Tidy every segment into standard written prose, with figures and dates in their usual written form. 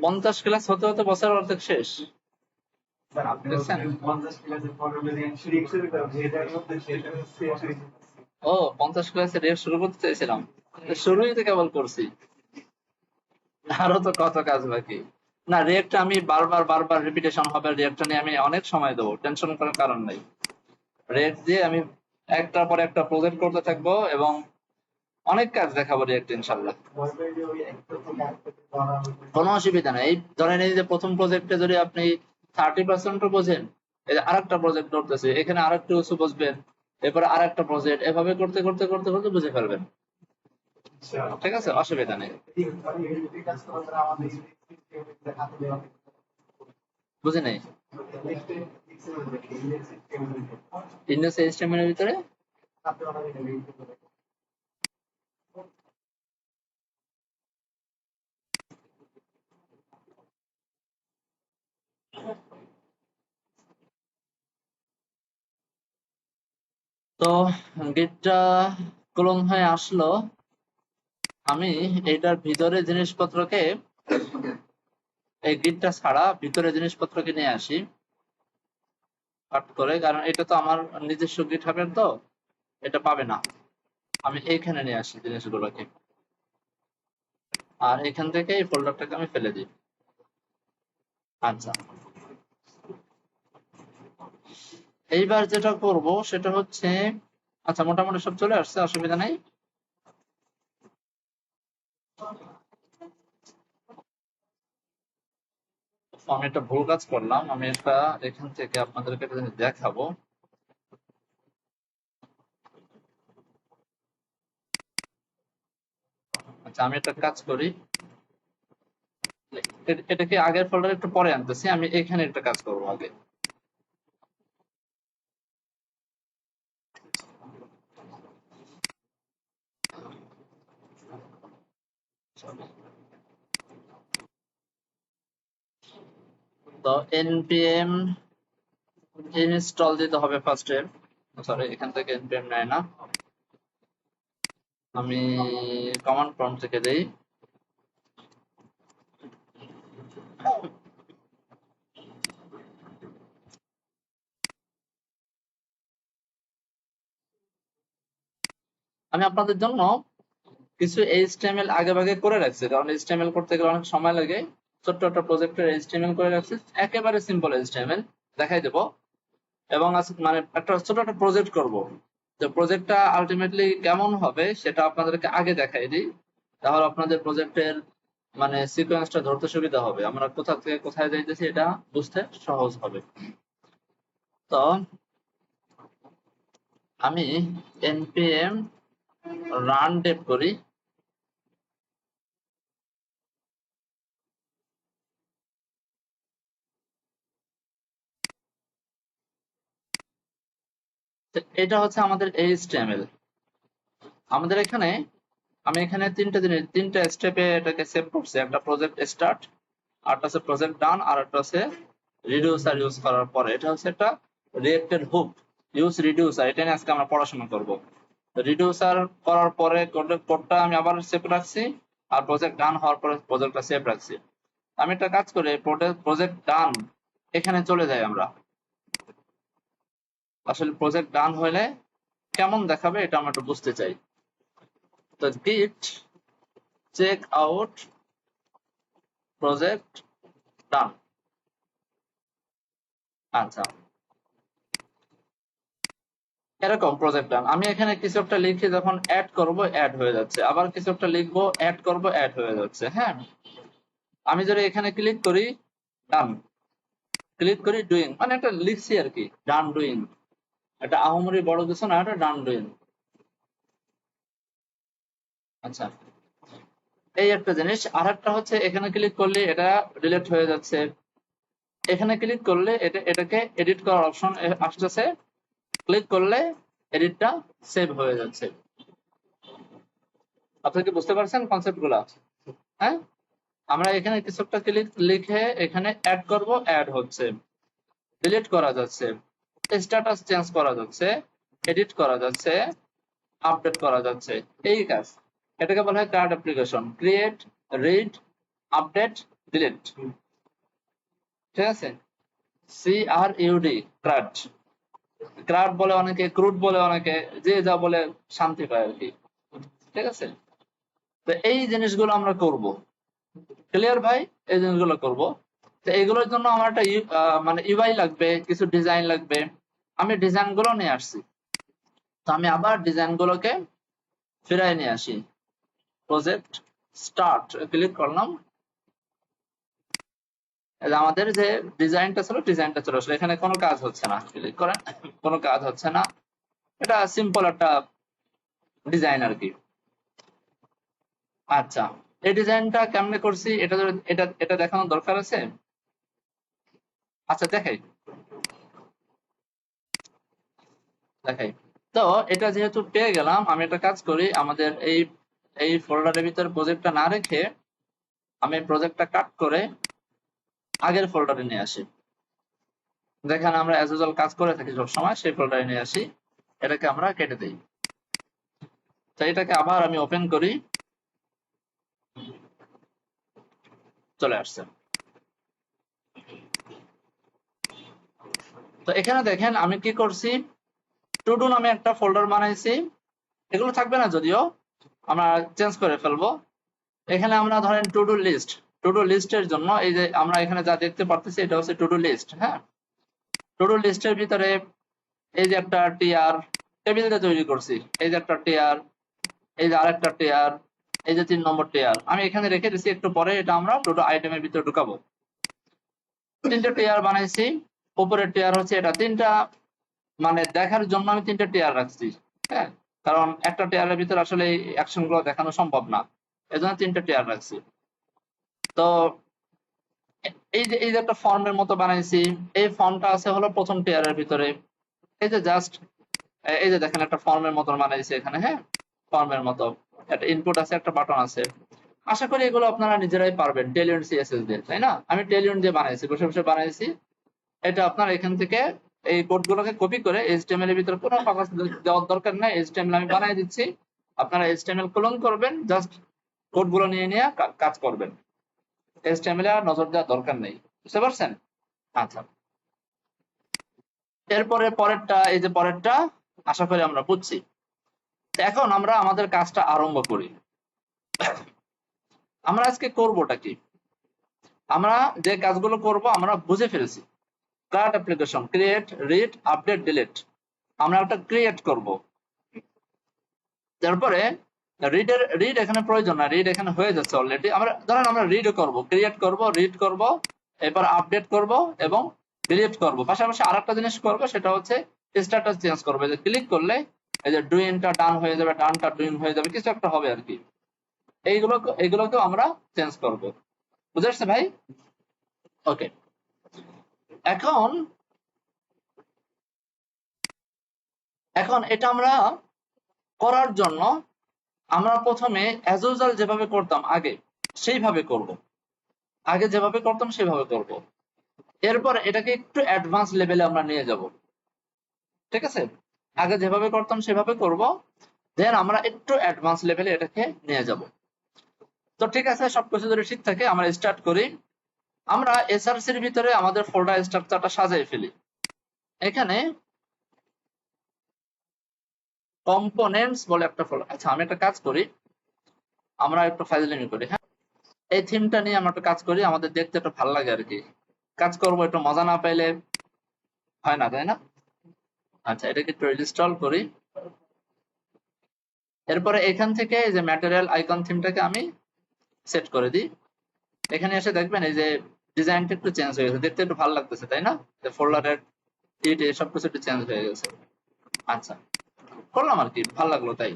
50 class হতে হতে বছর অর্ধেক শেষ। স্যার আপনি দেখছেন? বলছেন 50 ক্লাসের পরে যদি রিক্স শুরু করেন এটার মধ্যে সেটা হচ্ছে ও 50 ক্লাসে রেট শুরু করতে চাইছিলাম, শুরুই তো কেবল করছি, আরো তো কত কাজ বাকি। না, রিয়েক্টটা আমি বারবার বারবার রিপিটেশন হবে, রিয়েক্টটা নিয়ে আমি অনেক সময় দেবো, টেনশন করার কারণ নাই। রিয়েক্ট দিয়ে আমি একটার পর একটা প্রজেক্ট করতে থাকবো এবং অনেক কাজ দেখাবো রিয়েক্ট ইনশাল্লাহ। অলরেডি ওই একটা থেকে আরেকটা করা হচ্ছে। কোনো অসুবিধা নেই। এই ধরেন এই যে প্রথম প্রজেক্টে যদি আপনি 30% বোঝেন, এই যে আরেকটা প্রজেক্ট করতেছে, এখানে আরেকটু কিছু বুঝবেন, এরপরে আরেকটা প্রজেক্ট, এভাবে করতে করতে করতে করতে বুঝে ফেলবেন। আচ্ছা ঠিক আছে, অসুবিধা নেই। ঠিক আছে এই কাজ করার পরে আমাদের হাতে দেওয়া বুঝে নেই নেক্সট ইন্ডেক্স এইচটিএমএল এর ভিতরে। হাতে আমাদের তো গেটটা ক্লোন হয়ে আসলো। আমি এটার ভিতরে জিনিসপত্রকে, এই গিটটা ছাড়া ভিতরে জিনিসপত্রকে নিয়ে আসি কাট করে, কারণ এটা তো আমার নিজস্ব গিট হবে, তো এটা পাবে না। আমি এইখানে নিয়ে আসি জিনিসগুলোকে, আর এখান থেকে এই ফোল্ডারটাকে আমি ফেলে দিই। আচ্ছা, এইবার যেটা করব সেটা হচ্ছে, আচ্ছা মোটামুটি সব চলে আসছে, অসুবিধা নেই। আমি একটা ভুল কাজ করলাম, আমি এটা এখান থেকে আপনাদেরকে একটা জিনিস দেখাবো। আচ্ছা, আমি একটা কাজ করি, এটাকে আগের ফোল্ডারে একটু পরে আনতেছি, আমি এখানে একটা কাজ করবো আগে। তো npm ইনস্টল দিতে হবে ফার্স্টে। সরি, এখান থেকে npm নেয় না, আমি কমান্ড প্রম্পট থেকে দেই। আমি আপনাদের জন্য কিছু HTML আগে ভাগে করে রাখছি, কারণ HTML করতে গেলে অনেক সময় লাগে। ছোট্ট একটা প্রজেক্টের HTML করে রাখছি, একেবারে সিম্পল HTML দেখাই দেবো। এবং মানে একটা ছোট একটা প্রজেক্ট করব, তো প্রজেক্টটা আলটিমেটলি কেমন হবে সেটা আপনাদেরকে আগে দেখাই দিই, তাহলে আপনাদের প্রজেক্টের মানে সিকোয়েন্সটা ধরতে সুবিধা হবে, আমরা কোথা থেকে কোথায় যাইতেছি এটা বুঝতে সহজ হবে। তো আমি npm রান ডেভ করি। তো এটা হচ্ছে আমাদের HTML। আমাদের এখানে, আমি এখানে তিনটা স্টেপে এটাকে সেভ করছি, একটা প্রজেক্ট স্টার্ট, আরটা হচ্ছে প্রজেক্ট ডান, আর একটা হচ্ছে রিডিউসার ইউজ করার পরে। এটা হচ্ছে একটা রিয়েক্টেড হুক, ইউজ রিডিউসার, এটা নিয়ে আজকে আমরা পড়াশোনা করব। রিডিউসার করার পরে কোডটা আমি আবার সেভ রাখছি, আর প্রজেক্ট ডান হওয়ার পরে প্রজেক্টটা সেভ রাখছি। আমি একটা কাজ করি, প্রজেক্ট ডান এখানে চলে যাই আমরা। আসলে প্রজেক্ট ডান হলে কেমন দেখাবে এটা আমরা একটু বুঝতে চাই। তো গিট চেক আউট প্রজেক্ট ডান। আচ্ছা, এরকম প্রজেক্ট ডান। আমি এখানে কিছু একটা লিখে যখন অ্যাড করব অ্যাড হয়ে যাচ্ছে, আবার কিছু একটা লিখবো অ্যাড করব অ্যাড হয়ে যাচ্ছে। হ্যাঁ, আমি যদি এখানে ক্লিক করি ডান, ক্লিক করি ডুইং, মানে একটা লিখছি আর কি, ডান ডুইং। এটা আহামরি বড় কিছু না, এটা ডান ডুইং। আচ্ছা, এই একটা জিনিস। আর একটা হচ্ছে এখানে ক্লিক করলে এটা ডিলিট হয়ে যাচ্ছে, এখানে ক্লিক করলে এটাকে এডিট করার অপশন আসতেছে, ক্লিক করলে এডিটটা সেভ হয়ে যাচ্ছে। আপনি কি বুঝতে পারছেন কনসেপ্ট গুলা? হ্যাঁ, আমরা এখানে কিছু একটা লিখে এখানে অ্যাড করব, অ্যাড হচ্ছে, ডিলিট করা যাচ্ছে, স্ট্যাটাস চেঞ্জ করা যাচ্ছে, এডিট করা যাচ্ছে, আপডেট করা যাচ্ছে, এই কাজ। এটাকে বলা হয় card application. Create, read, update, delete, ঠিক আছে। CRUD, ক্রাড, ক্রাড বলে অনেকে, ক্রুড বলে অনেকে, যে যা বলে শান্তি পায় আর কি, ঠিক আছে। তো এই জিনিসগুলো আমরা করব, ক্লিয়ার ভাই? এই জিনিসগুলো করব। তো এগুলোর জন্য আমার একটা মানে ইউআই লাগবে, কিছু ডিজাইন লাগবে। আমি ডিজাইন গুলো নিয়ে আসছি, তো আমি আবার ডিজাইন গুলোকে ফিরাই নিয়ে আসি। প্রজেক্ট স্টার্ট ক্লিক করলাম, এই যে আমাদের যে ডিজাইনটা ছিল, ডিজাইনটা চলে আসলো। এখানে কোনো কাজ হচ্ছে না, ক্লিক করেন, কোনো কাজ হচ্ছে না। এটা সিম্পল একটা ডিজাইন আর কি। আচ্ছা, এই ডিজাইনটা কেমনে করছি এটা এটা দেখানোর দরকার আছে। আচ্ছা দেখাই দেখাই। তো এটা যেহেতু পেয়ে গেলাম, আমি একটা কাজ করি, আমাদের এই এই ফোল্ডারের ভিতরে প্রজেক্টটা না রেখে আমি প্রজেক্টটা কাট করে আগের ফোল্ডারে নিয়ে আসি, যেখানে আমরা অ্যাজ ইউজুয়াল কাজ করে থাকি সবসময়, সেই ফোল্ডারে নিয়ে আসি। এটাকে আমরা কেটে দিই। তো এটাকে আবার আমি ওপেন করি, চলে আসছে। তো এখানে দেখেন আমি কি করছি, টু ডু নামে একটা ফোল্ডার বানাইছি। এগুলো থাকবে না যদিও, আমরা চেঞ্জ করে ফেলবো। এখানে আমরা ধরেন to do list, to do লিস্টের জন্য এই যে আমরা এখানে যা দেখতে পারতেছি এটা হচ্ছে টু ডু লিস্ট। হ্যাঁ, টু ডু লিস্টের ভিতরে এই যে একটা টিআর টেবিলটা তৈরি করছি, এই যে একটা টিআর, এই যে আরেকটা টিআর, এই যে 3 নম্বর টিআর আমি এখানে রেখে দিছি। একটু পরে এটা আমরা টু ডু আইটেমের ভিতরে ঢুকাবো। 3টে টিআর বানাইছি, উপরের টিআর হচ্ছে এটা। 3টা মানে দেখার জন্য আমি 3টে টিআর রাখছি। হ্যাঁ, কারণ একটা টিআরের ভিতরে আসলে এই অ্যাকশন গুলো দেখানো সম্ভব না, এজন্য 3টে টিআর রাখছি। তো এই যে একটা ফর্মের মতো বানাইছি, এই ফর্মটা আছে হলো প্রথম টিয়ারের ভিতরে। এই যে জাস্ট এই যে দেখেন একটা ফর্মের মতো বানাইছি এখানে। হ্যাঁ, ফর্মের মতো একটা ইনপুট আছে, একটা বাটন আছে। আশা করি এগুলো আপনারা নিজেরাই পারবেন টেলিয়ন সিএসএস দিয়ে, তাই না? আমি টেলিয়ন দিয়ে বানাইছি, বসে বসে বানাইছি। এটা আপনারা এখান থেকে এই কোডগুলোকে কপি করে এইচটিএমএল এর ভিতরে কোনো কাগজ দেওয়ার দরকার নাই, এইচটিএমএল আমি বানিয়ে দিচ্ছি। আপনারা এইচটিএমএল ক্লোন করবেন, জাস্ট কোডগুলো নিয়ে নিয়ে কাজ করবেন। এইচটিএমএল এ আর নজর দেওয়ার দরকার নেই, বুঝতে পারছেন? আচ্ছা, এরপরে পরেরটা, এই যে পরেরটা আশা করি আমরা বুঝছি। তো এখন আমরা আমাদের কাজটা আরম্ভ করি। আমরা আজকে করবোটা কি? আমরা যে কাজগুলো করব আমরা বুঝে ফেলেছি। Card application, create, read, update, delete. আমরা একটা ক্রিয়েট করব। তারপরে রিড এখানে প্রয়োজন না, রিড এখানে হয়ে যাচ্ছে অলরেডি। আমরা ধরেন আমরা রিডও করব, ক্রিয়েট করব, রিড করব, এরপর আপডেট করব এবং ডিলিট করব। পাশাপাশি আরেকটা জিনিস করব, সেটা হচ্ছে স্ট্যাটাস চেঞ্জ করব। যে ক্লিক করলে এই যে ডুইংটা ডান হয়ে যাবে, ডানটা ডুইং হয়ে যাবে, কিছু একটা হবে আর কি। এইগুলোকেও আমরা চেঞ্জ করব। বুঝে আসছে ভাই? ওকে, এখন এখন এটা আমরা করার জন্য আমরা প্রথমে অ্যাজ ইউজুয়াল যেভাবে করতাম আগে, সেইভাবে করব। আগে যেভাবে করতাম সেভাবে করব। এরপর এটাকে একটু অ্যাডভান্স লেভেলে আমরা নিয়ে যাব, ঠিক আছে? আগে যেভাবে করতাম সেভাবে করব, দেন আমরা একটু অ্যাডভান্স লেভেলে এটাকে নিয়ে যাব। তো ঠিক আছে, সবকিছু যদি ঠিক থাকে আমরা স্টার্ট করি। আমরা এসআরসির ভিতরে আমাদের ফোল্ডার স্ট্রাকচারটা সাজিয়ে ফেলি। এখানে কম্পোনেন্টস বলে একটা ফোল্ডার। আচ্ছা, আমি একটা কাজ করি, আমরা একটু ফাইজলামি করি। হ্যাঁ, এই থিমটা নিয়ে আমরা একটু কাজ করি, আমাদের দেখতে একটু ভালো লাগে আর কি। কাজ করবো, একটু মজা না পাইলে হয় না, তাই না? আচ্ছা, এটাকে একটু ইনস্টল করি। এরপরে এখান থেকে এই যে ম্যাটেরিয়াল আইকন থিমটাকে আমি সেট করে দিই। এখানে এসে দেখবেন এই যে ডিজাইনটা একটু চেঞ্জ হয়ে গেছে, দেখতে একটু ভালো লাগতেছে, তাই না? ফোল্ডারের ইট সবকিছু একটু চেঞ্জ হয়ে গেছে। আচ্ছা, করলাম আর কি, ভালো লাগলো তাই।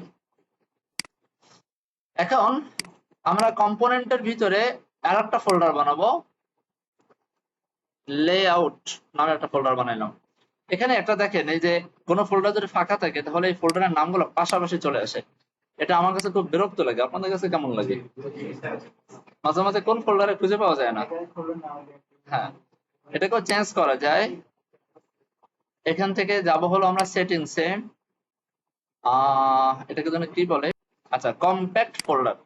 এখন আমরা কম্পোনেন্টের ভিতরে আর একটা ফোল্ডার বানাবো, লেআউট নামে একটা ফোল্ডার বানাইলাম। এখানে একটা দেখেন, এই যে কোনো ফোল্ডার যদি ফাঁকা থাকে তাহলে এই ফোল্ডারের নামগুলো পাশাপাশি চলে আসে। এটা আমার কাছে খুব বিরক্ত লাগে, আপনাদের কাছে কেমন লাগে? মাঝে মাঝে কোন ফোল্ডারে খুঁজে পাওয়া যায় না। হ্যাঁ, এটাকেও চেঞ্জ করা যায়। এখান থেকে যাব হলো আমরা সেটিংসে, এটাকে যেন কি বলে, আচ্ছা কম্প্যাক্ট ফোল্ডার।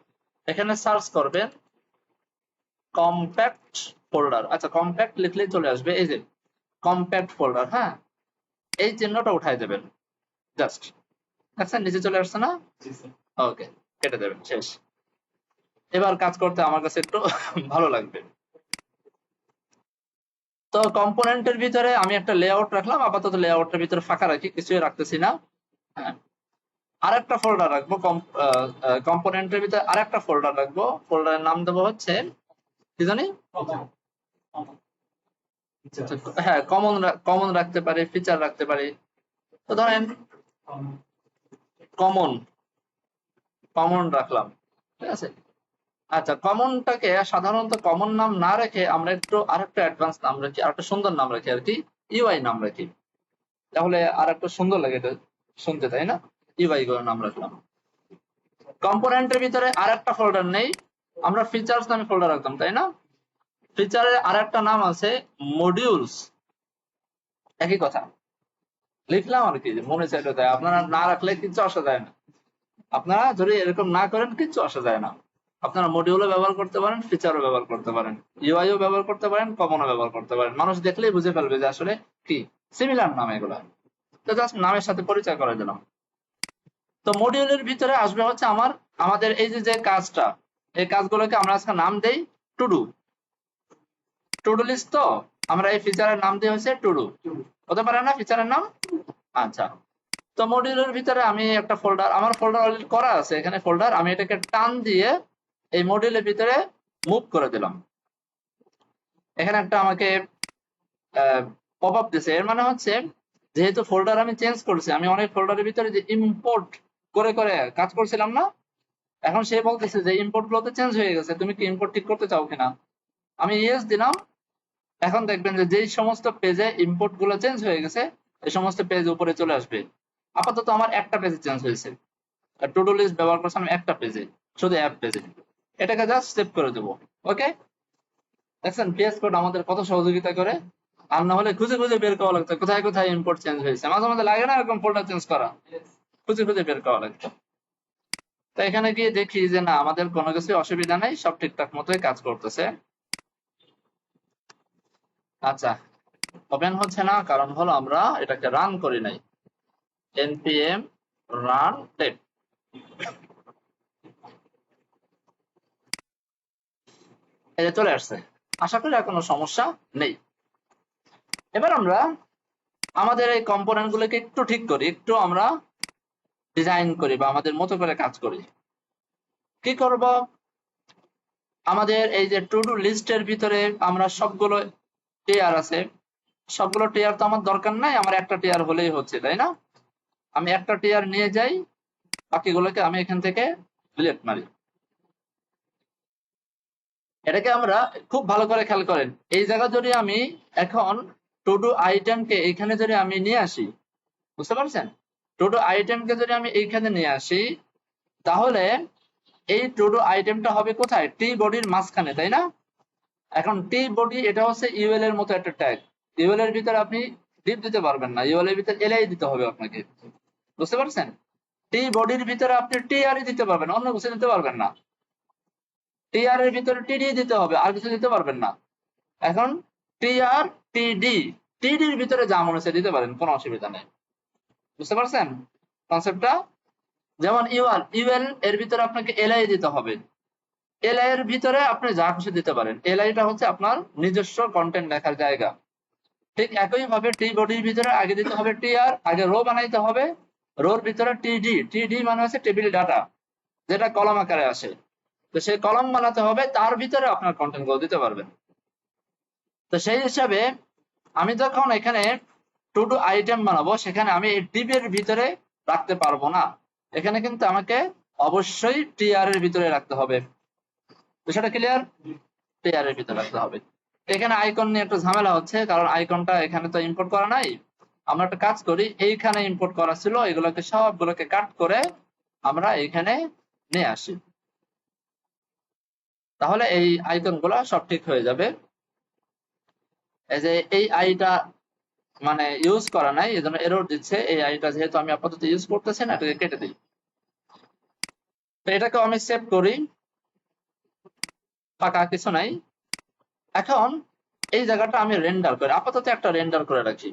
এখানে সার্চ করবেন কম্প্যাক্ট ফোল্ডার। আচ্ছা, কম্প্যাক্ট লিখলেই চলে আসবে, এই যে কম্প্যাক্ট ফোল্ডার। হ্যাঁ, এই চিহ্নটা উঠাই দেবেন জাস্ট। দেখছেন নিচে চলে আসছে না? ওকে, কেটে দেবেন, শেষ। এবার কাজ করতে আমার কাছে একটু ভালো লাগবে। তো কম্পোনেন্টের ভিতরে আমি একটা লেআউট রাখলাম, আপাতত লেআউটের ভিতরে ফাঁকা রাখি, কিছুই রাখতেছি না। হ্যাঁ, আরেকটা ফোল্ডার রাখবো, কম্পোনেন্টের ভিতরে আরেকটা ফোল্ডার রাখবো। ফোল্ডারের নাম দেবো হচ্ছে কি জানি, হ্যাঁ কমন, কমন রাখতে পারি, ফিচার রাখতে পারি। তো ধরেন কমন, কমন রাখলাম, ঠিক আছে। আচ্ছা, কমনটাকে সাধারণত কমন নাম না রেখে আমরা একটু আরেকটা অ্যাডভান্স নাম রাখি, আরেকটা সুন্দর নাম রাখি আর কি, ইউআই নাম রাখি, তাহলে আর একটু সুন্দর লাগে এটা শুনতে, তাই না? ইউআই করে নাম রাখলাম। কম্পোনেন্টের ভিতরে আরেকটা ফোল্ডার নেই, আমরা ফিচার্স নামে ফোল্ডার রাখতাম, তাই না? ফিচারের আরেকটা নাম আছে মডিউলস, একই কথা লিখলাম আর কি, মনে চাইলে তাই। আপনারা না রাখলে কিছু আসা যায় না, আপনারা যদি এরকম না করেন কিছু আসা যায় না। আপনারা মডিউলও ব্যবহার করতে পারেন, ফিচারও ব্যবহার করতে পারেন, ইউআইও ব্যবহার করতে পারেন, কমনও ব্যবহার করতে পারেন। মানুষ দেখলেই বুঝে ফেলবে যে আসলে কি সিমিলার নাম এগুলা। তো জাস্ট নামের সাথে পরিচয় করে দিলাম। তো মডিউলের ভিতরে আসবে হচ্ছে আমাদের এই যে কাজটা, এই কাজগুলোকে আমরা আজকে নাম দেই to do, to do list. তো আমরা এই ফিচারের নাম দিয়ে হচ্ছে টু ডু, হতে পারে না ফিচারের নাম? আচ্ছা, তো মডিউলের ভিতরে আমি একটা ফোল্ডার, আমার ফোল্ডার অলরেডি করা আছে এখানে ফোল্ডার, আমি এটাকে টান দিয়ে এই মডিউলের ভিতরে মুভ করে দিলাম। এখানে একটা আমাকে পপ আপ দিছে, এর মানে হচ্ছে যেহেতু ফোল্ডার আমি চেঞ্জ করছি, আমি অনেক ফোল্ডারের ভিতরে যে ইম্পোর্ট করে করে কাজ করছিলাম না, এখন সে বলতেছে যে ইম্পোর্ট গুলো তো চেঞ্জ হয়ে গেছে, তুমি কি ইম্পোর্ট ঠিক করতে চাও কিনা? আমি ইয়েস দিলাম। এখন দেখবেন যে যেই সমস্ত পেজে ইম্পোর্ট গুলো চেঞ্জ হয়ে গেছে, এই সমস্ত পেজ উপরে চলে আসবে। আপাতত আমার একটা পেজে চেঞ্জ হয়েছে, টু ডু লিস্ট ব্যবহার করছি আমি একটা পেজে, শুধু অ্যাপ পেজে। এটাকে জাস্ট সেভ করে দেবো। ওকে, দেখছেন পিএস কোড আমাদের কত সহযোগিতা করে। আর না হলে খুঁজে খুঁজে বের করা লাগতো কোথায় কোথায় ইম্পোর্ট চেঞ্জ হয়েছে, মাঝে মাঝে লাগে না এরকম ফোল্ডার চেঞ্জ করা, খুঁজে খুঁজে বের করা লাগতো। তো এখানে গিয়ে দেখি যে না, আমাদের কোনো কিছু অসুবিধা নেই, সব ঠিকঠাক মতোই কাজ করতেছে। আচ্ছা, ওপেন হচ্ছে না, কারণ হলো আমরা এটাকে রান করি নাই। npm run let, এই যে চলে আসছে, আশা করি আর কোনো সমস্যা নেই। এবার আমরা আমাদের এই কম্পোনেন্ট গুলোকে একটু ঠিক করি, একটু আমরা ডিজাইন করি বা আমাদের মতো করে কাজ করি। কি করব, আমাদের এই যে টু ডু লিস্টের ভিতরে আমরা সবগুলো টিয়ার আছে, সবগুলো টিয়ার তো আমার দরকার নাই, আমার একটা টিয়ার হলেই হচ্ছে, তাই না? আমি একটা টিয়ার নিয়ে যাই, বাকিগুলোকে আমি এখান থেকে ডিলিট মারি। এটাকে আমরা খুব ভালো করে খেয়াল করেন, এই জায়গা যদি আমি এখন টু ডু আইটেমকে এইখানে যদি আমি নিয়ে আসি, বুঝতে পারছেন? টু ডু আইটেমকে যদি আমি এইখানে নিয়ে আসি, তাহলে এই টু ডু আইটেমটা হবে কোথায়? টি বডির মাঝখানে, তাই না? এখন টি বডি এটা হচ্ছে ইউএল এর মতো একটা ট্যাগ, ইউএল এর ভিতরে আপনি ডিপ দিতে পারবেন না, ইউএল এর ভিতরে এলআই দিতে হবে আপনাকে, বুঝতে পারছেন? টি বডির ভিতরে আপনি টিআরই দিতে পারবেন, অন্য কিছু দিতে পারবেন না। টিআর এর ভিতরে টিডি দিতে হবে, আর কিছু দিতে পারবেন না। এখন টিআর টিডি, টিডির ভিতরে যা মনে হচ্ছে দিতে পারেন, কোনো অসুবিধা নেই, বুঝতে পারছেন কনসেপ্টটা? যেমন ইউএল এর ভিতরে আপনাকে এলআই দিতে হবে, এলআই এর ভিতরে আপনি যা খুশি দিতে পারেন, এলআইটা হচ্ছে আপনার নিজস্ব কন্টেন্ট লেখার জায়গা। ঠিক একই ভাবে টি বডির ভিতরে আগে দিতে হবে টিআর, আগে রো বানাইতে হবে, রোর ভিতরে টিডি, টিডি মানে হচ্ছে টেবিল ডাটা, যেটা কলাম আকারে আসে, তো সেই কলাম বানাতে হবে, তার ভিতরে আপনার কন্টেন্ট গুলো দিতে পারবেন। তো সেই হিসাবে আমি যখন এখানে টু ডু আইটেম বানাবো, সেখানে আমি এই ডিপের ভিতরে রাখতে পারবো না, এখানে কিন্তু আমাকে অবশ্যই টিআর এর ভিতরে রাখতে হবে। বিষয়টা ক্লিয়ার? টিআর এর ভিতরে রাখতে হবে। এখানে আইকন নিয়ে একটু ঝামেলা হচ্ছে, কারণ আইকনটা এখানে তো ইম্পোর্ট করা নাই। আমরা একটা কাজ করি, এইখানে ইম্পোর্ট করা ছিল, এগুলোকে সবগুলোকে কাট করে আমরা এইখানে নিয়ে আসি, তাহলে এই আইকন গুলা সব ঠিক হয়ে যাবে। এই যে এই আইটা মানে ইউজ করা নাই, এই জন্য এরর দিচ্ছে, এই আইটা যেহেতু আমি আপাতত ইউজ করতেছি না, এটাকে কেটে দিই। তো এটাকে আমি সেভ করি, ফাঁকা কিছু নাই, এখন এই জায়গাটা আমি রেন্ডার করি, আপাতত একটা রেন্ডার করে রাখি।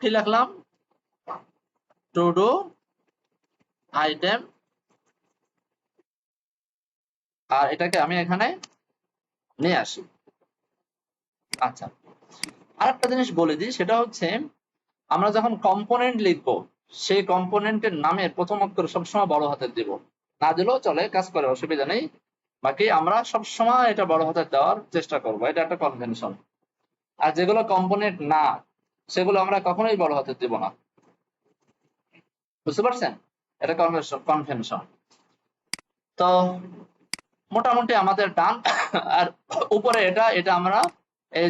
কি লিখলাম? টু ডু আইটেম, আর এটাকে আমি এখানে নিয়ে আসি। আচ্ছা, আরেকটা জিনিস বলে দিই, সেটা হচ্ছে আমরা যখন কম্পোনেন্ট লিখবো, সেই কম্পোনেন্টের নামের প্রথম অক্ষর সবসময় বড় হাতের দিব, না দিলেও চলে, কাজ করে, অসুবিধা নেই। বাকি আমরা সবসময় এটা বড় হাতের দেওয়ার চেষ্টা করবো, এটা একটা কনভেনশন। আর যেগুলো কম্পোনেন্ট না, সেগুলো আমরা কখনোই বড় হাতের দিব না। বুঝতে পারছেন? এটা কনভেনশন। তো মোটামুটি আমাদের ডান। আর উপরে এটা এটা আমরা এই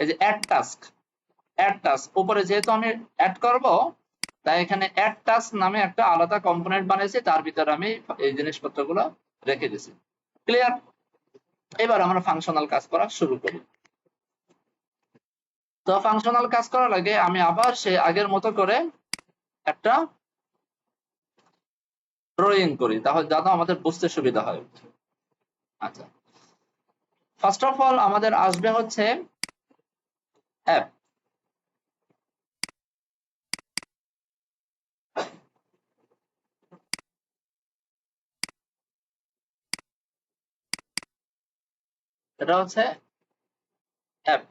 যে অ্যাড টাস্ক উপরে যেহেতু আমি অ্যাড করব, তাই এখানে অ্যাড টাস্ক নামে একটা আলাদা কম্পোনেন্ট বানিয়েছি, তার ভিতরে আমি এই জিনিসপত্রগুলো রেখে দিয়েছি। ক্লিয়ার? এবার আমরা ফাংশনাল কাজ করা শুরু করি। তো ফাংশনাল কাজ করার আগে আমি আবার সেই আগের মতো করে একটা ড্রয়িং করি, তাহলে যাতে আমাদের বুঝতে সুবিধা হয়। আচ্ছা, ফার্স্ট অফ অল আমাদের আসবে হচ্ছে অ্যাপ। এটা হচ্ছে অ্যাপ,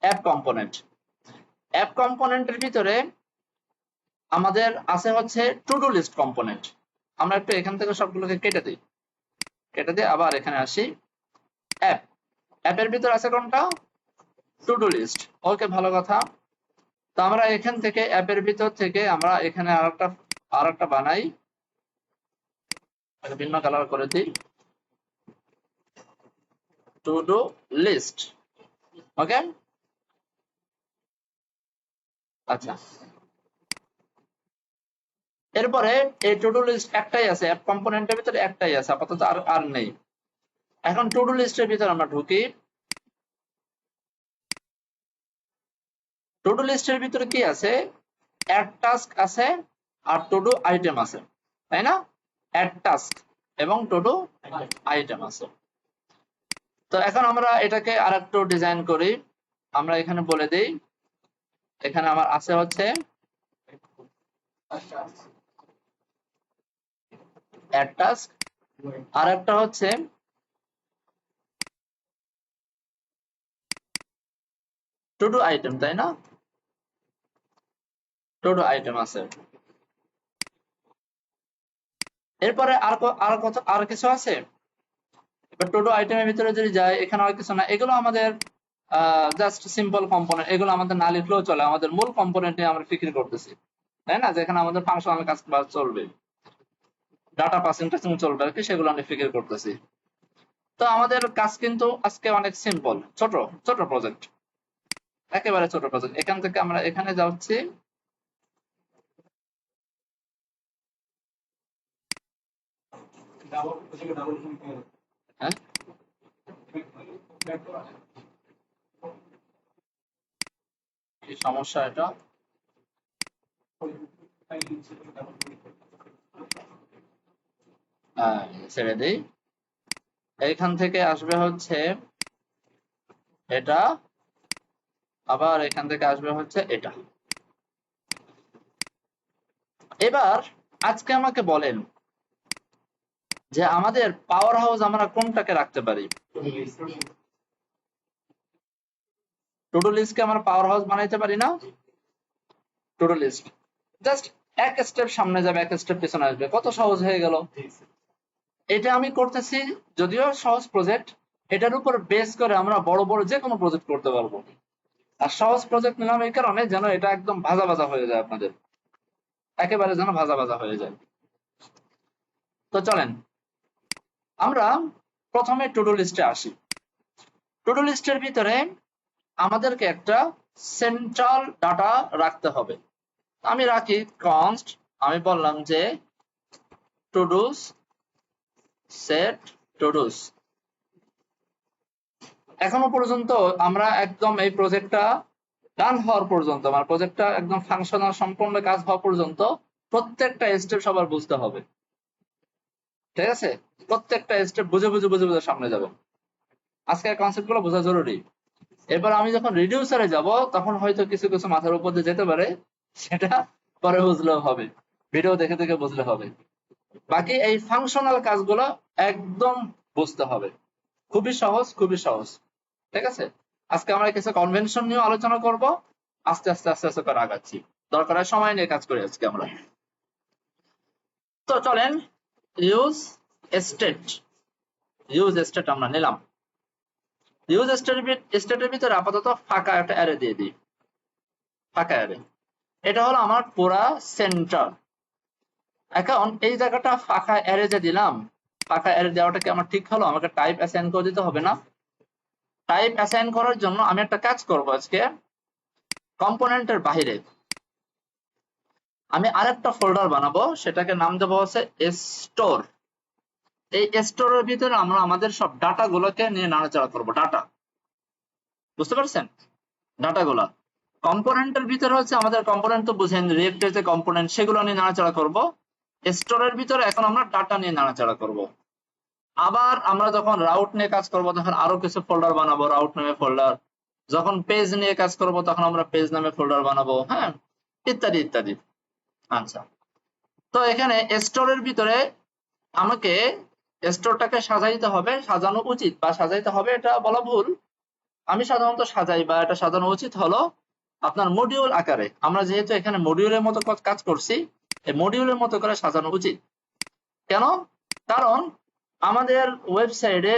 অ্যাপ কম্পোনেন্ট। অ্যাপ কম্পোনেন্টের ভিতরে আমাদের আছে হচ্ছে টু ডু লিস্ট কম্পোনেন্ট। আমরা একটু এখান থেকে সবগুলোকে কেটে দিই, কেটে দিয়ে আবার এখানে আসি। অ্যাপ, অ্যাপের ভিতর আছে কোনটা? Two do list. ওকে, ভালো কথা। তো আমরা এখান থেকে অ্যাপের ভিতর থেকে আমরা এখানে আরেকটা বানাই, ভিন্ন কালার করে দিই, টু ডু লিস্ট। ওকে, আচ্ছা। এরপরে এই টু ডু লিস্ট একটাই আছে, অ্যাপ কম্পোনেন্টের ভিতরে একটাই আছে, আপাতত আর নেই। এখন টু ডু লিস্টের ভিতরে আমরা ঢুকি। টু ডু লিস্টের ভিতরে কি আছে? অ্যাড টাস্ক আছে আর টু ডু আইটেম আছে, তাই না? অ্যাড টাস্ক এবং টু ডু আইটেম আছে। তো এখন আমরা এটাকে আরেকটু ডিজাইন করি। আমরা এখানে বলে দেই, এখানে আমার আছে হচ্ছে অ্যাড টাস্ক, আর একটা হচ্ছে টু ডু আইটেম, তাই না? টু ডু আইটেম আছে। এরপরে আর কিছু আছে। এবার টু ডু আইটেমের ভিতরে যদি যাই, এখানে আর কিছু না, এগুলো আমাদের জাস্ট সিম্পল কম্পোনেন্ট, এগুলো আমাদের না লিখলেও চলে, আমাদের মূল কম্পোনেন্ট নিয়ে আমরা ফিকির করতেছি, তাই না? যেখানে আমাদের ফাংশনাল কাজ চলবে, ডাটা পার্সেন্টেজ চলবে আর কি, সেগুলো আমি ফিকির করতেছি। তো আমাদের কাজ কিন্তু আজকে অনেক সিম্পল, ছোট ছোট প্রজেক্ট, একেবারে ছোট প্রজেক্ট। এখান থেকে আমরা এখানে যাচ্ছি, হ্যাঁ, কি সমস্যা এটা? হ্যাঁ, ছেড়ে দিই। এইখান থেকে আসবে হচ্ছে এটা, আবার এখান থেকে আসবে হচ্ছে এটা। এবার আজকে আমাকে বলেন যে আমাদের পাওয়ার হাউস আমরা কোনটাকে রাখতে পারি? টু ডু লিস্টকে আমরা পাওয়ার হাউস বানাইতে পারি না? টু ডু লিস্ট জাস্ট এক স্টেপ সামনে যাবে, এক স্টেপ পিছনে আসবে, কত সহজ হয়ে গেল। এটা আমি করতেছি, যদিও সহজ প্রজেক্ট, এটার উপর বেস করে আমরা বড় বড় যে কোনো প্রজেক্ট করতে পারবো। আর সহজ প্রজেক্ট নিলাম এই কারণে যেন এটা একদম ভাজা ভাজা হয়ে যায়, আপনাদের একেবারে যেন ভাজা ভাজা হয়ে যায়। তো চলেন আমরা প্রথমে টু ডু লিস্টে আসি। টু ডু লিস্টের ভিতরে আমাদেরকে একটা সেন্ট্রাল ডাটা রাখতে হবে। আমি রাখি কনস্ট, আমি বললাম যে টু ডুস সেট টু ডুস। এখনো পর্যন্ত আমরা একদম এই প্রজেক্টটা ডান হওয়ার পর্যন্ত, আমার প্রজেক্টটা একদম ফাংশনাল সম্পূর্ণ কাজ হওয়া পর্যন্ত প্রত্যেকটা স্টেপ সবার বুঝতে হবে। ঠিক আছে, প্রত্যেকটা স্টেপ বুঝে বুঝে বুঝে বুঝে সামনে যাবেন। আজকের কনসেপ্ট গুলো বোঝা জরুরি। এরপর আমি যখন রিডিউসারে যাব তখন হয়তো কিছু কিছু মাথার উপর দিয়ে যেতে পারে, সেটা পরে বুঝলেও হবে, ভিডিও দেখে দেখে বুঝলে হবে। বাকি এই ফাংশনাল কাজগুলো একদম বুঝতে হবে, খুবই সহজ, খুবই সহজ। ঠিক আছে, আজকে আমরা কিছু কনভেনশন নিয়ে আলোচনা করব, আস্তে আস্তে আস্তে আস্তে করে আগাচ্ছি, দরকার হয় সময় নিয়ে কাজ করি আজকে আমরা। তো চলেন, ইউজ স্টেট, ইউজ স্টেট আমরা নিলাম। ইউজ স্টেটের ভিতরে আপাতত ফাঁকা একটা অ্যারে দিয়ে দিই, ফাঁকা অ্যারে। এটা হলো আমার পুরা সেন্টার। এখন এই জায়গাটা ফাঁকা অ্যারে যে দিলাম, ফাঁকা অ্যারে দেওয়াটা কি আমার ঠিক হলো? আমাকে টাইপ অ্যাসাইন করে দিতে হবে না? টাইপ অ্যাসাইন করার জন্য আমি একটা কাজ করব আজকে। কম্পোনেন্টের বাইরে আমি আরেকটা ফোল্ডার বানাবো, সেটাকে নাম দেবো হচ্ছে স্টোর। এই স্টোরের ভিতরে আমরা আমাদের সব ডাটা গুলোকে নিয়ে নাড়াচাড়া করবো। ডাটা, বুঝতে পারছেন? ডাটা গুলা কম্পোনেন্টের ভিতরে হচ্ছে আমাদের কম্পোনেন্ট তো বুঝেন, রিয়েক্টের যে কম্পোনেন্ট, সেগুলো নিয়ে নাড়াচাড়া করব। স্টোরের ভিতরে এখন আমরা ডাটা নিয়ে নাড়াচাড়া করব। আবার আমরা যখন রাউট নিয়ে কাজ করব তখন আরো কিছু ফোল্ডার বানাবো, রাউট নামে ফোল্ডার। যখন পেজ নিয়ে কাজ করব তখন আমরা পেজ নামে ফোল্ডার বানাবো, হ্যাঁ, ইত্যাদি ইত্যাদি। আচ্ছা, তো এখানে স্টোরের ভিতরে আমাকে স্টোরটাকে সাজাইতে হবে, সাজানো উচিত বা সাজাইতে হবে এটা বলা ভুল। আমি সাধারণত সাজাই বা এটা সাজানো উচিত হলো আপনার মডিউল আকারে। আমরা যেহেতু এখানে মডিউলের মতো কাজ করছি, এই মডিউলের মতো করে সাজানো উচিত। কেন? কারণ আমাদের ওয়েবসাইটে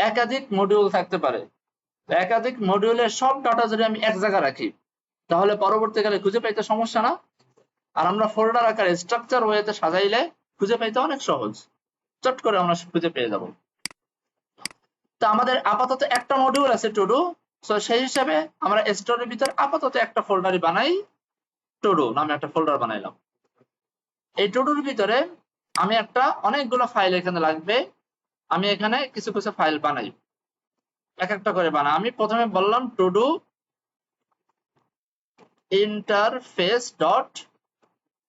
একাধিক মডিউল থাকতে পারে। একাধিক মডিউলের সব ডাটা যদি আমি এক জায়গায় রাখি তাহলে পরবর্তীকালে খুঁজে পাইতে সমস্যা না? আর আমরা ফোল্ডার আকারে স্ট্রাকচার ওয়েতে সাজাইলে খুঁজে পাইতে অনেক সহজ, চট করে আমরা খুঁজে পেয়ে যাব। তো আমাদের আপাতত একটা মডিউল আছে টু ডু, সো সেই হিসাবে আমরা স্টোরের ভিতর আপাতত একটা ফোল্ডারই বানাই, টু ডু নামে একটা ফোল্ডার বানাইলাম। এই টু ডুর ভিতরে আমি একটা অনেকগুলো ফাইল এখানে লাগবে, আমি এখানে কিছু কিছু ফাইল বানাই, এক একটা করে বানাই। আমি প্রথমে বললাম to do interface dot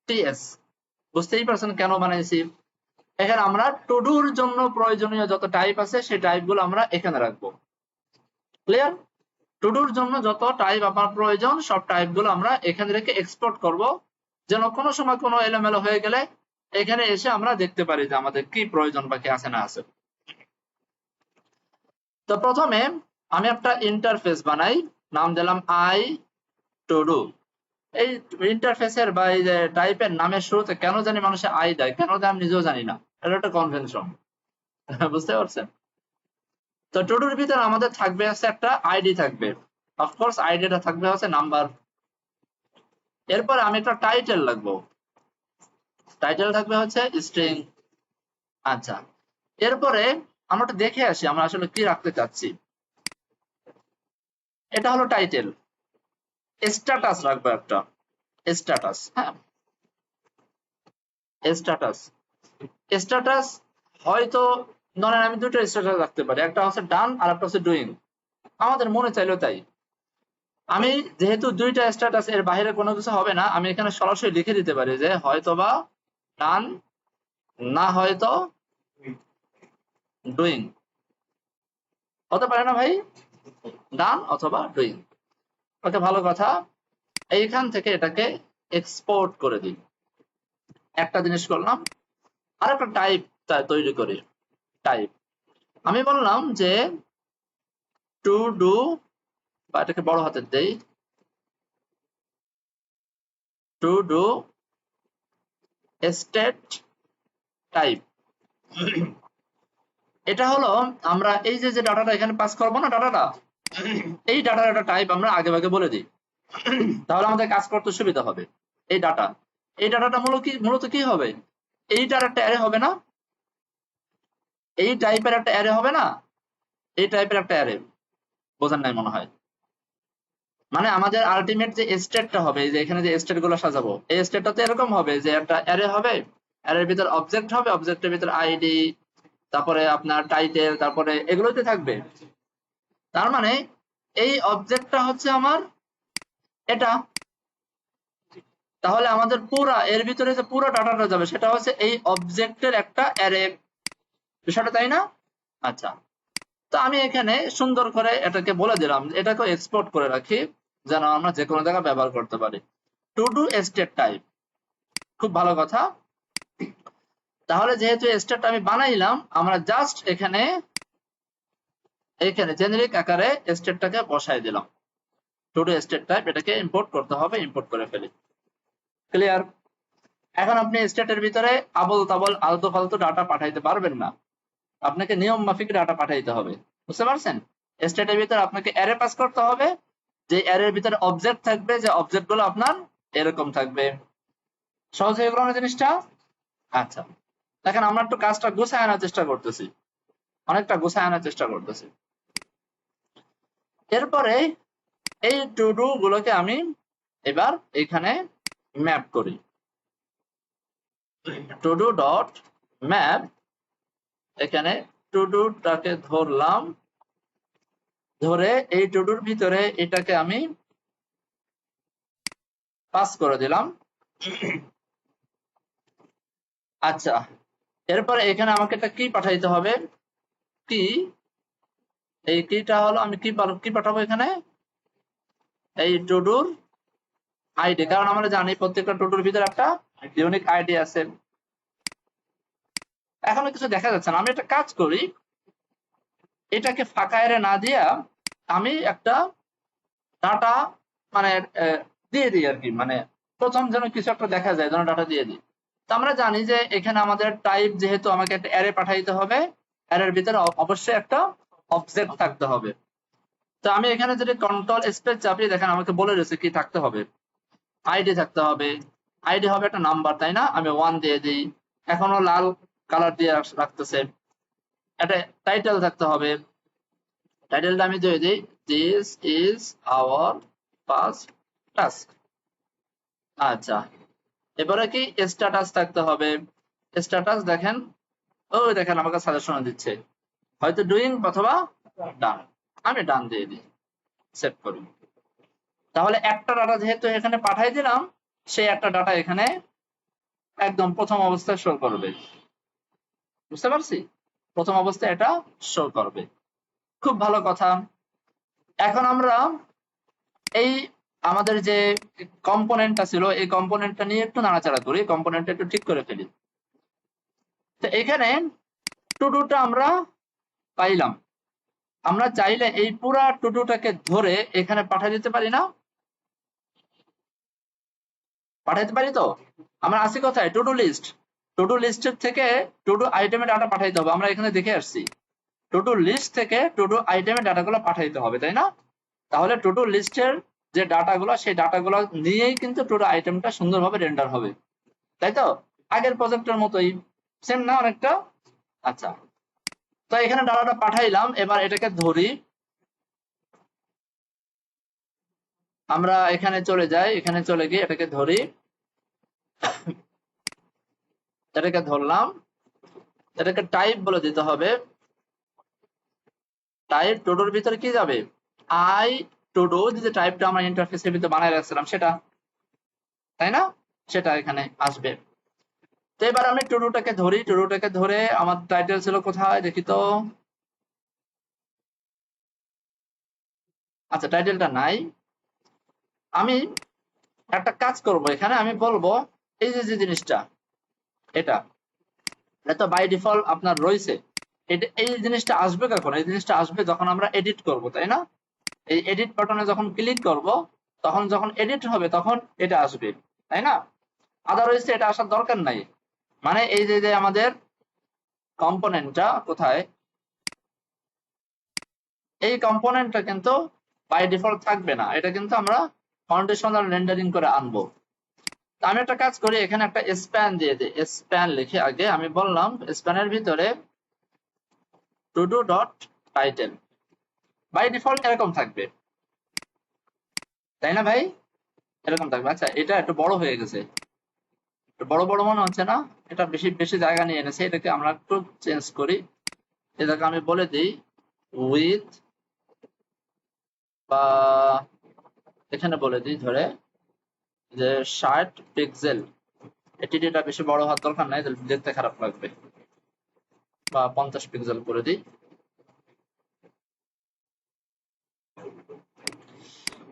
T S, বুঝতেই পারছেন কেন বানাইছি। এখানে আমরা টু ডুর জন্য প্রয়োজনীয় যত টাইপ আছে সেই টাইপ গুলো আমরা এখানে রাখবো। ক্লিয়ার? টু ডুর জন্য যত টাইপ আপনার প্রয়োজন সব টাইপ গুলো আমরা এখানে রেখে এক্সপোর্ট করব, যেন কোনো সময় কোনো এলোমেলো হয়ে গেলে এখানে এসে আমরা দেখতে পারি যে আমাদের কি প্রয়োজন বা কি আছে না আছে। তো প্রথমে আমি একটা ইন্টারফেস বানাই, নাম দিলাম আই টু ডু। এই ইন্টারফেসের বা এই যে টাইপের নামের শুরুতে কেন জানি মানুষে আই দেয়, কেন দেয় আমি নিজেও জানি না, এটা একটা কনভেনশন। বুঝতে পারছেন? তো টু ডুর ভিতরে আমাদের থাকবে হচ্ছে একটা আইডি থাকবে, অফকোর্স আইডিটা থাকবে হচ্ছে নাম্বার। এরপর আমি একটা টাইটেল লাগবো, টাইটেল থাকবে হচ্ছে স্ট্রিং। আচ্ছা, এরপরে আমরা একটু দেখে আসি আমরা আসলে কি রাখতে চাচ্ছি। এটা হলো টাইটেল। স্ট্যাটাস রাখবো একটা, স্ট্যাটাস, হ্যাঁ, স্ট্যাটাস। স্ট্যাটাস হয়তো ধরেন আমি দুটো স্ট্যাটাস রাখতে পারি, একটা হচ্ছে ডান আর একটা হচ্ছে ডুইং, আমাদের মনে চাইলেও তাই। আমি যেহেতু দুইটা স্ট্যাটাস, এর বাইরে কোনো কিছু হবে না, আমি এখানে সরাসরি লিখে দিতে পারি যে হয়তোবা ডান, না হয়তো ডুইং। হতে পারে না ভাই? ডান অথবা ডুইং। ওকে, ভালো কথা। এইখান থেকে এটাকে এক্সপোর্ট করে দিই। একটা জিনিস করলাম, আর একটা টাইপ তৈরি করি। টাইপ আমি বললাম যে টু ডু, বা এটাকে বড় হাতের দেই, টু ডু স্টেট টাইপ। এটা হলো আমরা এই যে যে ডাটাটা এখানে পাস করবো না, ডাটাটা, এই ডাটার একটা টাইপ আমরা আগে ভাগে বলে দিই, তাহলে আমাদের কাজ করতে সুবিধা হবে। এই ডাটা, এই ডাটাটা মূলত কি হবে? এইটার একটা অ্যারে হবে না, এই টাইপের একটা অ্যারে হবে না, এই টাইপের একটা অ্যারে। বোঝার নাই মনে হয়। মানে আমাদের আলটিমেট যে স্টেটটা হবে, যে এখানে যে স্টেট গুলো সাজাবো, এই স্টেটটা তো এরকম হবে যে একটা অ্যারে হবে, অ্যারের ভিতর অবজেক্ট হবে, অবজেক্টের ভিতর আইডি, তারপরে আপনার টাইটেল, তারপরে এগুলোতে থাকবে। তার মানে এই অবজেক্টটা হচ্ছে আমার এটা, তাহলে আমাদের পুরা এর ভিতরে যে পুরো ডাটাটা যাবে সেটা হচ্ছে এই অবজেক্টের একটা অ্যারে, বিষয়টা তাই না? আচ্ছা, তো আমি এখানে সুন্দর করে এটাকে বলে দিলাম, এটাকে এক্সপোর্ট করে রাখি যেন আমরা যে কোনো জায়গায় ব্যবহার করতে পারি। টু ডু স্টেট টাইপ, খুব ভালো কথা। তাহলে যেহেতু স্টেট আমি বানাইলাম, আমরা জাস্ট এখানে জেনারিক আকারে স্টেটটাকে বসাই দিলাম। টু ডু স্টেট টাইপ, এটাকে ইম্পোর্ট করতে হবে, ইম্পোর্ট করে ফেলি। ক্লিয়ার? এখন আপনি স্টেটের ভিতরে আবল তাবল আলতু ফালতু ডাটা পাঠাইতে পারবেন না, আপনাকে নিয়ম মাফিক ডাটা পাঠাইতে হবে। বুঝতে পারছেন? স্টেটের ভিতরে আপনাকে অ্যারে পাস করতে হবে, যে অ্যারের ভিতরে অবজেক্ট থাকবে, যে অবজেক্ট গুলো আপনার এরকম থাকবে। সহজ হয়ে গেল না জিনিসটা? আচ্ছা, দেখেন আমরা একটু কাজটা গুছায় আনার চেষ্টা করতেছি, অনেকটা গুছায় আনার চেষ্টা করতেছি। এরপরে এই টু ডু গুলোকে আমি এবার এখানে ম্যাপ করি। টু ডু ডট ম্যাপ, এখানে টু ডুটাকে ধরলাম, ধরে এই টু ডুর ভিতরে এটাকে আমি পাস করে দিলাম। আচ্ছা, এরপরে এখানে আমাকে একটা কি পাঠাইতে হবে, কি, এই কিটা হলো আমি কি পাঠাবো এখানে, এই টু ডুর আইডি, কারণ আমরা জানি প্রত্যেকটা টু ডুর ভিতরে একটা ইউনিক আইডি আছে। এখনো কিছু দেখা যাচ্ছে না, আমি একটা কাজ করি, এটাকে ফাঁকা এরে না দিয়া আমি একটা ডাটা মানে দিয়ে দিই আর কি, মানে প্রথম যেন কিছু একটা দেখা যায় যেন ডাটা দিয়ে দিই। তো আমরা জানি যে এখানে আমাদের টাইপ, যেহেতু আমাকে একটা অ্যারে পাঠাইতে হবে, অ্যারের ভিতরে অবশ্যই একটা অবজেক্ট থাকতে হবে। তো আমি এখানে যদি কন্ট্রোল স্পেস চাপি, দেখেন আমাকে বলে রয়েছে কি থাকতে হবে, আইডি থাকতে হবে, আইডি হবে একটা নাম্বার, তাই না? আমি 1 দিয়ে দিই, এখনো লাল কালার দিয়ে রাখতেছে। একটা টাইটেল থাকতে হবে, টাইটেলটা আমি দিয়ে দিই this is our first task. আচ্ছা, এবারে কি স্ট্যাটাস থাকতে হবে, স্ট্যাটাস দেখেন, ওই দেখেন আমাকে সাজেশন দিচ্ছে, হয়তো ডুইং অথবা ডান, আমি ডান দিয়ে দিই, সেভ করি। তাহলে একটা ডাটা যেহেতু এখানে পাঠাই দিলাম, সেই একটা ডাটা এখানে একদম প্রথম অবস্থায় শো করবে। বুঝতে পারছি? প্রথম অবস্থায় এটা শো করবে। খুব ভালো কথা। এখন আমরা এই আমাদের যে কম্পোনেন্টটা ছিল, এই কম্পোনেন্টটা নিয়ে একটু নাড়াচাড়া করি, কম্পোনেন্টটা একটু ঠিক করে ফেলি। তো এখানে টু ডুটা আমরা পাইলাম, আমরা চাইলে এই পুরা টু ডুটাকে ধরে এখানে পাঠিয়ে দিতে পারি না? পাঠাইতে পারি তো? আমরা আসি কোথায়? To do list. To do লিস্টের থেকে টু ডু আইটেমে ডাটা পাঠাইতে হবে, আমরা এখানে দেখে আসছি। টু ডু লিস্ট থেকে টু ডু আইটেমে ডাটাগুলো পাঠাইতে হবে, তাই না? তাহলে টু ডু লিস্টের যে ডাটাগুলো, সেই ডাটাগুলো নিয়েই কিন্তু টু ডু আইটেমটা সুন্দরভাবে রেন্ডার হবে, তাই তো? আগের প্রজেক্টের মতোই, সেম না অনেকটা? আচ্ছা, তো এখানে ডাটাটা পাঠাইলাম, এবার এটাকে ধরি, আমরা এখানে চলে যাই, এখানে চলে গিয়ে এটাকে ধরি, এটাকে ধরলাম, এটাকে টাইপ বলে দিতে হবে। টাইপ টু ডুর ভিতরে কি যাবে? আই টু ডু, যে টাইপটা আমরা ইন্টারফেসের ভিতরে বানাই রাখছিলাম সেটা, তাই না? সেটা এখানে আসবে। তো এবার আমি টু ডুটাকে ধরি, টু ডুটাকে ধরে আমার টাইটেল ছিল কোথায় দেখি তো, আচ্ছা টাইটেলটা নাই। আমি একটা কাজ করব, এখানে আমি বলবো এই যে জিনিসটা, এটা তো বাই ডিফল্ট আপনার রয়েছে, এই জিনিসটা আসবে কখন? এই জিনিসটা আসবে যখন আমরা এডিট করব, তাই না? এই এডিট বাটনে যখন ক্লিক করব, তখন যখন এডিট হবে তখন এটা আসবে, তাই না? আদারওয়াইজ এটা আসার দরকার নাই। মানে এই যে আমাদের কম্পোনেন্টটা কোথায়, এই কম্পোনেন্টটা কিন্তু বাই ডিফল্ট থাকবে না, এটা কিন্তু আমরা ফাউন্ডেশনাল রেন্ডারিং করে আনবো। আমি একটা কাজ করি, এখানে একটা স্প্যান দিয়ে দিই, স্প্যান লিখে আগে আমি বললাম স্প্যানের ভিতরে to do dot title, by default এরকম থাকবে, তাই না ভাই? এরকম থাকবে। আচ্ছা, এটা একটু বড় হয়ে গেছে, একটু বড় বড় মনে হচ্ছে না? এটা বেশি বেশি জায়গা নিয়ে এনেছে, এটাকে আমরা একটু চেঞ্জ করি। এটাকে আমি বলে দিই উইথ, বা এখানে বলে দিই ধরে যে 60 পিক্সেল, এটিডিটা বেশি বড় হওয়ার দরকার নাই, দেখতে খারাপ লাগবে, বা 50 পিক্সেল করে দিই।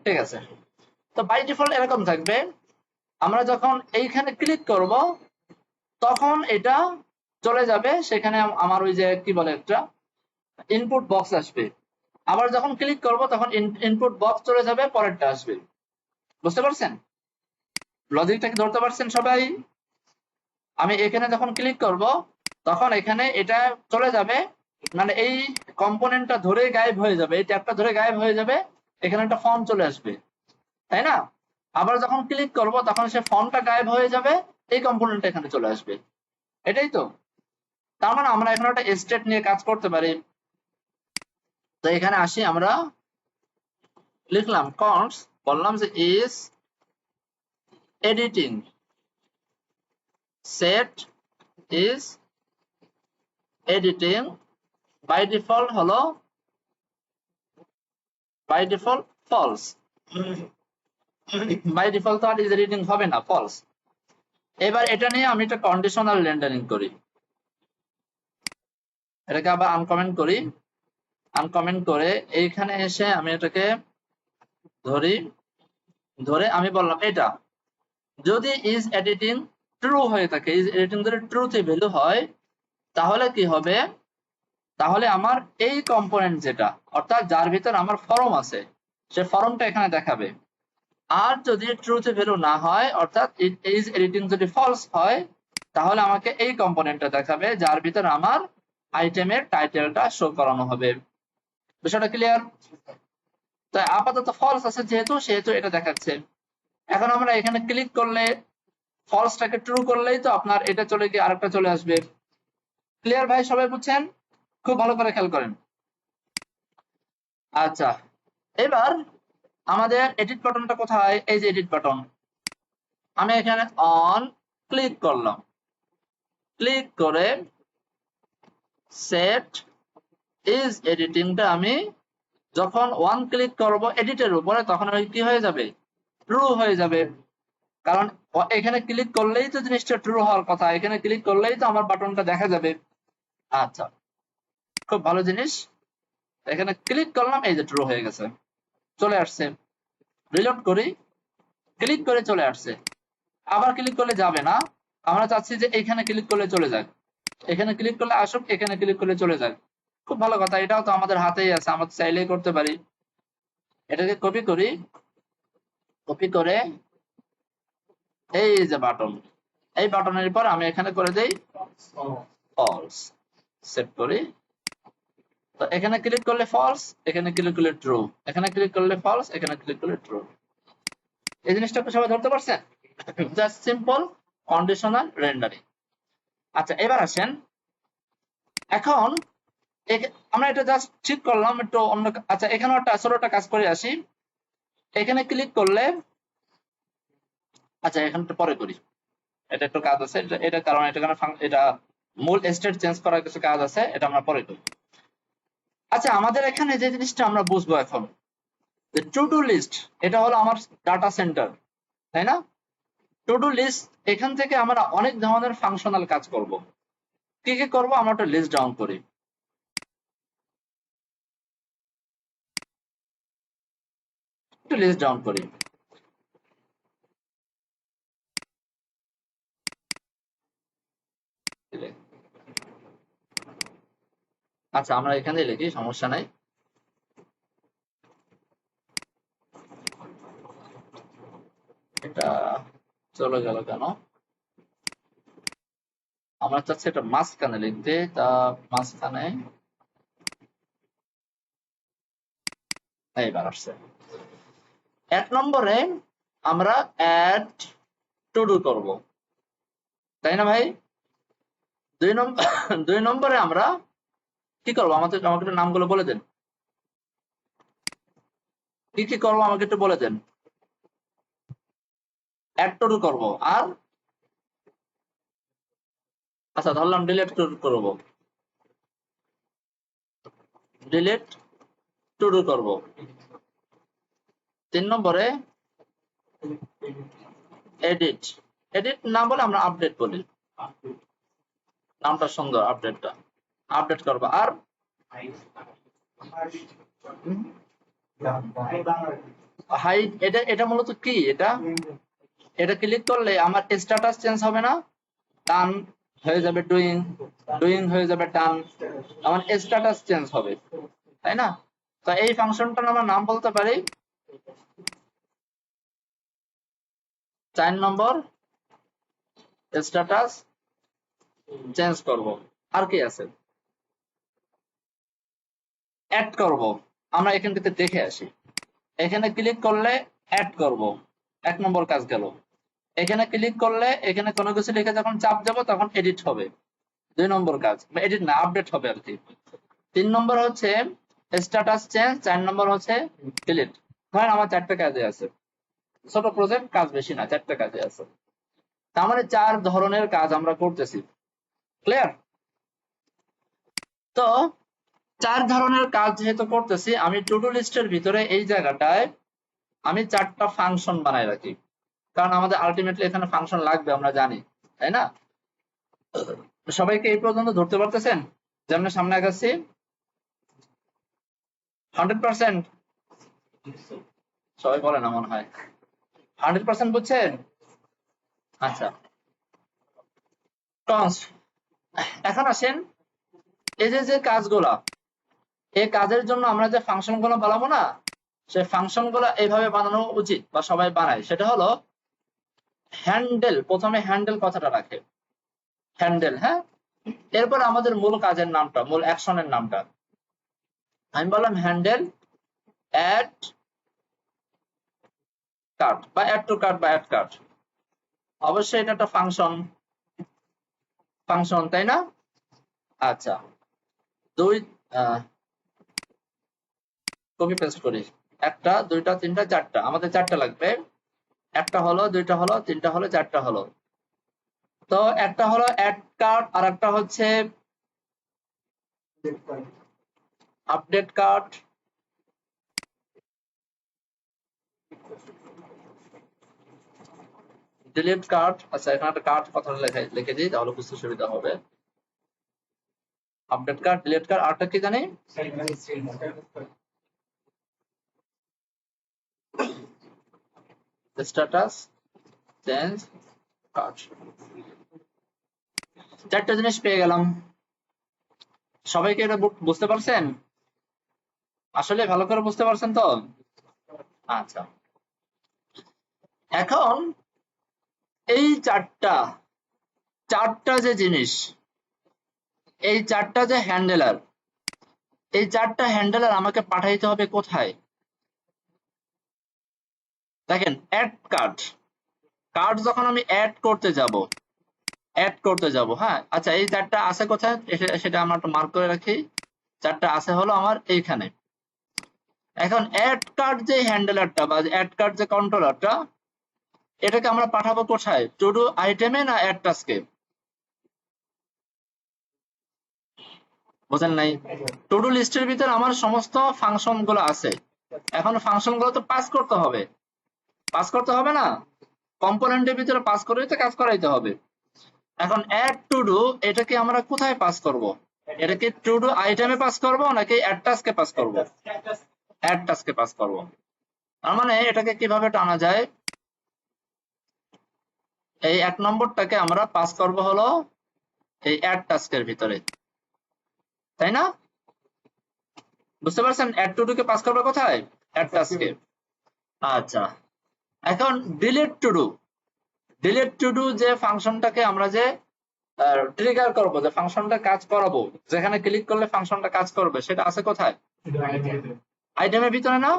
ঠিক আছে, তো বাই ডিফল্ট এরকম থাকবে। আমরা যখন এইখানে ক্লিক করব তখন এটা চলে যাবে সেখানে, আমার ওই যে কি বলে একটা ইনপুট বক্স আসবে। আবার যখন ক্লিক করব তখন ইনপুট বক্স চলে যাবে, পরেরটা আসবে। বুঝতে পারছেন লজিকটা কি? ধরতে পারছেন সবাই? আমি এখানে যখন ক্লিক করব তখন এখানে এটা চলে যাবে, মানে এই কম্পোনেন্টটা ধরে গায়েব হয়ে যাবে, এই ট্যাবটা ধরে গায়েব হয়ে যাবে, এখানে একটা ফর্ম চলে আসবে, তাই না? আবার যখন ক্লিক করব তখন সে ফর্মটা গায়েব হয়ে যাবে, এই কম্পোনেন্টটা এখানে চলে আসবে। এটাই তো, তার মানে আমরা এখন একটা স্টেট নিয়ে কাজ করতে পারি। তো এখানে আসি, আমরা লিখলাম কনস, বললাম যে is editing, set is editing, by default হলো by default false, by default তো আর ইজ এডিটিং হবে না, ফলস। এবার এটা নিয়ে আমি একটা কন্ডিশনাল রেন্ডারিং করি, এটাকে আবার আনকমেন্ট করি, আনকমেন্ট করে এইখানে এসে আমি এটাকে ধরি, ধরে আমি বললাম এটা যদি ইজ এডিটিং ট্রু হয়ে থাকে, ইজ এডিটিং যদি ট্রুতে ভ্যালু হয়, তাহলে কি হবে? তাহলে আমার এই কম্পোনেন্ট যেটা, অর্থাৎ যার ভিতর আমার ফর্ম আছে, সে ফর্মটা এখানে দেখাবে। আর যদি ট্রুতে ভ্যালু না হয়, অর্থাৎ ইজ এডিটিং যদি ফলস হয়, তাহলে আমাকে এই কম্পোনেন্টটা দেখাবে যার ভিতর আমার আইটেমের টাইটেলটা শো করানো হবে। বিষয়টা ক্লিয়ার? তাই আপাতত ফলস আছে যেহেতু, সেহেতু এটা দেখাচ্ছে। এখন আমরা এখানে ক্লিক করলে ফলসটাকে ট্রু করলেই তো আপনার এটা চলে গিয়ে আরেকটা চলে আসবে। ক্লিয়ার ভাই? সবাই বুঝছেন? খুব ভালো করে খেয়াল করেন। আচ্ছা, এবার আমাদের এডিট বাটনটা কোথায়? এই যে এডিট বাটন, আমি এখানে অন ক্লিক করলাম, ক্লিক করে সেট ইজ এডিটিংটা আমি যখন ওয়ান ক্লিক করব এডিটের উপরে, তখন ওই কি হয়ে যাবে? ট্রু হয়ে যাবে। কারণ এখানে ক্লিক করলেই তো জিনিসটা ট্রু হওয়ার কথা, এখানে ক্লিক করলেই তো আমার বাটনটা দেখা যাবে। আচ্ছা, খুব ভালো জিনিস। এখানে ক্লিক করলাম, এই যে ট্রু হয়ে গেছে, চলে আসছে। রিলোড করি, ক্লিক করে চলে আসছে। আবার ক্লিক করলে যাবে না, আমরা চাচ্ছি যে এখানে ক্লিক করলে চলে যাক, এখানে ক্লিক করলে আসুক, এখানে ক্লিক করলে চলে যাক। খুব ভালো কথা, এটাও তো আমাদের হাতেই আছে, আমরা চাইলেই করতে পারি। এটাকে কপি করি, কপি করে এই যে বাটন, এই বাটনের পর আমি এখানে করে দেই ফলস, সেভ করি। তো এখানে ক্লিক করলে ফলস, এখানে ক্লিক করলে ট্রু, এখানে ক্লিক করলে ফলস, এখানে ক্লিক করলে ট্রু। এই জিনিসটা সবাই ধরতে পারছেন? Just simple conditional rendering. আচ্ছা, এবার আসেন, এখন আমরা এটা জাস্ট ঠিক করলাম একটু অন্য। আচ্ছা, এখানে একটা ছোটটা কাজ করে আসি। এখানে ক্লিক করলে, আচ্ছা এখানে পরে করি, এটা একটু কাজ আছে, এটা কারণ এটা মূল স্টেট চেঞ্জ করার কিছু কাজ আছে, এটা আমরা পরে করি। আচ্ছা, আমাদের এখানে যে জিনিসটা আমরা বুঝবো এখন, যে টু ডু লিস্ট, এটা হলো আমার ডাটা সেন্টার, তাই না? টু ডু লিস্ট, এখান থেকে আমরা অনেক ধরনের ফাংশনাল কাজ করব। কি কি করব? আমরা একটা লিস্ট ডাউন করি, একটু লিস্ট ডাউন করি। আচ্ছা, আমরা এখানে লিখি, সমস্যা নাই। এটা চলে গেল কেন? আমরা চাচ্ছি এটা মাঝখানে লিখতে, তা মাঝখানে এইবার আসছে। 1 নম্বরে আমরা অ্যাড টু ডু করব, তাই না ভাই? 2 নম্বর 2 নম্বরে আমরা কি করব? আমাকে একটু নামগুলো বলে দেন, কি কি করব আমাকে একটু বলে দেন। অ্যাড টু ডু করব, আর আচ্ছা ধরলাম ডিলিট টু ডু করব, ডিলিট টু ডু করব। 3 নম্বরে এডিট এডিট না বলে আমরা আপডেট বলি, নামটা সুন্দর, আপডেটটা আপডেট করবো। আর হাইড, এটা এটা মূলত কি, এটা এটা ক্লিক করলে আমার স্ট্যাটাস চেঞ্জ হবে না, ডান হয়ে যাবে ডুইং, ডুইং হয়ে যাবে ডান, আমার স্ট্যাটাস চেঞ্জ হবে, তাই না? তো এই ফাংশনটার আমরা নাম বলতে পারি 4 নম্বর স্ট্যাটাস চেঞ্জ করব। আর কি আছে, অ্যাড করব, আমরা এখান থেকে দেখে আসি। এখানে ক্লিক করলে অ্যাড করব, 1 নম্বর কাজ গেল। এখানে ক্লিক করলে এখানে কোনো কিছু লিখে যখন চাপ দেব তখন এডিট হবে, 2 নম্বর কাজ, এডিট না আপডেট হবে আর কি। 3 নম্বর হচ্ছে স্ট্যাটাস চেঞ্জ, 4 নম্বর হচ্ছে ডিলিট। ধরেন আমার 4টা কাজে আছে, ছোট প্রজেক্ট, কাজ বেশি না, 4টা কাজে আছে, তার মানে 4 ধরনের কাজ আমরা করতেছি। ক্লিয়ার? তো 4 ধরনের কাজ যেহেতু করতেছি, আমি টু ডু লিস্টের ভিতরে এই জায়গাটায় আমি 4টা ফাংশন বানাই রাখি, কারণ আমাদের আলটিমেটলি এখানে ফাংশন লাগবে, আমরা জানি, তাই না? সবাইকে এই পর্যন্ত ধরতে পারতেছেন যে আমরা সামনে আগাচ্ছি 100%? সবাই বলে না মনে হয়, 100% বুঝছেন? আচ্ছা, এখন আসেন, এই যে কাজগুলা, এই কাজের জন্য আমরা যে ফাংশন গুলো বানাবো না, সেই ফাংশন গুলো এইভাবে বানানো উচিত বা সবাই বানায়। সেটা হলো হ্যান্ডেল, প্রথমে হ্যান্ডেল কথাটা রাখে, হ্যান্ডেল, হ্যাঁ। এরপর আমাদের মূল কাজের নামটা, মূল অ্যাকশনের নামটা আমি বললাম হ্যান্ডেল অ্যাড কার্ড বা অ্যাড টু কার্ড বা অ্যাড কার্ড। অবশ্যই এটা একটা ফাংশন, ফাংশন, তাই না? আচ্ছা, কপি পেস্ট করি, 1টা 2টা 3টা 4টা, আমাদের 4টা লাগবে। 1টা হলো, 2টা হলো, 3টা হলো, 4টা হলো। তো একটা হলো অ্যাড কার্ড, আর একটা হচ্ছে আপডেট কার্ড, ডিলিট কার্ড। আচ্ছা, এখানে একটা কার্ড কথাটা লিখে দিই, তাহলে বুঝতে সুবিধা হবে। আপডেট কার্ড, ডিলিট কার্ড, আরটা কি জানি, স্ট্যাটাস চেঞ্জ কার্ড। 4টা জিনিস পেয়ে গেলাম। সবাইকে এটা বুঝতে পারছেন? আসলে ভালো করে বুঝতে পারছেন তো? আচ্ছা, এখন এই চারটা যে জিনিস, এই 4টা যে হ্যান্ডেলার, এই 4টা হ্যান্ডেলার আমাকে পাঠাইতে হবে কোথায়? দেখেন, অ্যাড কার্ড, কার্ড যখন আমি অ্যাড করতে যাব, হ্যাঁ। আচ্ছা, এই 4টা আছে কোথায়, সেটা আমরা একটু মার্ক করে রাখি। 4টা আছে হলো আমার এইখানে। এখন অ্যাড কার্ড যে হ্যান্ডেলারটা বা অ্যাড কার্ড যে কন্ট্রোলারটা, এটাকে আমরা পাঠাবো কোথায়, টু ডু আইটেমে না অ্যাড টাস্কে? বুঝেন নাই? টু ডু লিস্টের ভিতরে আমার সমস্ত ফাংশন গুলো আছে, এখন ফাংশন গুলো তো পাস করতে হবে, পাস করতে হবে না? কম্পোনেন্টের ভিতরে পাস করে তো কাজ করাইতে হবে। এখন অ্যাড টু ডু, এটাকে আমরা কোথায় পাস করব? এটাকে টু ডু আইটেমে পাস করব নাকি অ্যাড টাস্কে পাস করব? অ্যাড টাস্কে পাস করব। তার মানে এটাকে কিভাবে টানা যায়, এই 1 নম্বরটাকে আমরা পাস করব হলো এই অ্যাড টাস্কের ভিতরে, তাই না? বুঝতে পারছেন? অ্যাড টু ডু কে পাস করবে কোথায়, অ্যাড টাস্কে। আচ্ছা, এখন delete to do, delete to do যে ফাংশনটাকে আমরা যে ট্রিগার করব, যে ফাংশনটা কাজ করাবো, যেখানে ক্লিক করলে ফাংশনটা কাজ করবে, সেটা আছে কোথায়, আইটেমের ভিতরে না?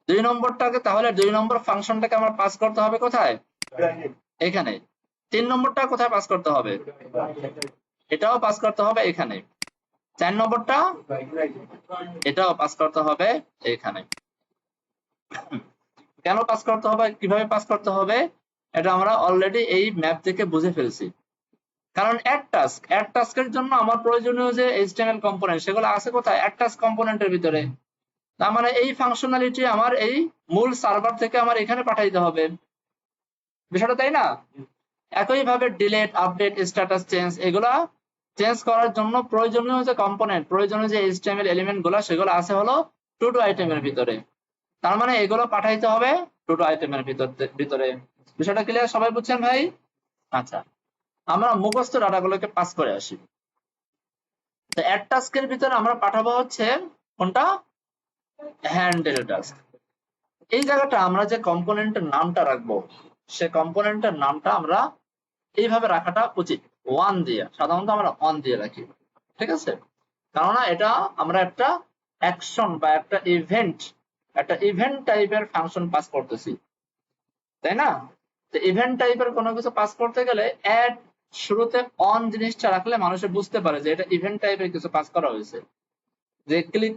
2 নম্বরটাকে, তাহলে 2 নম্বর ফাংশনটাকে আমার পাস করতে হবে কোথায়, এখানে। 3 নম্বরটা কোথায় পাস করতে হবে, এটাও পাস করতে হবে এখানে। 4 নম্বরটা, এটাও পাস করতে হবে এখানে। কেন পাস করতে হবে, কিভাবে পাস করতে হবে, এটা আমরা অলরেডি এই ম্যাপ থেকে বুঝে ফেলছি। কারণ অ্যাড টাস্কের জন্য আমার প্রয়োজনীয় যে HTML কম্পোনেন্ট, সেগুলো আছে কোথায়, অ্যাড টাস্ক কম্পোনেন্টের ভিতরে। তার মানে এই ফাংশনালিটি আমার এই মূল সার্ভার থেকে আমার এখানে পাঠাইতে হবে। বিষয়টা তাই না? একইভাবে ডিলিট, আপডেট, স্ট্যাটাস চেঞ্জ, এগুলা চেঞ্জ করার জন্য প্রয়োজনীয় যে কম্পোনেন্ট, প্রয়োজনীয় যে HTML এলিমেন্ট গুলা, সেগুলো আছে হলো টু ডু আইটেমের ভিতরে। তার মানে এগুলো পাঠাইতে হবে টু ডু আইটেমের ভিতরে। বিষয়টা ক্লিয়ার? সবাই বুঝছেন ভাই? আচ্ছা, আমরা মুখস্থ ডাটাগুলোকে পাস করে আসি। তো অ্যাড টাস্কের ভিতরে আমরা পাঠাবো হচ্ছে কোনটা? Handle task. এই জায়গাটা আমরা যে কম্পোনেন্টের নামটা রাখবো, সে কম্পোনেন্টের নামটা আমরা এইভাবে রাখাটা উচিত, ওয়ান দিয়ে। সাধারণত আমরা অন দিয়ে রাখি, ঠিক আছে? কেননা এটা আমরা একটা অ্যাকশন বা একটা ইভেন্ট টাইপের ফাংশন পাস করতেছি, তাই না? তো ইভেন্ট টাইপের কোনো কিছু পাস করতে গেলে অ্যাড শুরুতে অন জিনিসটা রাখলে মানুষে বুঝতে পারে যে এটা ইভেন্ট টাইপের কিছু পাস করা হয়েছে, যে ক্লিক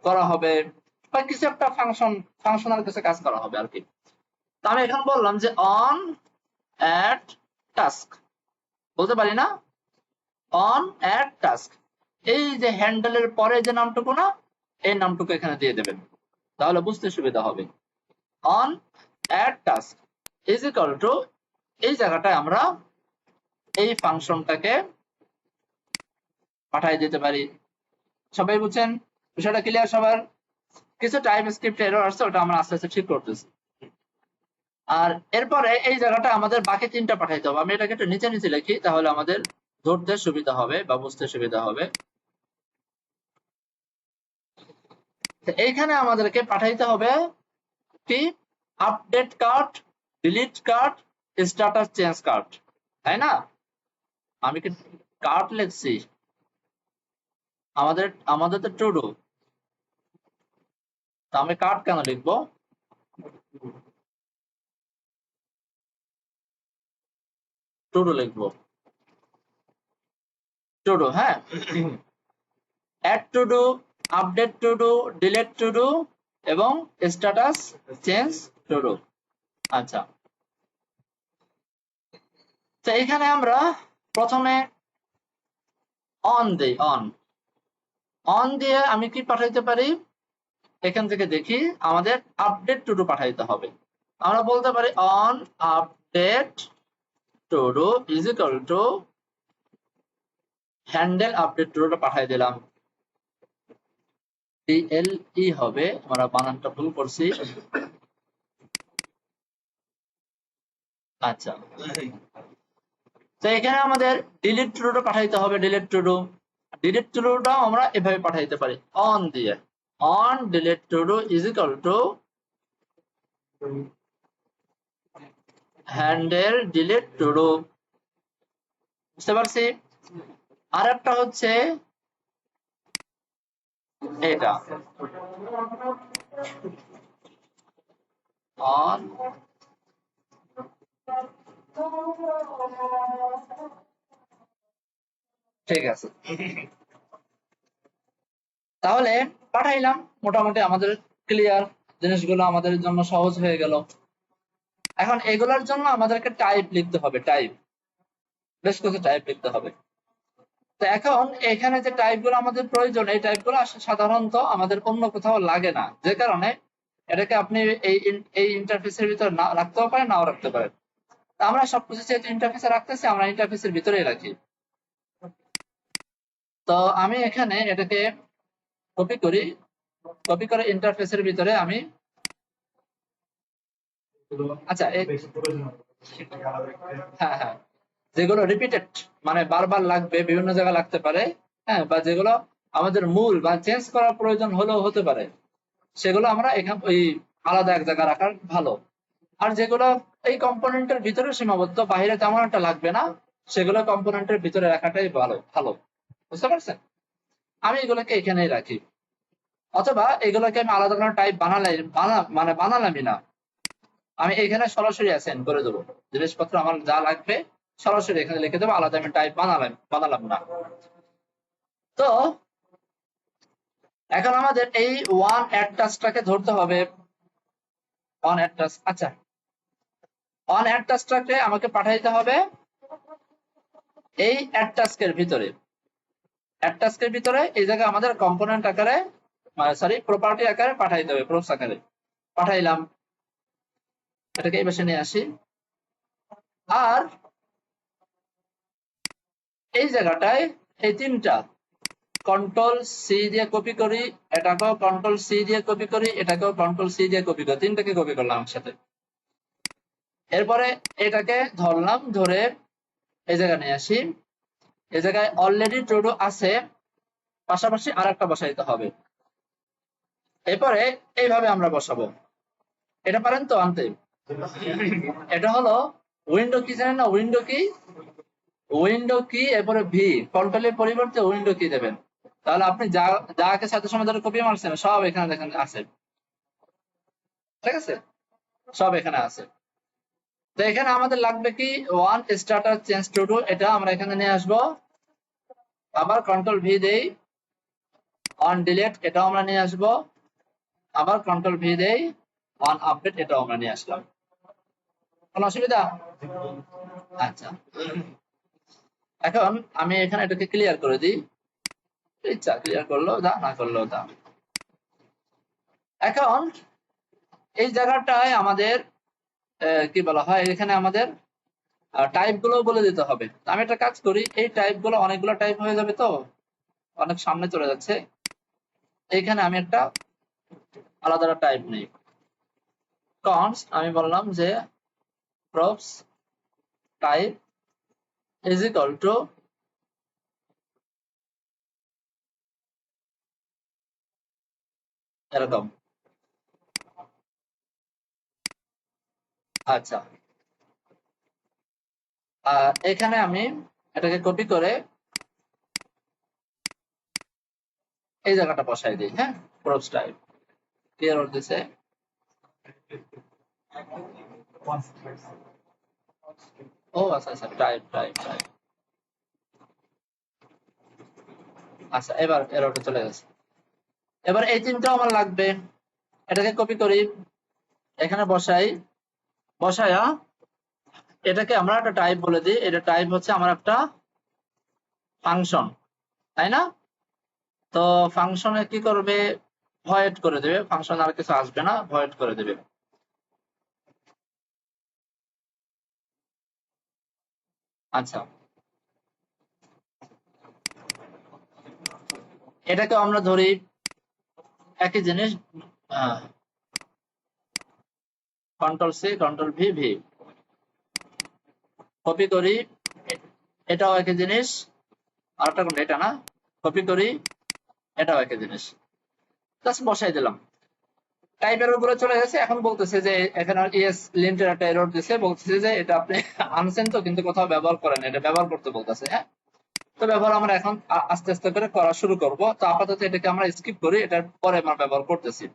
করা হবে বা কিছু একটা ফাংশনাল কিছু কাজ করা হবে আর কি। তো আমি এখন বললাম যে অন অ্যাড টাস্ক, বলতে পারি না? অন অ্যাড টাস্ক, এই যে হ্যান্ডেলের পরে যে নামটুকু না, এই নামটুকু এখানে দিয়ে দেবেন, তাহলে বুঝতে সুবিধা হবে। On add task is equal to, এই জায়গাটায় আমরা এই ফাংশনটাকে পাঠিয়ে দিতে পারি। সবাই বুঝছেন? বিষয়টা ক্লিয়ার সবার? কিছু টাইপ স্ক্রিপ্ট এরর আসছে, ওটা আমরা আস্তে আস্তে ঠিক করতেছি। আর এরপরে এই জায়গাটা আমাদের বাকি তিনটা পাঠাইতে হবে। আমি এটাকে একটু নিচে নিচে লিখি, তাহলে আমাদের ধরতে সুবিধা হবে বা বুঝতে সুবিধা হবে। এইখানে আমাদেরকে পাঠাইতে হবে কি? Update card, delete card, status change card, তাই না? আমি কি কার্ড লিখছি? আমাদের তো টু ডু, তো আমি কার্ড কেন লিখবো? টু ডু লিখবো, টু ডু, হ্যাঁ। Add to do, update two do, delete to do এবং স্ট্যাটাস চেঞ্জ টু ডু। আচ্ছা, তো এখানে আমরা প্রথমে অন দেই, অন দিয়ে আমি কি পাঠাইতে পারি? এখান থেকে দেখি, আমাদের আপডেট টু ডু পাঠাইতে হবে। আমরা বলতে পারি on update to do is equal to handle update to do পাঠাই দিলাম। DLE হবে, আমরা বানানটা ভুল করছি। আচ্ছা, তো এখানে আমাদের ডিলিট টু ডু পাঠাইতে হবে, ডিলিট টু ডুটা আমরা এভাবে পাঠাইতে পারি অন দিয়ে। On delete to do is equal to handle delete to do. বুঝতে পারছি? আর একটা হচ্ছে এটা অন ঠিক আছে, তাহলে পাঠাইলাম। মোটামুটি আমাদের ক্লিয়ার, জিনিসগুলো আমাদের জন্য সহজ হয়ে গেল। এখন এগুলোর জন্য আমাদেরকে টাইপ লিখতে হবে, বেশ কিছু টাইপ লিখতে হবে। তো এখন এখানে যে টাইপগুলো আমাদের প্রয়োজন, এই টাইপগুলো সাধারণত আমাদের অন্য কোথাও লাগে না, যে কারণে এটাকে আপনি এই ইন্টারফেসের ভিতর না রাখতেও পারেন, নাও রাখতে পারেন। আমরা সবকিছু যেহেতু ইন্টারফেসে রাখতেছি, আমরা ইন্টারফেসের ভিতরেই রাখি। তো আমি এখানে এটাকে কপি করে ইন্টারফেসের ভিতরে আমি, আচ্ছা হ্যাঁ হ্যাঁ, যেগুলো রিপিটেড মানে বারবার লাগবে, বিভিন্ন জায়গায় লাগতে পারে, হ্যাঁ, বা যেগুলো আমাদের মূল বা চেঞ্জ করার প্রয়োজন হলেও হতে পারে, সেগুলো আমরা এখানে ওই আলাদা এক জায়গায় রাখার ভালো। আর যেগুলো এই কম্পোনেন্টের ভিতরে সীমাবদ্ধ, বাইরে তেমন একটা লাগবে না, সেগুলো কম্পোনেন্টের ভিতরে রাখাটাই ভালো। বুঝতে পারছেন? আমি এগুলোকে এখানেই রাখি, অথবা এগুলোকে আমি আলাদা কোনো টাইপ বানালামই না, আমি এখানে সরাসরি অ্যাসাইন করে দেবো। জিনিসপত্র আমার যা লাগবে সরাসরি এখানে লিখে দেবো, আলাদা আমি টাইপ বানালাম না। তো এখন আমাদের এই ওয়ান অ্যাড টাস্কটাকে ধরতে হবে। অন অ্যাড টাস্ক, আচ্ছা, অন অ্যাড টাস্কটাকে আমাকে পাঠাইতে হবে এই অ্যাড টাস্কের ভিতরে। অ্যাড টাস্কের ভিতরে এই জায়গায় আমাদের কম্পোনেন্ট আকারে, প্রপার্টি আকারে পাঠাইতে হবে, প্রোপস আকারে পাঠাইলাম। এটাকে এই পাশে নিয়ে আসি। আর এই জায়গাটায় এই তিনটা কন্ট্রোল সি দিয়ে কপি করি, এটাকেও কন্ট্রোল সি দিয়ে কপি করি, এটাকেও কন্ট্রোল সি দিয়ে কপি করি, তিনটাকে কপি করলাম একসাথে। এরপরে এটাকে ধরলাম, ধরে এই জায়গায় নিয়ে আসি। এই জায়গায় অলরেডি টু ডু আছে, পাশাপাশি আর একটা বসাইতে হবে। এরপরে এইভাবে আমরা বসাবো। এটা পারেন তো আনতে? এটা হলো উইন্ডো কি জানেন না? উইন্ডো কি, উইন্ডো কি এরপরে ভি, কন্ট্রোলের পরিবর্তে উইন্ডো কি দেবেন। তাহলে আপনি যা যাকে সাথে সময় ধরে কপি মারছেন সব এখানে দেখেন আছে, ঠিক আছে, সব এখানে আছে। তো এখানে আমাদের লাগবে কি, one starter change to do, এটা আমরা এখানে নিয়ে আসবো। আবার কন্ট্রোল ভি দেই, অন ডিলিট, এটাও আমরা নিয়ে আসবো। আবার কন্ট্রোল ভি দেই, অন আপডেট, এটাও আমরা নিয়ে আসলাম। কোনো অসুবিধা? আচ্ছা, এখন আমি এখানে এটাকে ক্লিয়ার করে দিই। ইচ্ছা ক্লিয়ার করলেও দা, না করলেও দা। এখন এই জায়গাটায় আমাদের কি বলা হয়, এখানে আমাদের টাইপ গুলো বলে দিতে হবে। আমি একটা কাজ করি, এই টাইপ গুলো অনেকগুলো টাইপ হয়ে যাবে তো, অনেক সামনে চলে যাচ্ছে। এইখানে আমি একটা আলাদা টাইপ নেই। কনস্ট আমি বললাম যে props type is equal two এরকম। আচ্ছা, এখানে আমি এটাকে কপি করে এই জায়গাটা বসাই দিই। হ্যাঁ, প্রপস টাইপ ক্লিয়ার হয়ে দিছে। ও আচ্ছা আচ্ছা, টাইপ টাইপ টাইপ। আচ্ছা, এবার এররটা চলে গেছে। এবার এই তিনটাও আমার লাগবে, এটাকে কপি করি, এখানে বসাই, বসায়া এটাকে আমরা একটা টাইপ বলে দিই। এটা টাইপ হচ্ছে আমার একটা ফাংশন, তাই না? তো ফাংশনে কি করবে, ভয়েড করে দেবে, ফাংশন আর কিছু আসবে না, ভয়েড করে দেবে। আচ্ছা, এটাকে আমরা ধরি একই জিনিস, control C control V V, copy করি, এটাও একই জিনিস, আর একটা কোনটা, এটা না, কপি করি, এটাও একই জিনিস, জাস্ট বসাই দিলাম। টাইপ এরর গুলো চলে গেছে। এখন বলতেছে যে এখানে ইএস লিন্টের একটা এরর দিছে, বলতেছে যে এটা আপনি আনছেন তো কিন্তু কোথাও ব্যবহার করেন, এটা ব্যবহার করতে বলতেছে। হ্যাঁ, তো ব্যবহার আমরা এখন আস্তে আস্তে করে করা শুরু করব। তো আপাতত এটাকে আমরা স্কিপ করি, এটার পরে আমরা ব্যবহার করতেছি।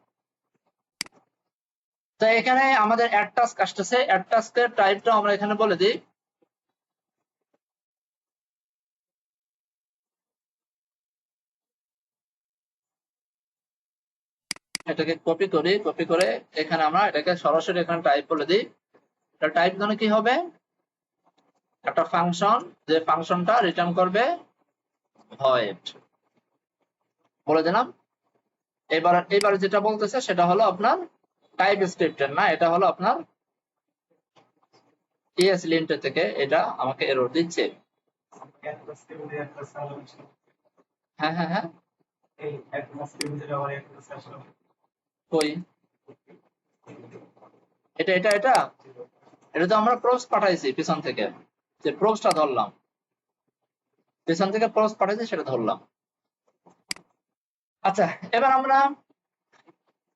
তো এখানে আমাদের অ্যাড টাস্ক আসতেছে, অ্যাড টাস্কের টাইপটা আমরা এখানে বলে দিই। এটাকে কপি করি, কপি করে এখানে আমরা এটাকে সরাসরি এখানে টাইপ বলে দিই। এটা টাইপ মানে কি হবে, একটা ফাংশন, যে ফাংশনটা রিটার্ন করবে ভয়েড, বলে দিলাম। এবার যেটা বলতেছে সেটা হলো আপনার টাইপ স্ক্রিপ্টের না, এটা হলো আপনার ইএস লিন্ট থেকে এটা আমাকে এরর দিচ্ছে। হ্যাঁ হ্যাঁ হ্যাঁ, কই, এটা এটা এটা এটা তো আমরা প্রপস পাঠাইছি পিছন থেকে, যে প্রপসটা ধরলাম, পিছন থেকে প্রপস পাঠাইছি সেটা ধরলাম। আচ্ছা, এবার আমরা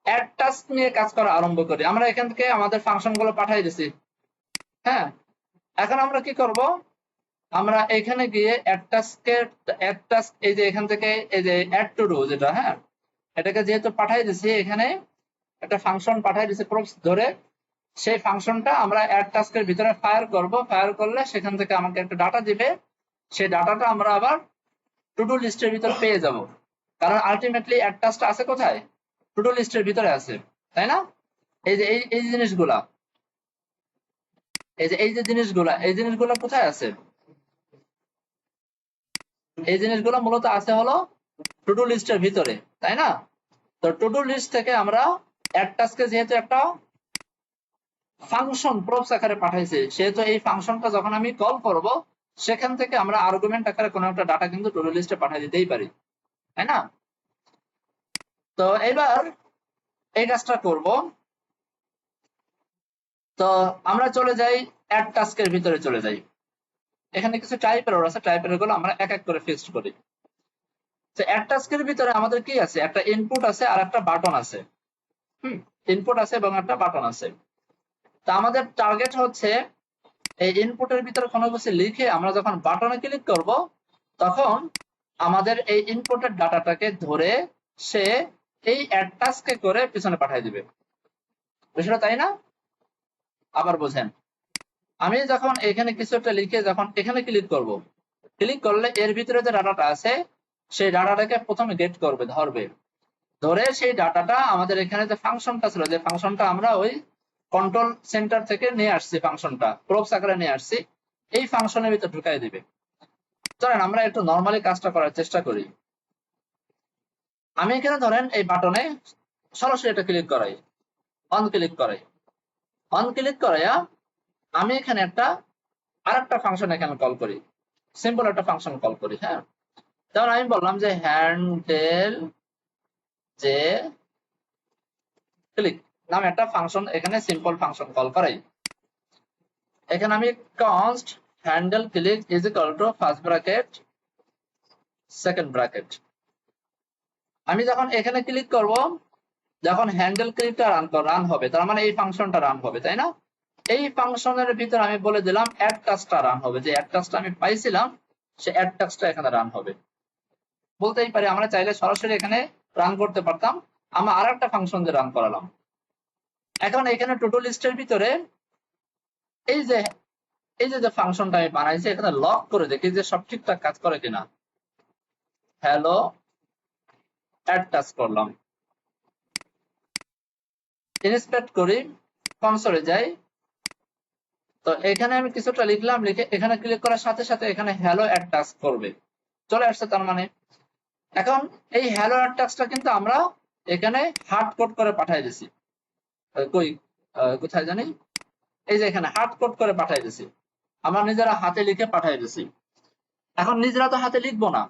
অ্যাড টাস্ক নিয়ে কাজ করা আরম্ভ করি। আমরা এখান থেকে আমাদের ফাংশন গুলো পাঠিয়ে দিছি। হ্যাঁ, এখন আমরা কি করব, আমরা এখানে গিয়ে অ্যাড টাস্ক, এই যে এখান থেকে এই যে অ্যাড টু ডু যেটা, হ্যাঁ, এটাকে যেহেতু পাঠিয়ে দিছি, এখানে একটা ফাংশন পাঠিয়ে দিছি প্রপস ধরে, সেই ফাংশনটা আমরা অ্যাড টাস্কের ভিতরে ফায়ার করব। ফায়ার করলে সেখান থেকে আমাকে একটা ডাটা দিবে, সেই ডাটাটা আমরা আবার টু ডু লিস্টের ভিতর পেয়ে যাব। কারণ আলটিমেটলি অ্যাড টাস্কটা আছে কোথায়, টু ডু লিস্টের ভিতরে আছে, তাই না? এই যে এই জিনিসগুলা, এই যে জিনিসগুলা কোথায় আছে, এই জিনিসগুলো মূলত আছে হলো টু ডু লিস্টের ভিতরে, তাই না? তো টু ডু লিস্ট থেকে আমরা অ্যাড টাস্কে যেহেতু একটা ফাংশন প্রপস আকারে পাঠাইছে, সেহেতু এই ফাংশনটা যখন আমি কল করব সেখান থেকে আমরা আর্গুমেন্ট আকারে কোনো একটা ডাটা কিন্তু টু ডু লিস্টে পাঠিয়ে দিতেই পারি, তাই না? তো এবার এই কাজটা করব। তো আমরা চলে যাই অ্যাড টাস্কের ভিতরে চলে যাই। এখানে কিছু টাইপ এরর আছে, টাইপ এরর গুলো আমরা এক এক করে ফিক্সড করি। তো অ্যাড টাস্কের ভিতরে আমাদের কি আছে, একটা ইনপুট আছে আর একটা বাটন আছে। ইনপুট আছে এবং একটা বাটন আছে। তো আমাদের টার্গেট হচ্ছে এই ইনপুটের ভিতরে কোনো কিছু লিখে আমরা যখন বাটনে ক্লিক করব তখন আমাদের এই ইনপুটের ডাটাটাকে ধরে সে এই অ্যাড টাস্কে করে পিছনে পাঠিয়ে দিবে। বিষয়টা তাই না? আবার বোঝেন, আমি যখন এখানে কিছু একটা লিখে যখন এখানে ক্লিক করব, ক্লিক করলে এর ভিতরে যে ডাটাটা আছে সেই ডাটাটাকে প্রথমে গেট করবে, ধরবে, ধরে সেই ডাটাটা আমাদের এখানে যে ফাংশনটা ছিল, যে ফাংশনটা আমরা ওই কন্ট্রোল সেন্টার থেকে নিয়ে আসছি, ফাংশনটা প্রপস আকারে নিয়ে আসছি, এই ফাংশনের ভিতর ঢুকাই দিবে। চলেন আমরা একটু নরমালি কাজটা করার চেষ্টা করি। আমি এখানে ধরেন এই বাটনে সরাসরি এটা ক্লিক করাই, অন ক্লিক করাই, অন ক্লিক করাইয়া আমি এখানে একটা আরেকটা ফাংশন এখানে কল করি, সিম্পল একটা ফাংশন কল করি। হ্যাঁ, যেমন আমি বললাম যে হ্যান্ডেল যে ক্লিক নামে একটা ফাংশন এখানে সিম্পল ফাংশন কল করাই। এখানে আমি const handle click is equal to first bracket second bracket, আমি যখন এখানে ক্লিক করব যখন হ্যান্ডেল ক্লিকটা রান হবে, তার মানে এই ফাংশনটা রান হবে, তাই না? এই ফাংশনের ভিতর আমি বলে দিলাম অ্যাড টাস্কটা রান হবে, যে অ্যাড টাস্কটা আমি পাইছিলাম সে অ্যাড টাস্কটা এখানে রান হবে। বলতেই পারি আমরা চাইলে সরাসরি এখানে রান করতে পারতাম, আমরা আরেকটা ফাংশন দিয়ে রান করালাম। এখন এখানে টু ডু লিস্টের ভিতরে এই যে ফাংশনটা আমি বানাইছি এখানে লক করে দেখি যে সব ঠিকঠাক কাজ করে কিনা। হ্যালো অ্যাড টাস্ক করলাম, ইন্সপেক্ট করি, কনসোলে যাই, তো এখানে আমি কিছুটা লিখলাম, লিখে এখানে ক্লিক করার সাথে সাথে এখানে হ্যালো অ্যাড টাস্ক করবে, চলে আসছে। তার মানে এখন এই হ্যালো অ্যাড টাস্কটা কিন্তু আমরা এখানে হার্ড কোড করে পাঠিয়ে দিছি। কই কোথায় জানি, এই যে এখানে হার্ড কোড করে পাঠিয়ে দিছি, আমরা নিজেরা হাতে লিখে পাঠিয়ে দিছি। এখন নিজেরা তো হাতে লিখবো না,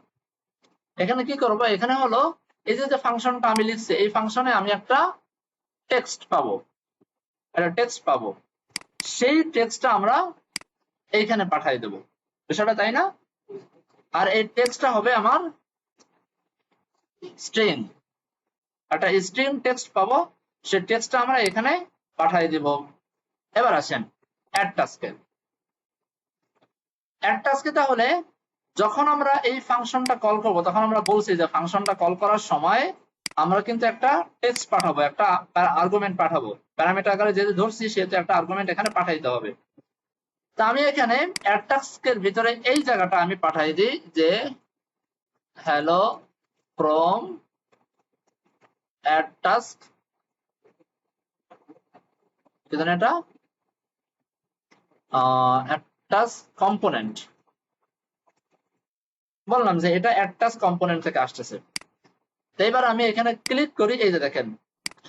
এখানে কি করব, এখানে হলো এই যে ফাংশনটা আমি লিখছি এই ফাংশনে আমি একটা টেক্সট পাবো, একটা টেক্সট পাবো, সেই টেক্সটটা আমরা এইখানে পাঠিয়ে দেব, বিষয়টা তাই না? আর এই টেক্সটটা হবে আমার স্ট্রিং, একটা স্ট্রিং টেক্সট পাবো, সেই টেক্সটটা আমরা এখানে পাঠিয়ে দিব। এবার আসেন অ্যাড টাস্কে। অ্যাড টাস্কে তাহলে যখন আমরা এই ফাংশনটা কল করব তখন আমরা বলছি যে ফাংশনটা কল করার সময় আমরা কিন্তু একটা টেক্সট পাঠাবো, একটা আর্গুমেন্ট পাঠাবো, প্যারামিটার আকারে যেহেতু ধরছি সেহেতু একটা আর্গুমেন্ট এখানে পাঠাইতে হবে। তা আমি এখানে অ্যাড টাস্কের ভিতরে এই জায়গাটা আমি পাঠাই দিই যে হ্যালো ফ্রম অ্যাড টাস্ক, কি জানি এটা অ্যাড টাস্ক কম্পোনেন্ট, বললাম যে এটা অ্যাড টাস্ক কম্পোনেন্ট থেকে আসতেছে। তো এবার আমি এখানে ক্লিক করি, এই যে দেখেন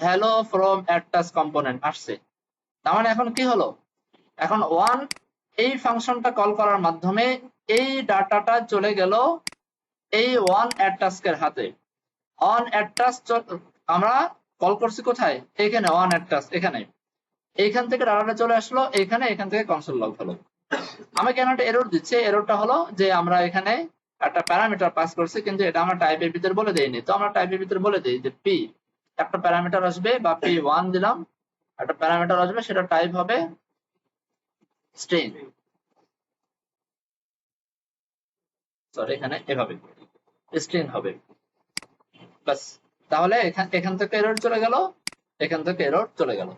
hello from add task component আসছে। তার মানে এখন কি হলো, এখন ওয়ান এই ফাংশনটা কল করার মাধ্যমে এই ডাটাটা চলে গেল এই ওয়ান অ্যাড টাস্কের হাতে। অন অ্যাড টাস্ক আমরা কল করছি কোথায়, এখানে ওয়ান অ্যাড টাস্ক, এখানে এইখান থেকে ডাটাটা চলে আসলো এখানে, এখান থেকে কনসোল লগ হলো। আমি কেন একটা এরর দিচ্ছে, এররটা হলো যে আমরা এখানে একটা প্যারামিটার পাস করছি কিন্তু এটা আমরা টাইপের ভিতরে বলে দেইনি। তো আমরা টাইপের ভিতরে বলে দেই যে পি একটা প্যারামিটার আসবে বা p1 দিলাম, একটা প্যারামিটার আসবে, সেটা টাইপ হবে স্ট্রিং, সরি এখানে এভাবে স্ট্রিং হবে, বাস। তাহলে এখান থেকে এরর চলে গেল, এখান থেকে এরর চলে গেল।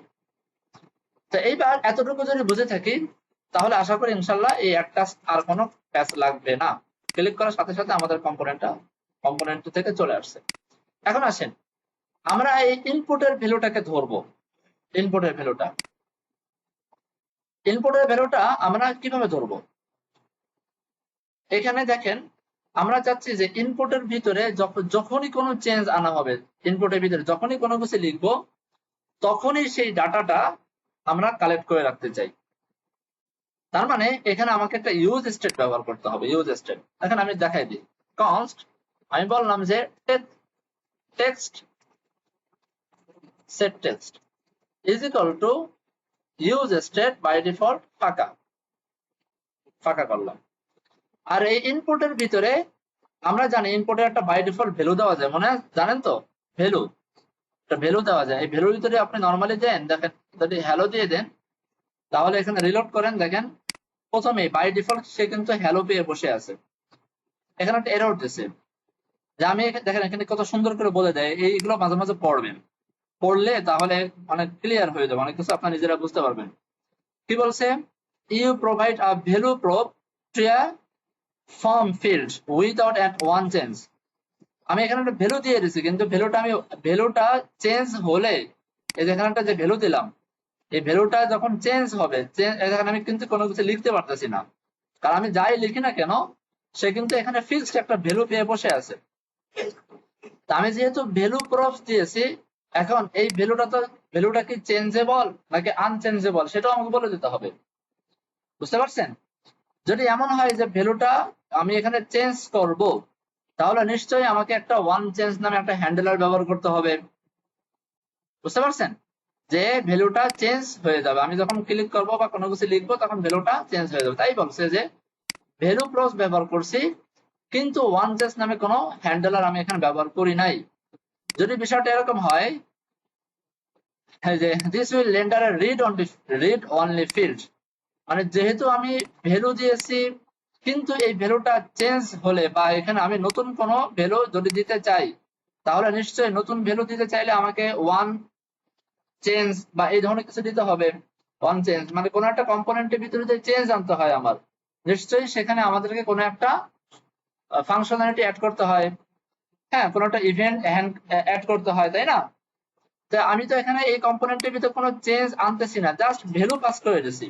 তো এইবার এতটুকু যদি বুঝে থাকি তাহলে আশা করি ইনশাল্লাহ এই একটা আর কোনো প্যাচ লাগবে না, ক্লিক করার সাথে সাথে আমাদের কম্পোনেন্ট থেকে চলে আসছে। এখন আসেন আমরা এই ইনপুটের ভ্যালুটাকে ধরবো, ইনপুটের ভ্যালুটা আমরা কিভাবে ধরবো। এখানে দেখেন আমরা চাচ্ছি যে ইনপুটের ভিতরে যখনই কোনো চেঞ্জ আনা হবে, ইনপুটের ভিতরে যখনই কোনো কিছু লিখবো তখনই সেই ডাটাটা আমরা কালেক্ট করে রাখতে চাই। তার মানে এখানে আমাকে একটা ইউজ স্টেট ব্যবহার করতে হবে। ইউজ স্টেট এখানে আমি দেখাই দিই। কনস্ট আমি বললাম যে text set text is equal to use state by default ফাঁকা করলাম। আর এই ইনপুটের ভিতরে আমরা জানি ইনপুটের একটা বাই ডিফল্ট ভ্যালু দেওয়া যায়, মনে জানেন তো? ভ্যালু, একটা ভ্যালু দেওয়া যায়। এই ভ্যালুর ভিতরে আপনি নর্মালি দেন, দেখেন যদি হ্যালো দিয়ে দেন তাহলে এখানে রিলোড করেন, দেখেন প্রথমে বাই ডিফল্ট সে কিন্তু হ্যালো পেয়ে বসে আছে। এখানে একটা এরর দিছে যে আমি দেখেন এখানে কত সুন্দর করে বলে দেয়, এইগুলো মাঝে মাঝে পড়বেন, পড়লে তাহলে অনেক ক্লিয়ার হয়ে যাবে, অনেক কিছু আপনার নিজেরা বুঝতে পারবেন। কি বলছে? You provide a value prop to a form field without at one change. আমি এখানে একটা ভ্যালু দিয়ে দিচ্ছি, কিন্তু ভ্যালুটা চেঞ্জ হলে এই যে এখানে একটা যে ভ্যালু দিলাম, এই ভ্যালুটা যখন চেঞ্জ হবে, এখানে আমি কিন্তু কোনো কিছু লিখতে পারতেছি না, কারণ আমি যাই লিখি না কেন সে কিন্তু এখানে ফিক্সড একটা ভ্যালু পেয়ে বসে আছে। তা আমি যেহেতু ভ্যালু প্রপস দিয়েছি, এখন এই ভ্যালুটা কি চেঞ্জেবল নাকি আনচেঞ্জেবল সেটাও আমাকে বলে দিতে হবে। বুঝতে পারছেন? যদি এমন হয় যে ভ্যালুটা আমি এখানে চেঞ্জ করব, তাহলে নিশ্চয়ই আমাকে একটা ওয়ান চেঞ্জ নামে একটা হ্যান্ডেলার ব্যবহার করতে হবে। বুঝতে পারছেন? যে ভ্যালুটা চেঞ্জ হয়ে যাবে, আমি যখন ক্লিক করব বা কোনো কিছু লিখবো তখন ভ্যালুটা চেঞ্জ হয়ে যাবে। তাই বলছে যে ভ্যালু প্রপস ব্যবহার করছি, কিন্তু ওয়ান চেঞ্জ নামে কোনো হ্যান্ডেলার আমি এখানে ব্যবহার করি নাই। যদি বিষয়টা এরকম হয় যে this will render A read only field, মানে যেহেতু আমি ভ্যালু দিয়েছি কিন্তু এই ভ্যালুটা চেঞ্জ হলে বা এখানে আমি নতুন কোনো ভ্যালু যদি দিতে চাই, তাহলে নিশ্চয়ই নতুন ভ্যালু দিতে চাইলে আমাকে ওয়ান চেঞ্জ বা এই ধরনের কিছু দিতে হবে। ওয়ান চেঞ্জ মানে কোনো একটা কম্পোনেন্টের ভিতরে যে চেঞ্জ আনতে হয় আমার, নিশ্চয়ই সেখানে আমাদেরকে কোনো একটা ফাংশনালিটি অ্যাড করতে হয়, হ্যাঁ, কোনো একটা ইভেন্ট অ্যাড করতে হয়, তাই না? তা আমি তো এখানে এই কম্পোনেন্টের ভিতরে কোনো চেঞ্জ আনতেছি না, জাস্ট ভ্যালু পাস করে দিয়েছি।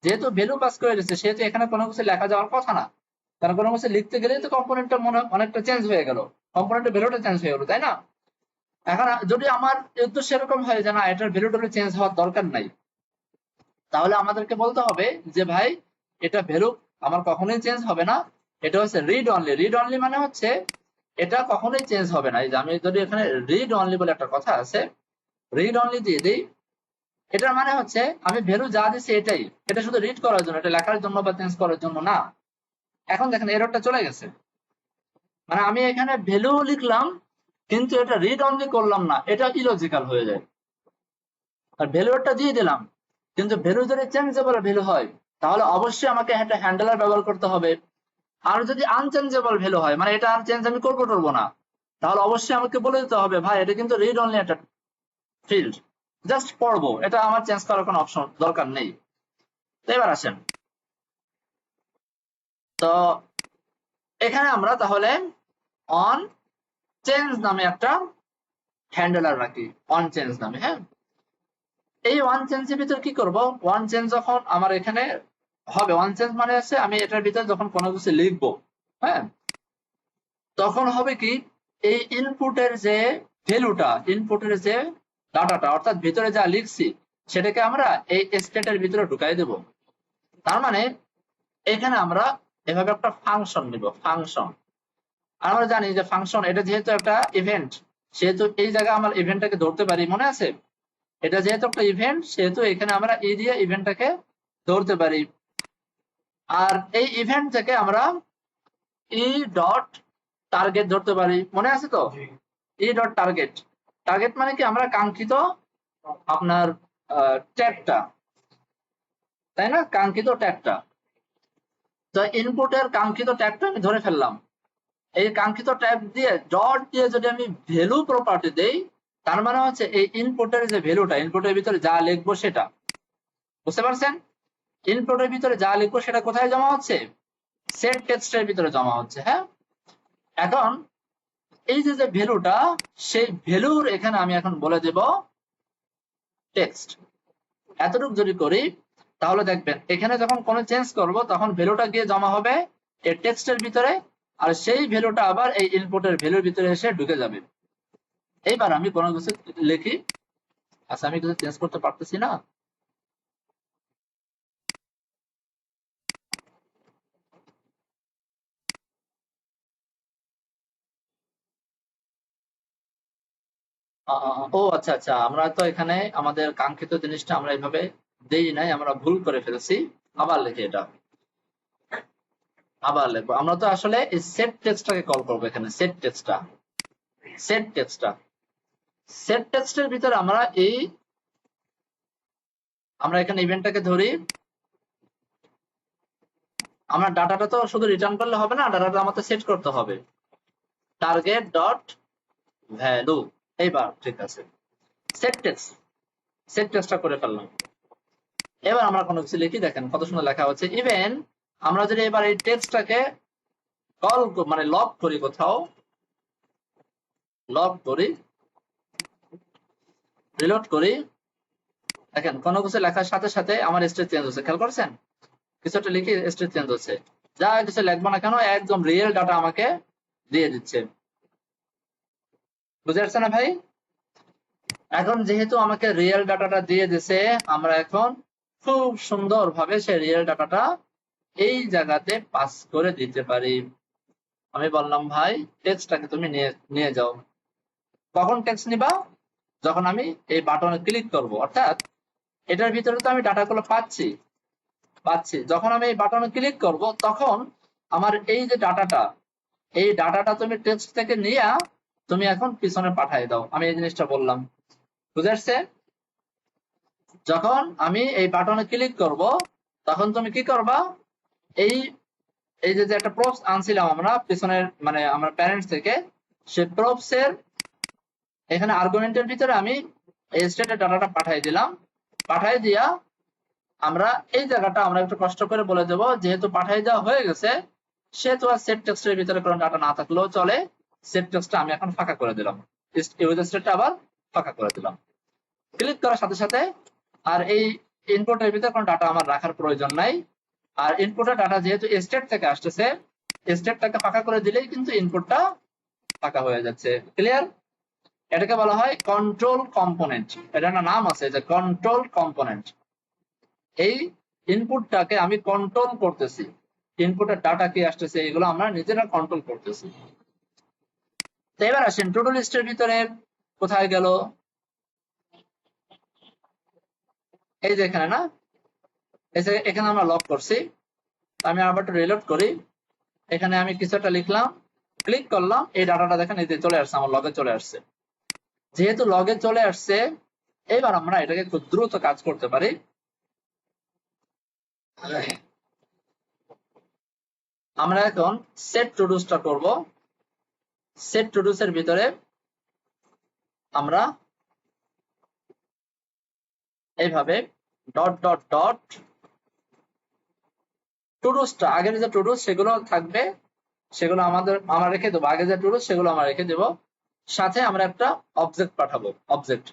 যেহেতু ভ্যালু পাস করে দিচ্ছে সেহেতু এখানে কোনো কিছু লেখা যাওয়ার কথা না, কারণ কোনো কিছু লিখতে গেলেই তো কম্পোনেন্টটা অনেকটা চেঞ্জ হয়ে গেল, কম্পোনেন্টের ভ্যালুটা চেঞ্জ হয়ে গেল, তাই না? এখন যদি আমার উদ্দেশ্য সেরকম হয় যে না এটার ভ্যালুটা চেঞ্জ হওয়ার দরকার নাই, তাহলে আমাদেরকে বলতে হবে যে ভাই এটা ভ্যালু আমার কখনোই চেঞ্জ হবে না, এটা হচ্ছে রিড অনলি। রিড অনলি মানে হচ্ছে এটা কখনোই চেঞ্জ হবে না। এই যে আমি যদি এখানে রিড অনলি বলে একটা কথা আছে, রিড অনলি দিয়ে দিই, এটার মানে হচ্ছে আমি ভ্যালু যা দিচ্ছি এটাই, এটা শুধু রিড করার জন্য, এটা লেখার জন্য বা চেঞ্জ করার জন্য না। এখন দেখেন এররটা চলে গেছে, মানে আমি এখানে ভ্যালু লিখলাম কিন্তু এটা রিড অনলি করলাম না, এটা ইলজিক্যাল হয়ে যায়। আর ভ্যালুটা দিয়ে দিলাম কিন্তু ভ্যালু যদি চেঞ্জেবল ভ্যালু হয় তাহলে অবশ্যই আমাকে একটা হ্যান্ডেলার ব্যবহার করতে হবে। আর যদি আনচেঞ্জেবল ভ্যালু হয়, মানে এটা আর চেঞ্জ আমি করবো না, তাহলে অবশ্যই আমাকে বলে দিতে হবে ভাই এটা কিন্তু রিড অনলি একটা ফিল্ড, জাস্ট পড়বো, এটা আমার চেঞ্জ করার কোনো অপশন দরকার নেই। এবার আসেন, তো এখানে আমরা তাহলে অন চেঞ্জ নামে একটা হ্যান্ডেলার রাখি, অন চেঞ্জ নামে। হ্যাঁ, এই ওয়ান চেঞ্জের ভিতর কি করব, ওয়ান চেঞ্জ যখন আমার এখানে হবে, ওয়ান চেঞ্জ মানে হচ্ছে আমি এটার ভিতরে যখন কোনো কিছু লিখবো, হ্যাঁ, তখন হবে কি এই ইনপুটের যে ভ্যালুটা, ইনপুটের যে ডাটাটা অর্থাৎ ভিতরে যা লিখছি সেটাকে আমরা এই স্টেটের ভিতরে ঢুকাই দেব। তার মানে এখানে আমরা এভাবে একটা ফাংশন নিব, ফাংশন। আর আমরা জানি যে ফাংশন এটা যেহেতু একটা ইভেন্ট, সেহেতু এই জায়গায় আমরা ইভেন্টটাকে ধরতে পারি, মনে আছে? এটা যেহেতু একটা ইভেন্ট সেহেতু এখানে আমরা ই দিয়ে ইভেন্টটাকে ধরতে পারি। আর এই ইভেন্ট থেকে আমরা ই ডট টার্গেট ধরতে পারি, মনে আছে তো? ই ডট টার্গেট, টার্গেট মানে কি আমরা কাঙ্ক্ষিত আপনার ট্যাগটা, তাই না? কাঙ্ক্ষিত ট্যাগটা, তো ইনপুটের কাঙ্ক্ষিত ট্যাগটা আমি ধরে ফেললাম। এই কাঙ্ক্ষিত ট্যাগ দিয়ে ডট দিয়ে যদি আমি ভ্যালু প্রপার্টি দেই, তার মানে হচ্ছে এই ইনপুটের যে ভ্যালুটা, ইনপুটের ভিতরে যা লিখবো সেটা, বুঝতে পারছেন? ইনপুটের ভিতরে যা লিখবো সেটা কোথায় জমা হচ্ছে? সেট টেক্সটের ভিতরে জমা হচ্ছে। হ্যাঁ, এখন এই যে যে ভ্যালুটা, সেই ভ্যালুর এখানে আমি এখন বলে দেব টেক্সট। এতটুকু যদি করি তাহলে দেখবেন এখানে যখন কোনো চেঞ্জ করব তখন ভ্যালুটা গিয়ে জমা হবে এই টেক্সটের ভিতরে, আর সেই ভ্যালুটা আবার এই ইনপুটের ভ্যালুর ভিতরে এসে ঢুকে যাবে। এইবার আমি কোনো কিছু লিখি, আচ্ছা আমি কিছু চেঞ্জ করতে পারতেছি না, ও আচ্ছা আচ্ছা, আমরা তো এখানে আমাদের কাঙ্ক্ষিত জিনিসটা আমরা এইভাবে দেই নাই, আমরা ভুল করে ফেলেছি। আবার লিখি এটা, আবার লিখবো। আমরা তো আসলে এই সেট টেক্সটটাকে কল করবো এখানে, সেট টেক্সটটা, সেট টেক্সটটা, সেট টেক্সটের ভিতরে আমরা আমরা এখানে ইভেন্টটাকে ধরি। আমরা ডাটাটা তো শুধু রিটার্ন করলে হবে না, ডাটাটা আমাদের সেট করতে হবে। টার্গেট ডট ভ্যালু, এইবার ঠিক আছে, সেট টেক্সট, সেট টেক্সটটা করে ফেললাম। এবার আমরা কোনো কিছু লিখি, দেখেন কত সুন্দর লেখা হচ্ছে। ইভেন আমরা যদি এবার এই টেক্সটটাকে কল মানে লক করি, কোথাও লক করি, রিলোড করি, দেখেন কোনো কিছু লেখার সাথে সাথে আমার স্টেট চেঞ্জ হচ্ছে, খেয়াল করছেন? কিছু একটা লিখে স্টেট চেঞ্জ হচ্ছে, যা কিছু লিখবো না কেন একদম রিয়েল ডাটা আমাকে দিয়ে দিচ্ছে। বুঝতে পারছেন না ভাই? এখন যেহেতু আমাকে রিয়েল ডাটাটা দিয়ে দিছে, আমরা এখন খুব সুন্দর ভাবে সেই রিয়েল ডাটাটা এই জায়গাতে পাস করে দিতে পারি। আমি বললাম ভাই টেক্সটটাকে তুমি নিয়ে যাও। কখন টেক্সট নিবা? যখন আমি এই বাটনে ক্লিক করব, অর্থাৎ এটার ভিতরে তো আমি ডাটাগুলো পাচ্ছি, যখন আমি এই বাটনে ক্লিক করব তখন আমার এই যে ডাটাটা, এই ডাটাটা তুমি টেক্সট থেকে নিয়ে তুমি এখন পিছনে পাঠিয়ে দাও। আমি এই জিনিসটা বললাম, বুঝে আসছে? যখন আমি এই বাটনে ক্লিক করব তখন তুমি কি করবা, এই এই যে একটা প্রপস আনছিলাম আমরা পিছনের মানে আমরা প্যারেন্টস থেকে, সেই প্রপস এর এখানে আর্গুমেন্টের ভিতরে আমি এই স্টেটের ডাটাটা পাঠিয়ে দিলাম। পাঠিয়ে দিয়া আমরা এই জায়গাটা আমরা একটু কষ্ট করে বলে দেব, যেহেতু পাঠিয়ে দেওয়া হয়ে গেছে সেহেতু আর সেট টেক্সটের ভিতরে কোনো ডাটা না থাকলেও চলে। সেট টেক্সটটা আমি এখন ফাঁকা করে দিলাম, ইউজ স্টেটটা আবার ফাঁকা করে দিলাম। ক্লিক করার সাথে সাথে আর এই ইনপুটের ভিতরে কোনো ডাটা আমার রাখার প্রয়োজন নাই। আর ইনপুটের ডাটা যেহেতু স্টেট থেকে আসতেছে, স্টেটটাকে ফাঁকা করে দিলেই কিন্তু ইনপুটটা ফাঁকা হয়ে যাচ্ছে। ক্লিয়ার? এটাকে বলা হয় কন্ট্রোল কম্পোনেন্ট, এটা একটা নাম আছে যে কন্ট্রোল কম্পোনেন্ট। এই ইনপুটটাকে আমি কন্ট্রোল করতেছি, ইনপুটের ডাটা কি আসতেছে এগুলো আমরা নিজেরা কন্ট্রোল করতেছি। তো এবার আসেন টু ডু লিস্টের ভিতরে কোথায় গেল, এই যে এখানে না, এখানে আমরা লক করছি। আমি আবার একটু রিলোড করি, এখানে আমি কিছু একটা লিখলাম, ক্লিক করলাম, এই ডাটাটা দেখেন এই যে চলে আসছে, আমার লগে চলে আসছে। যেহেতু লগে চলে আসছে এবার আমরা এটাকে খুব দ্রুত কাজ করতে পারি। আমরা এখন সেট টু ডুসটা করব। সেট টু ডুস এর ভিতরে আমরা এইভাবে ডট ডট ডট টু ডুসটা, আগের যে টু ডুস সেগুলো থাকবে, সেগুলো আমরা রেখে দেবো, আগে যে টু ডুস সেগুলো আমরা রেখে দেবো। সাথে আমরা একটা অবজেক্ট পাঠাবো, অবজেক্ট।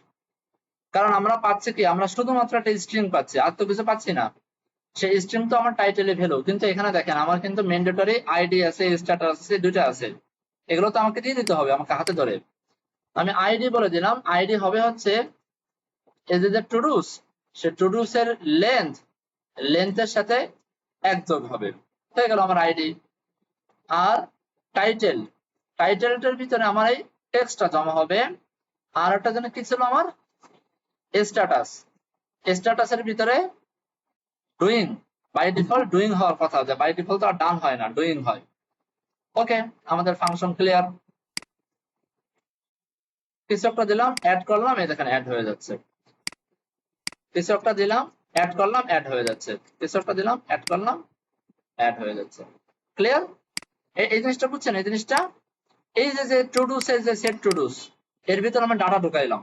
কারণ আমরা পাচ্ছি কি, আমরা শুধুমাত্র একটা স্ট্রিং পাচ্ছি, আর তো কিছু পাচ্ছি না। সেই স্ট্রিং তো আমার টাইটেলে ভ্যালু, কিন্তু এখানে দেখেন আমার কিন্তু ম্যান্ডেটরি আইডি আছে, স্ট্যাটাস আছে, দুইটা আছে। এগুলো তো আমাকে দিয়ে দিতে হবে আমাকে হাতে ধরে। আমি আইডি বলে দিলাম, আইডি হবে হচ্ছে এই যে টু ডুস, সে টু ডুস এর লেন্থের সাথে এক যোগ হবে, হয়ে গেল আমার আইডি। আর টাইটেল, টাইটেলটার ভিতরে আমার এই টেক্সটটা জমা হবে। আর একটা যেন কি ছিল আমার স্ট্যাটাস, স্ট্যাটাসের ভিতরে ডুইং, বাই ডিফল্ট ডুইং হওয়ার কথা, যে বাই ডিফল্ট তো আর ডান হয় না, ডুইং হয়। ওকে, আমাদের ফাংশন ক্লিয়ার। কিছু একটা দিলাম, অ্যাড করলাম, এই দেখেন অ্যাড হয়ে যাচ্ছে। কিছু একটা দিলাম, অ্যাড করলাম, অ্যাড হয়ে যাচ্ছে। কিছু একটা দিলাম, অ্যাড করলাম, অ্যাড হয়ে যাচ্ছে। ক্লিয়ার? এই জিনিসটা বুঝছেন? এই জিনিসটা, এই যে টু ডুস এর যে সেট টু ডুস, এর ভিতরে আমরা ডাটা ঢুকাইলাম,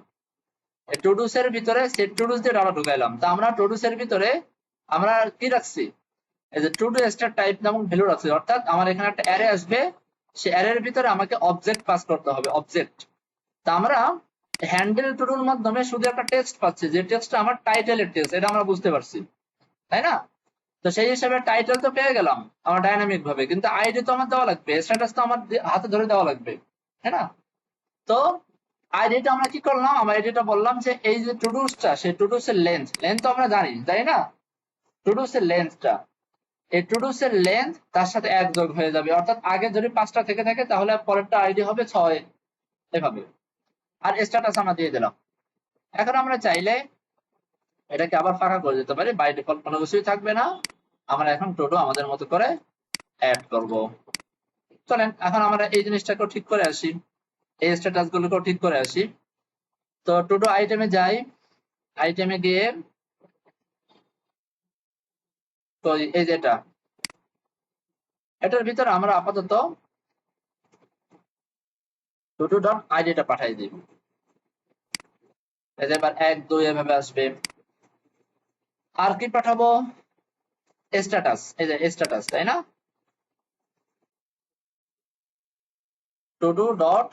টু ডুস এর ভিতরে সেট টু ডুস দিয়ে ডাটা ঢুকাইলাম। তা আমরা টু ডুস এর ভিতরে আমরা কি রাখছি, এই যে টু ডু স্টার টাইপ নামক ভ্যালু রাখছি, অর্থাৎ আমার এখানে একটা অ্যারে আসবে, সে অ্যারের ভিতরে আমাকে অবজেক্ট পাস করতে হবে, অবজেক্ট। তা আমরা হ্যান্ডেল টু ডুর মাধ্যমে শুধু একটা টেক্সট পাচ্ছি, যে টেক্সটটা আমার টাইটেলের টেক্সট, এটা আমরা বুঝতে পারছি, তাই না? তো সেই হিসাবে টাইটেল তো পেয়ে গেলাম আমার ডাইনামিক ভাবে, কিন্তু আইডি তো আমার দেওয়া লাগবে, স্ট্যাটাস তো আমার হাতে ধরে দেওয়া লাগবে, তাই না? তো আইডিটা আমরা কি করলাম, আমার আইডিটা বললাম যে এই যে টুডুসটা, সেই টুডুসের লেন্থ তো আমরা জানি, তাই না? টুডুসের লেন্থটা, এই টুডুসের লেন্থ তার সাথে এক যোগ হয়ে যাবে, অর্থাৎ আগে যদি 5টা থেকে থাকে তাহলে পরেরটা আইডি হবে 6, এভাবে। আর স্ট্যাটাস আমরা দিয়ে দিলাম। এখন আমরা চাইলে এটাকে আবার ফাঁকা করে দিতে পারি, বাই ডিফল্ট কোনো কিছুই থাকবে না। আমরা এখন টোটো আমাদের মতো করে অ্যাড করব। চলেন এখন আমরা এই জিনিসটাকেও ঠিক করে আসি, এই স্ট্যাটাস গুলোকেও ঠিক করে আসি। তো টোটো আইটেমে যাই, আইটেমে গিয়ে তো এই যে এটার ভিতরে আমরা আপাতত টোটো ডট আইডিটা পাঠাই দিই। এই যে এবার 1 2 এভাবে আসবে। আর কি পাঠাবো? স্ট্যাটাস, এই যে স্ট্যাটাস, তাই না? টোটো ডট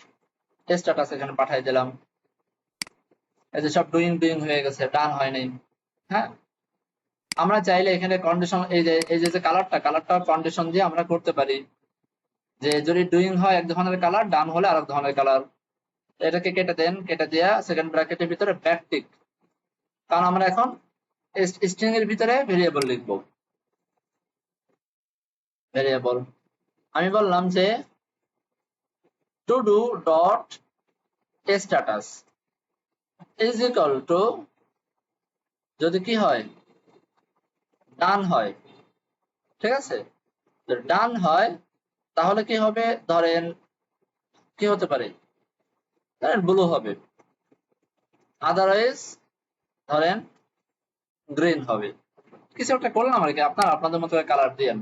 স্ট্যাটাস এখানে পাঠাই দিলাম। এই যে সব ডুইং ডুইং হয়ে গেছে, ডান হয় নাই। হ্যাঁ, আমরা চাইলে এখানে কন্ডিশন, এই যে কালারটা কন্ডিশন দিয়ে আমরা করতে পারি যে যদি ডুইং হয় এক ধরনের কালার, ডান হলে আরেক ধরনের কালার। এটাকে কেটে দেন, কেটে দেয়া সেকেন্ড ব্র্যাকেটের ভিতরে ব্যাকটিক, কারণ আমরা এখন স্ট্রিং এর ভিতরে ভেরিয়েবল লিখবো। ভেরিয়েবল আমি বললাম যে two do dot status is equal to, যদি কি হয়, ডান হয়, ঠিক আছে? ডান হয় তাহলে কি হবে, ধরেন কি হতে পারে, ধরেন ব্লু হবে, আদারওয়াইজ ধরেন গ্রিন হবে। কিছু একটা করলাম আর কি, আপনারা আপনাদের মতো কালার দিয়েন।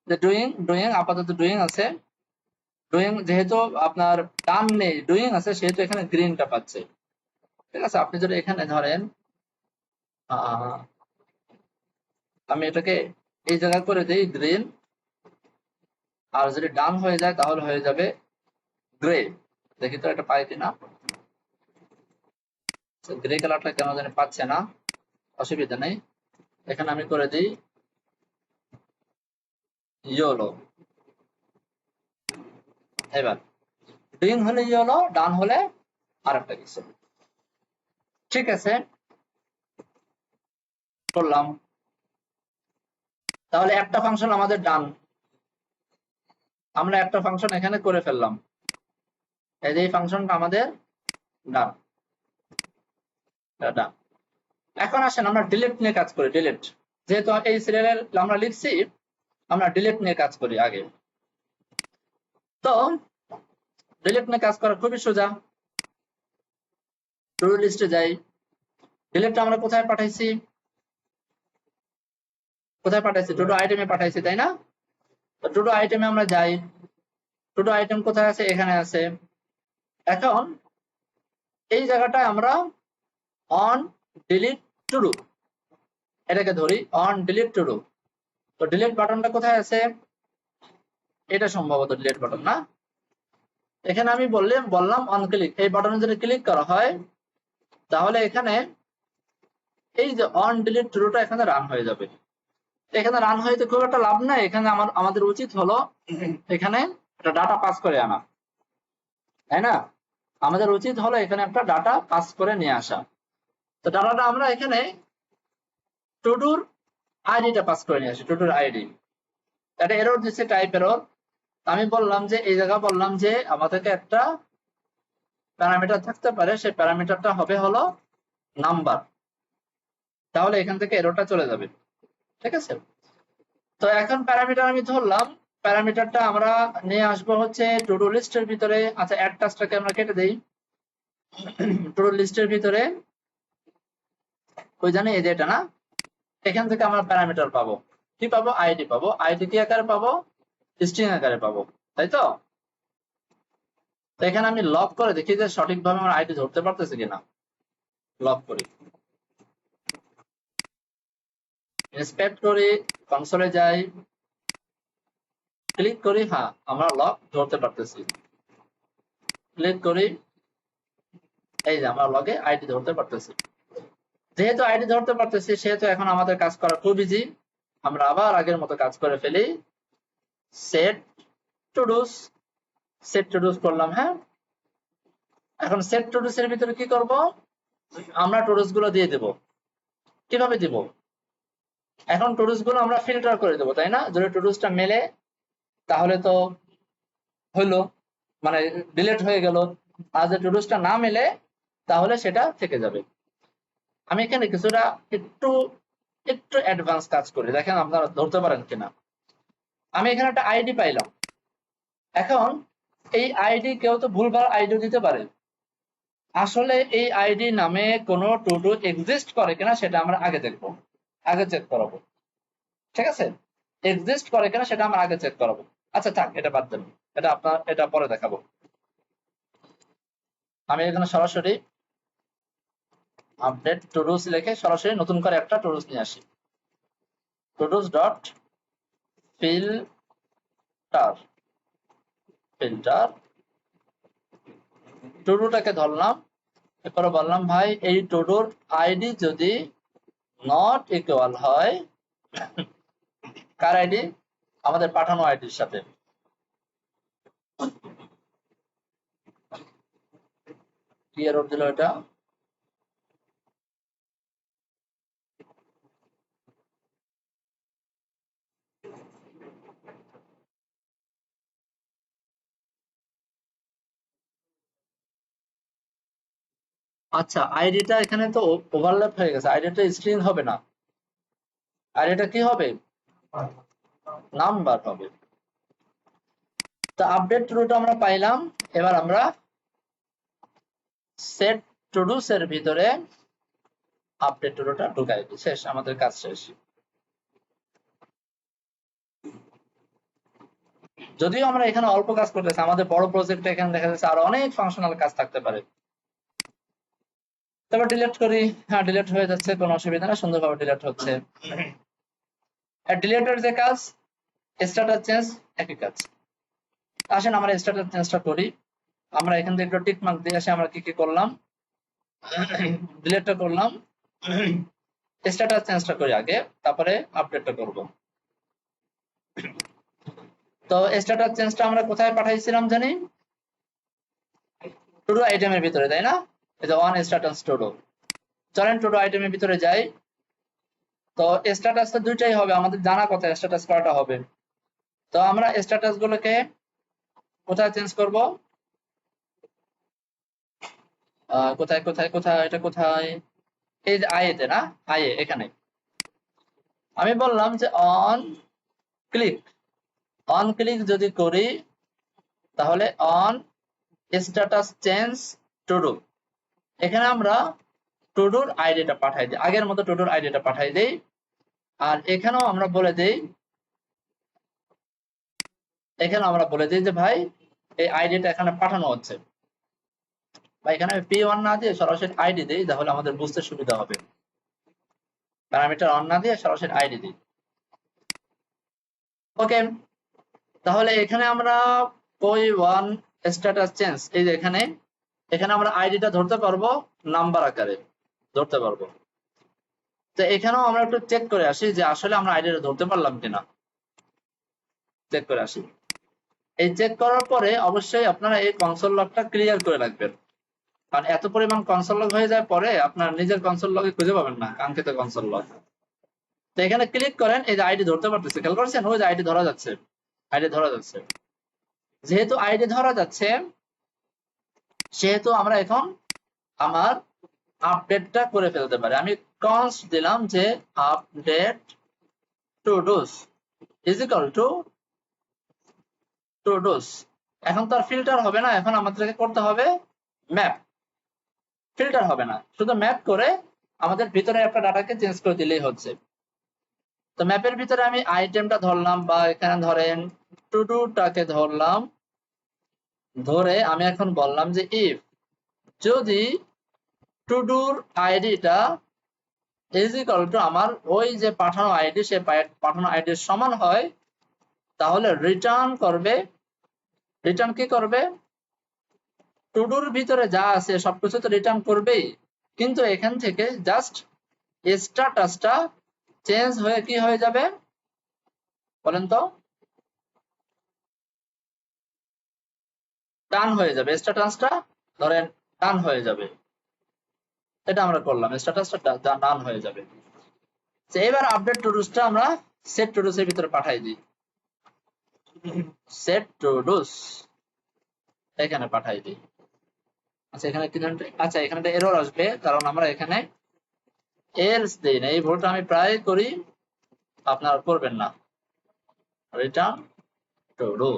যে ডুইং ডুইং আপাতত ডুইং আছে, ডুইং যেহেতু আপনার ডান নেই, ডুইং আছে, সেহেতু এখানে গ্রিনটা পাচ্ছে। ঠিক আছে, আপনি যদি এখানে ধরেন আমি এটাকে এই জায়গায় করে দিই গ্রিন, আর যদি ডান হয়ে যায় তাহলে হয়ে যাবে গ্রে। দেখি তো এটা পাই কিনা, গ্রে কালারটা কেন জানি পাচ্ছে না, অসুবিধা নেই। এখানে আমি করে দিই ইয়েলো। এবার গ্রিন হলে ইয়েলো, ডান হলে আরেকটা কিছু। ঠিক আছে, করলাম। তাহলে একটা ফাংশন আমাদের ডান, আমরা একটা ফাংশন এখানে করে ফেললাম। এই যে ফাংশনটা আমাদের ডান, ডান। এখন আসেন আমরা ডিলিট নিয়ে কাজ করি। ডিলিট, যেহেতু এই সিরিয়ালের আমরা লিখছি, আমরা ডিলিট নিয়ে কাজ করি আগে। তো ডিলিট নিয়ে কাজ করা খুবই সোজা। টু ডু লিস্টে যাই, ডিলিটটা আমরা কোথায় পাঠাইছি, কোথায় পাঠাইছি, টু ডু আইটেমে পাঠাইছি, তাই না? তো টু ডু আইটেমে আমরা যাই, টু ডু আইটেম কোথায় আছে, এখানে আছে। এখন এই জায়গাটায় আমরা অন ডিলিট টু ডু এটাকে ধরি, অন ডিলিট টু ডু। তো ডিলিট বাটনটা কোথায় আছে, এটা সম্ভবত ডিলিট বাটন না? এখানে আমি বললাম অন ক্লিক, এই বাটনে যদি ক্লিক করা হয় তাহলে এখানে এই যে অন ডিলিট টু ডুটা এখানে রান হয়ে যাবে। এখানে রান হইতে খুব একটা লাভ নাই, এখানে আমাদের উচিত হলো এখানে একটা ডাটা পাস করে আনা, তাই না? আমাদের উচিত হলো এখানে একটা ডাটা পাস করে নিয়ে আসা। তো ডাটাটা আমরা এখানে টুডুর আইডিটা পাস করে নিয়ে আসি, টুডুর আইডি। এটা এরর দিচ্ছে, টাইপ এরর। আমি বললাম যে এই জায়গা বললাম যে আমাদেরকে একটা প্যারামিটার থাকতে পারে, সেই প্যারামিটারটা হবে হলো নাম্বার, তাহলে এখান থেকে এররটা চলে যাবে। ঠিক আছে, তো এখন প্যারামিটার আমি ধরলাম, প্যারামিটারটা আমরা নিয়ে আসবো হচ্ছে টু ডু লিস্টের ভিতরে। আচ্ছা, অ্যাড টাস্কটাকে আমরা কেটে দেই। টু ডু লিস্টের ভিতরে ওই জানে এই যে এটা না, এখান থেকে আমরা প্যারামিটার পাবো, কি পাবো, আইডি পাবো। আইডি কি আকারে পাবো, স্ট্রিং আকারে পাবো, তাই তো? তো এখানে আমি লক করে দেখি যে সঠিকভাবে আমার আইডি ধরতে পারতেছে কিনা। লক করি, ইন্সপেক্ট করি, কনসোলে যাই, ক্লিক করি, হ্যাঁ আমরা লক ধরতে পারতেছি। ক্লিক করি, এই যে আমরা লগে আইডি ধরতে পারতেছি। যেহেতু আইডি ধরতে পারতেছি সেহেতু এখন আমাদের কাজ করা খুব ইজি। আমরা আবার আগের মতো কাজ করে ফেলি, সেট টু ডুস, সেট টু ডুস করলাম। হ্যাঁ, এখন সেট টু ডুস এর ভিতরে কি করব, আমরা টু ডুস গুলো দিয়ে দেব। কিভাবে দিব, এখন টু ডুস গুলো আমরা ফিল্টার করে দেবো, তাই না? যদি টু ডুসটা মেলে তাহলে তো হইলো, মানে ডিলিট হয়ে গেল। আর যে টু ডুসটা না মেলে তাহলে সেটা থেকে যাবে। আমি এখানে কিছুটা একটু একটু অ্যাডভান্স কাজ করি, দেখেন আপনারা ধরতে পারেন কিনা। আমি এখানে একটা আইডি পাইলাম। এখন এই আইডি কেউ তো ভুলভাল আইডি দিতে পারে। আসলে এই আইডি নামে কোনো টু ডু এক্সিস্ট করে কিনা সেটা আমরা আগে দেখবো, আগে চেক করাবো। ঠিক আছে, এক্সিস্ট করে কিনা সেটা আমরা আগে চেক করাবো। আচ্ছা থাক, এটা বাদ দেন, এটা পরে দেখাবো। আমি এখানে সরাসরি আপডেট টু ডুস লিখে সরাসরি নতুন করে একটা টু ডুস নিয়ে আসি। টু ডুস ডট ফিল্টার, ফিল্টার টু ডুটাকে ধরলাম। এরপরে বললাম ভাই এই টু ডুর আইডি যদি নট ইকুয়াল হয় কার আইডি, আমাদের পাঠানো আইডির সাথে। কি এরর দিল এটা? আচ্ছা, আইডিটা এখানে তো ওভারল্যাপ হয়ে গেছে, আইডিটা স্ট্রিং হবে না, আইডিটা কি হবে, নাম্বার হবে। তো আপডেট টুডুটা আমরা পাইলাম। এবার আমরা সেট টুডুস এর ভিতরে আপডেট টুডুটা ঢুকাই দিই, শেষ, আমাদের কাজ শেষ। যদিও আমরা এখানে অল্প কাজ করতেছি, আমাদের বড় প্রজেক্টে এখানে দেখা যাচ্ছে আরো অনেক ফাংশনাল কাজ থাকতে পারে। তারপর ডিলিট করি, হ্যাঁ ডিলিট হয়ে যাচ্ছে, কোনো অসুবিধা না, সুন্দরভাবে ডিলিট হচ্ছে। আর ডিলিটের যে কাজ, স্ট্যাটাস চেঞ্জ একই কাজ। আসেন আমরা স্ট্যাটাস চেঞ্জটা করি। আমরা এখান থেকে একটু টিক মার্ক দিয়ে আসি আমরা কি কি করলাম। ডিলিটটা করলাম, স্ট্যাটাস চেঞ্জটা করি আগে, তারপরে আপডেটটা করব। তো স্ট্যাটাস চেঞ্জটা আমরা কোথায় পাঠাইছিলাম জানি, টু ডু আইটেমের ভিতরে, তাই না? এই যে অন স্ট্যাটাস টু ডু, চলেন টু ডু আইটেমের ভিতরে যাই। তো স্ট্যাটাস তো দুইটাই হবে, আমাদের জানা কথা স্ট্যাটাস কয়টা হবে। তো আমরা স্ট্যাটাস গুলোকে কোথায় চেঞ্জ করব, কোথায় কোথায় কোথায়, এটা কোথায়, এই যে আইতে না, আইয়ে এখানে আমি বললাম যে অন ক্লিক, অন ক্লিক যদি করি তাহলে on status change to do, এখানে আমরা টু ডুর আইডিটা পাঠাই দিই, আগের মতো টু ডুর আইডিটা পাঠাই দেই। আর এখানেও আমরা বলে দেই, এখানে আমরা বলে দিই যে ভাই এই আইডিটা এখানে পাঠানো হচ্ছে, বা এখানে P1 না দিয়ে সরাসরি আইডি দিই, তাহলে আমাদের বুঝতে সুবিধা হবে। প্যারামিটার অন না দিয়ে সরাসরি আইডি দিই। ওকে, তাহলে এখানে আমরা P1 স্ট্যাটাস চেঞ্জ, এই যে এখানে, এখানে আমরা আইডিটা ধরতে পারবো, নাম্বার আকারে ধরতে পারবো। তো এখানেও আমরা একটু চেক করে আসি যে আসলে আমরা আইডিটা ধরতে পারলাম কিনা, চেক করে আসি। এই চেক করার পরে অবশ্যই আপনারা এই কনসোল লগটা ক্লিয়ার করে রাখবেন, কারণ এত পরিমাণ কনসোল লগ হয়ে যায় পরে আপনার নিজের কনসোল লগে খুঁজে পাবেন না কাঙ্ক্ষিত কনসোল লগ। তো এখানে ক্লিক করেন, এই যে আইডি ধরতে পারতেছে, খেয়াল করছেন, ওই যে আইডি ধরা যাচ্ছে, আইডি ধরা যাচ্ছে। যেহেতু আইডি ধরা যাচ্ছে সেহেতু আমরা এখন আমার আপডেটটা করে ফেলতে পারি। আমি কনস্ট দিলাম যে update two dose is equal to todos. এখন তো আর ফিল্টার হবে না, এখন আমাদেরকে করতে হবে ম্যাপ, ফিল্টার হবে না, শুধু ম্যাপ করে আমাদের ভিতরে একটা ডাটাকে চেঞ্জ করে দিলেই হচ্ছে। তো ম্যাপের ভিতরে আমি আইটেমটা ধরলাম, বা এখানে ধরেন টু ডুটাকে ধরলাম, ধরে আমি এখন বললাম যে ইফ যদি টু ডুর আইডিটা ইজ ইকুয়াল টু আমার ওই যে পাঠানো আইডি, সে পাঠানো আইডির সমান হয়, তাহলে রিটার্ন করবে, রিটার্ন কি করবে, টু ডুর ভিতরে যা আছে সবকিছু তো রিটার্ন করবেই, কিন্তু এখান থেকে জাস্ট স্ট্যাটাসটা চেঞ্জ হয়ে কি হয়ে যাবে বলেন তো, টান হয়ে যাবে, স্ট্যাটাসটা ধরেন টান হয়ে যাবে। এটা আমরা করলাম, স্ট্যাটাসটা ডান হয়ে যাবে। এবার আপডেট টুডুসটা আমরা সেট টুডুস এর ভিতরে পাঠাই দিই, সেট টুডুস এখানে পাঠাই দিই। আচ্ছা এখানে কি ধরনের, আচ্ছা এখানে একটা এরর আসবে কারণ আমরা এখানে এলস দেই না। এই ভুলটা আমি প্রায় করি, আপনারা করবেন না। Return true.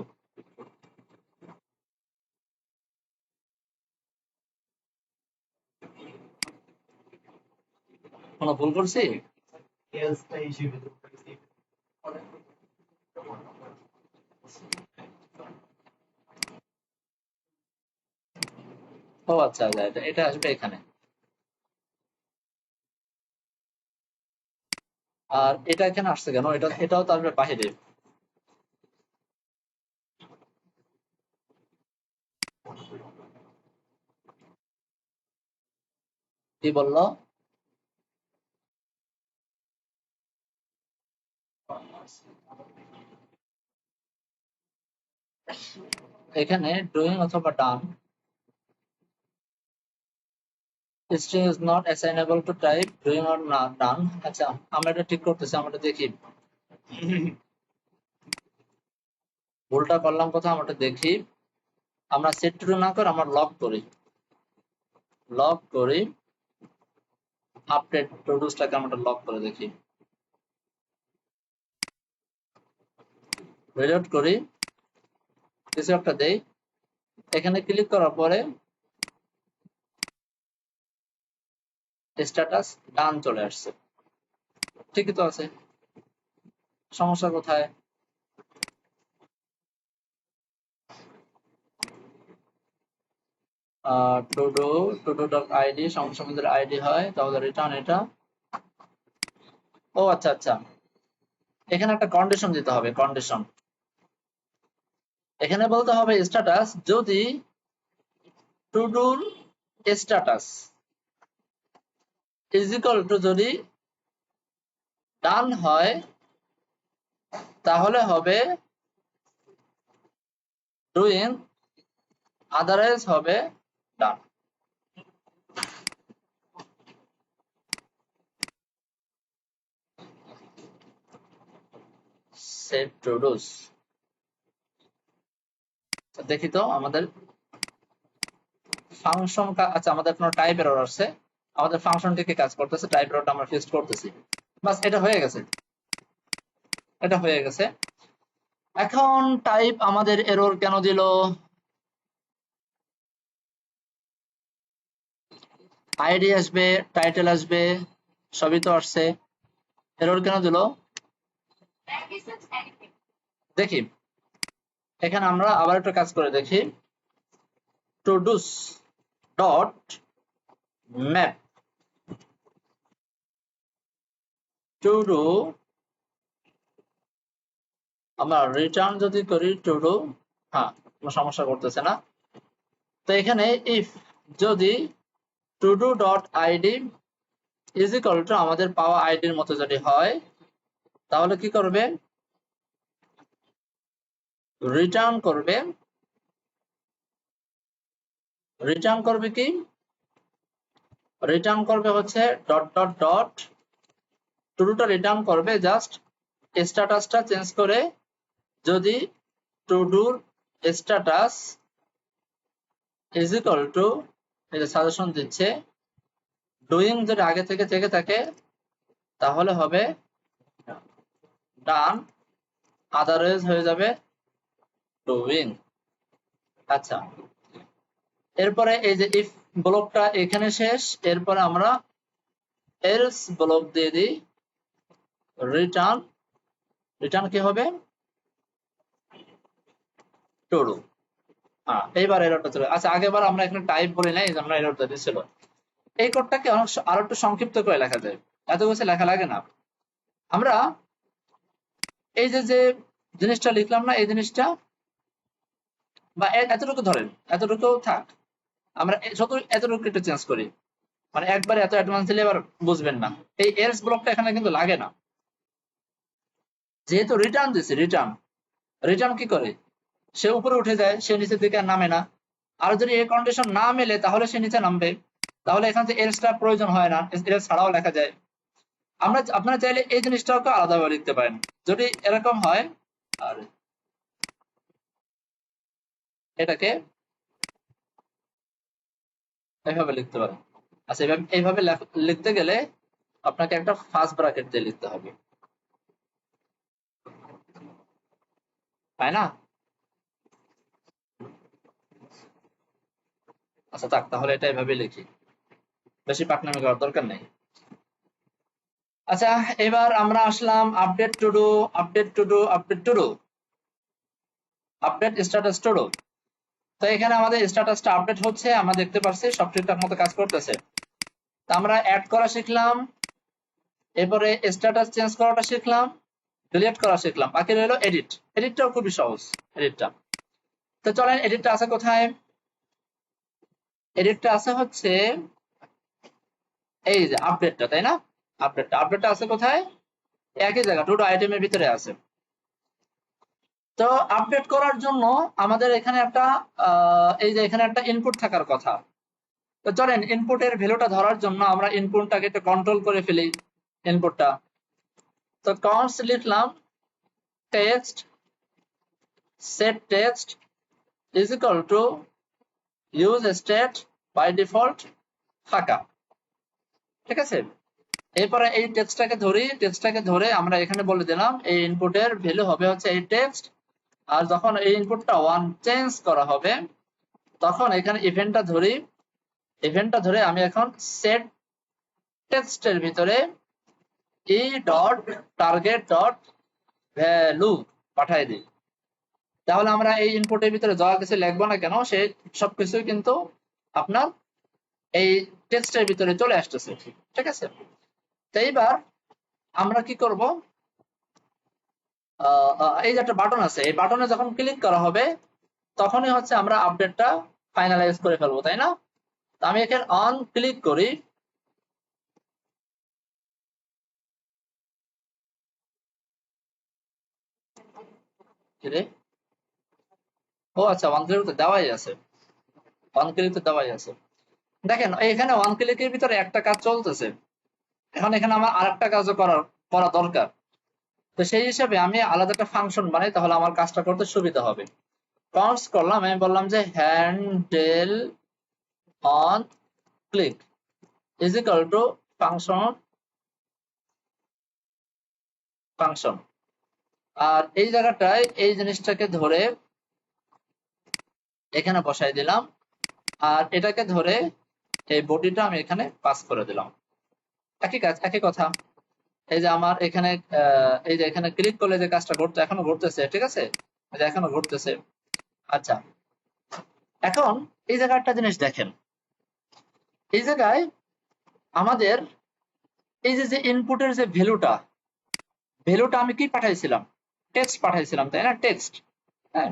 কোনো ভুল করছি? else টা হিসেবে ও আচ্ছা আচ্ছা, এটা এটা আসবে এখানে। আর এটা এখানে আসছে কেন? এটা এটাও তো আসবে বাহিরে। কি বললো? এখানে ডুইং অথবা ডান string is not assignable to type doing or not done। আচ্ছা আমরা এটা ঠিক করতেছি, আমরা এটা দেখি। ভুলটা করলাম কোথাও আমরা এটা দেখি। আমরা সেট টু না করে আমরা লক করি আপডেট প্রোডিউসটাকে আমরা লক করে দেখি, রিলোড করি, কিছু একটা দেই, এখানে ক্লিক করার পরে স্ট্যাটাস ডান চলে আসছে। ঠিকই তো আছে, সমস্যা কোথায়? টু ডু ডট আইডি সমস্যার আইডি হয়, তাহলে রিটার্ন এটা। ও আচ্ছা আচ্ছা, এখানে একটা কন্ডিশন দিতে হবে। কন্ডিশন এখানে বলতে হবে স্ট্যাটাস যদি টু ডুর স্ট্যাটাস ইজ ইকুয়াল টু যদি ডান হয় তাহলে হবে ডুইং, আদারওয়াইজ হবে ডান। সেট টু ডুস, দেখি তো আমাদের ফাংশন। আচ্ছা আমাদের কোনো টাইপ এরর আসছে, আমাদের ফাংশনটিকে কাজ করতেছে, টাইপ এররটা আমরা ফিক্স করতেছি। বাস এটা হয়ে গেছে, এটা হয়ে গেছে। এখন টাইপ আমাদের এরর কেন দিল? আইডি আসবে, টাইটেল আসবে, সবই তো আসছে, এরর কেন দিল দেখি। এখানে আমরা আবার একটা কাজ করে দেখি। টুডুস ডট ম্যাপ টুডু, আমরা রিটার্ন যদি করি টুডু, হ্যাঁ কোনো সমস্যা করতেছে না। তো এখানে ইফ যদি Tudu dot ID is equal two আমাদের পাওয়া আইডির মতো যদি হয়, তাহলে কি করবে? রিটার্ন করবে। রিটার্ন করবে কি? রিটার্ন করবে হচ্ছে ডট ডট ডট টুডুটা রিটার্ন করবে জাস্ট স্ট্যাটাসটা চেঞ্জ করে, যদি Tudor status is equal to, এই যে সাজেশন দিচ্ছে, ডুইং যদি আগে থেকে থেকে থাকে তাহলে হবে ডান, আদারওয়াইজ হয়ে যাবে ডুইং। আচ্ছা এরপরে এই যে ইফ ব্লকটা এখানে শেষ, এরপরে আমরা এলস ব্লক দিয়ে দিই। রিটার্ন, রিটার্ন কি হবে? ট্রু। এইবার এররটা চলে। আচ্ছা আগেবার আমরা এখানে টাইপ বলি নাই, এই জন্য এররটা দিছিল। এই কোডটাকে আরো একটু সংক্ষিপ্ত করে লেখা যায়, এত কিছু লেখা লাগে না। আমরা এই যে যে জিনিসটা লিখলাম না, এই জিনিসটা বা এতটুকু ধরেন, এতটুকু থাক, আমরা শুধু এতটুকু একটু চেঞ্জ করি, মানে একবার এত অ্যাডভান্স দিলে এবার বুঝবেন না। এই এলস ব্লকটা এখানে কিন্তু লাগে না, যেহেতু রিটার্ন দিছে। রিটার্ন, রিটার্ন কি করে? সে উপরে উঠে যায়, সে নিচের দিকে আর নামে না। আর যদি এই কন্ডিশন না মেলে তাহলে সে নিচে নামবে, তাহলে এখান থেকে এলসটা প্রয়োজন হয় না, এলস ছাড়াও লেখা যায়। আপনারা চাইলে এই জিনিসটাকে আলাদাভাবে লিখতে পারেন যদি এরকম হয়। আর এটাকে এইভাবে লিখতে পারেন। আচ্ছা, এইভাবে লিখতে গেলে আপনাকে একটা ফার্স্ট ব্র্যাকেট দিয়ে লিখতে হবে, তাই না? আচ্ছা থাক, তাহলে এটা এইভাবে লিখি, বেশি পাকনামি করার দরকার নেই। আচ্ছা, এবার আমরা আসলাম update to do, update to do, update to do, update status todo. তো এখানে আমাদের স্ট্যাটাসটা আপডেট হচ্ছে, আমরা দেখতে পাচ্ছি সব ঠিকঠাক মতো কাজ করতেছে। তো আমরা অ্যাড করা শিখলাম, এরপরে স্ট্যাটাস চেঞ্জ করাটা শিখলাম, ডিলিট করা শিখলাম, বাকি রইলো এডিট। এডিটটাও খুবই সহজ, এডিটটা। তো চলেন, এডিটটা আছে কোথায়? এডিটটা আছে হচ্ছে এই যে আপডেটটা, তাই না? আপডেটটা আছে কোথায়? একই জায়গা, টু ডু আইটেমের ভিতরে আছে। তো আপডেট করার জন্য আমাদের এখানে একটা এই যে এখানে একটা ইনপুট থাকার কথা। তো চলেন, ইনপুটের ভ্যালুটা ধরার জন্য আমরা ইনপুটটাকে একটু কন্ট্রোল করে ফেলি, ইনপুটটা। তো কনস্ট লিখলাম text set text is equal to use state by default ফাঁকা, ঠিক আছে? এরপরে এই টেক্সটটাকে ধরে আমরা এখানে বলে দিলাম এই ইনপুটের ভ্যালু হবে হচ্ছে এই টেক্সট। আর যখন এই ইনপুটটা 1 চেঞ্জ করা হবে তখন এখানে ইভেন্টটা ধরে আমি এখন সেট টেক্সটের ভিতরে E dot target dot value পাঠাই দিই। তাহলে আমরা এই ইনপুটের ভিতরে যা কিছু লিখবো না কেন, সে সবকিছু কিন্তু আপনার এই টেক্সটের ভিতরে চলে আসতেছে, ঠিক আছে? তো এইবার আমরা কি করব, এই যে একটা বাটন আছে, এই বাটনে যখন ক্লিক করা হবে তখনই হচ্ছে আমরা আপডেটটা ফাইনালাইজ করে ফেলবো, তাই না? তো আমি এখানে অন ক্লিক করি, ও আচ্ছা, ওয়ান ক্লিক তো দেওয়াই আছে, ওয়ান ক্লিক তো দেওয়াই আছে। দেখেন এখানে ওয়ান ক্লিকের ভিতরে একটা কাজ চলতেছে, এখন এখানে আমার আরেকটা কাজও করা দরকার। তো সেই হিসাবে আমি আলাদা একটা ফাংশন বানাই, তাহলে আমার কাজটা করতে সুবিধা হবে। কনস্ট করলাম, আমি বললাম যে handle on click is equal to function. আর এই জায়গাটায় এই জিনিসটাকে ধরে এখানে বসাই দিলাম, আর এটাকে ধরে এই বডিটা আমি এখানে পাস করে দিলাম। একই কাজ, একই কথা। এই যে আমার এখানে এই যে এখানে ক্লিক করলে যে কাজটা এখনো ঘটতেছে, ঠিক আছে? এই যে এখনো ঘটতেছে। আচ্ছা, এখন এই জায়গায় একটা জিনিস দেখেন, এই জায়গায় আমাদের এই যে ইনপুটের যে ভ্যালুটা আমি কি পাঠাইছিলাম? টেক্সট পাঠাইছিলাম, তাই না? টেক্সট, হ্যাঁ।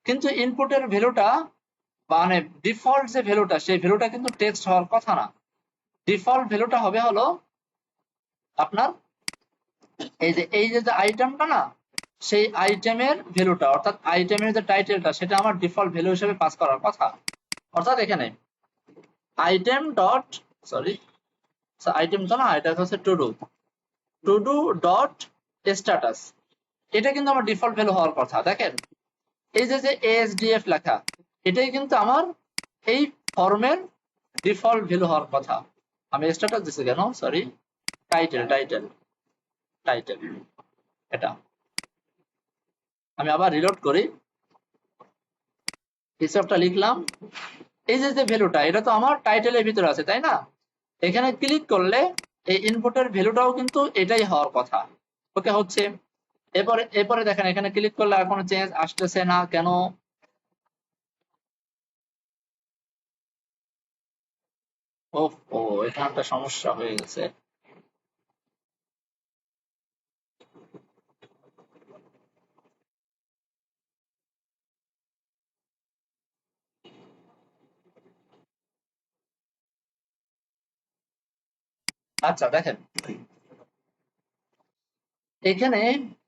কিন্তু ইনপুটের ভ্যালুটা মানে ডিফল্ট যে ভ্যালুটা, সেই ভ্যালুটা কিন্তু টেক্সট হওয়ার কথা না। ডিফল্ট ভ্যালুটা হবে হলো আপনার এই যে আইটেমটা না, সেই আইটেমের ভ্যালুটা, অর্থাৎ আইটেমের যে টাইটেলটা, সেটা আমার ডিফল্ট ভ্যালু হিসেবে পাস করার কথা। অর্থাৎ এখানে আইটেম ডট সরি আইটেম তো না, এটা হচ্ছে টু ডু ডট স্ট্যাটাস, এটা কিন্তু আমার ডিফল্ট ভ্যালু হওয়ার কথা। দেখেন এই যে ASDF লেখা, এটাই কিন্তু আমার এই ফর্মের ডিফল্ট ভ্যালু হওয়ার কথা। আমি স্ট্যাটাস দিছি কেন, সরি, টাইটেল এটা। আমি আবার রিলোড করি, হিসাবটা লিখলাম, এই যে ভ্যালুটা, এটা তো আমার টাইটেলের ভিতরে আছে, তাই না? এখানে ক্লিক করলে এই ইনপুটের ভ্যালুটাও কিন্তু এটাই হওয়ার কথা। ওকে, হচ্ছে। এরপরে দেখেন এখানে ক্লিক করলে আর কোনো চেঞ্জ আসতেছে না কেন? ও এখানে একটা সমস্যা হয়ে গেছে। আচ্ছা দেখেন, এখানে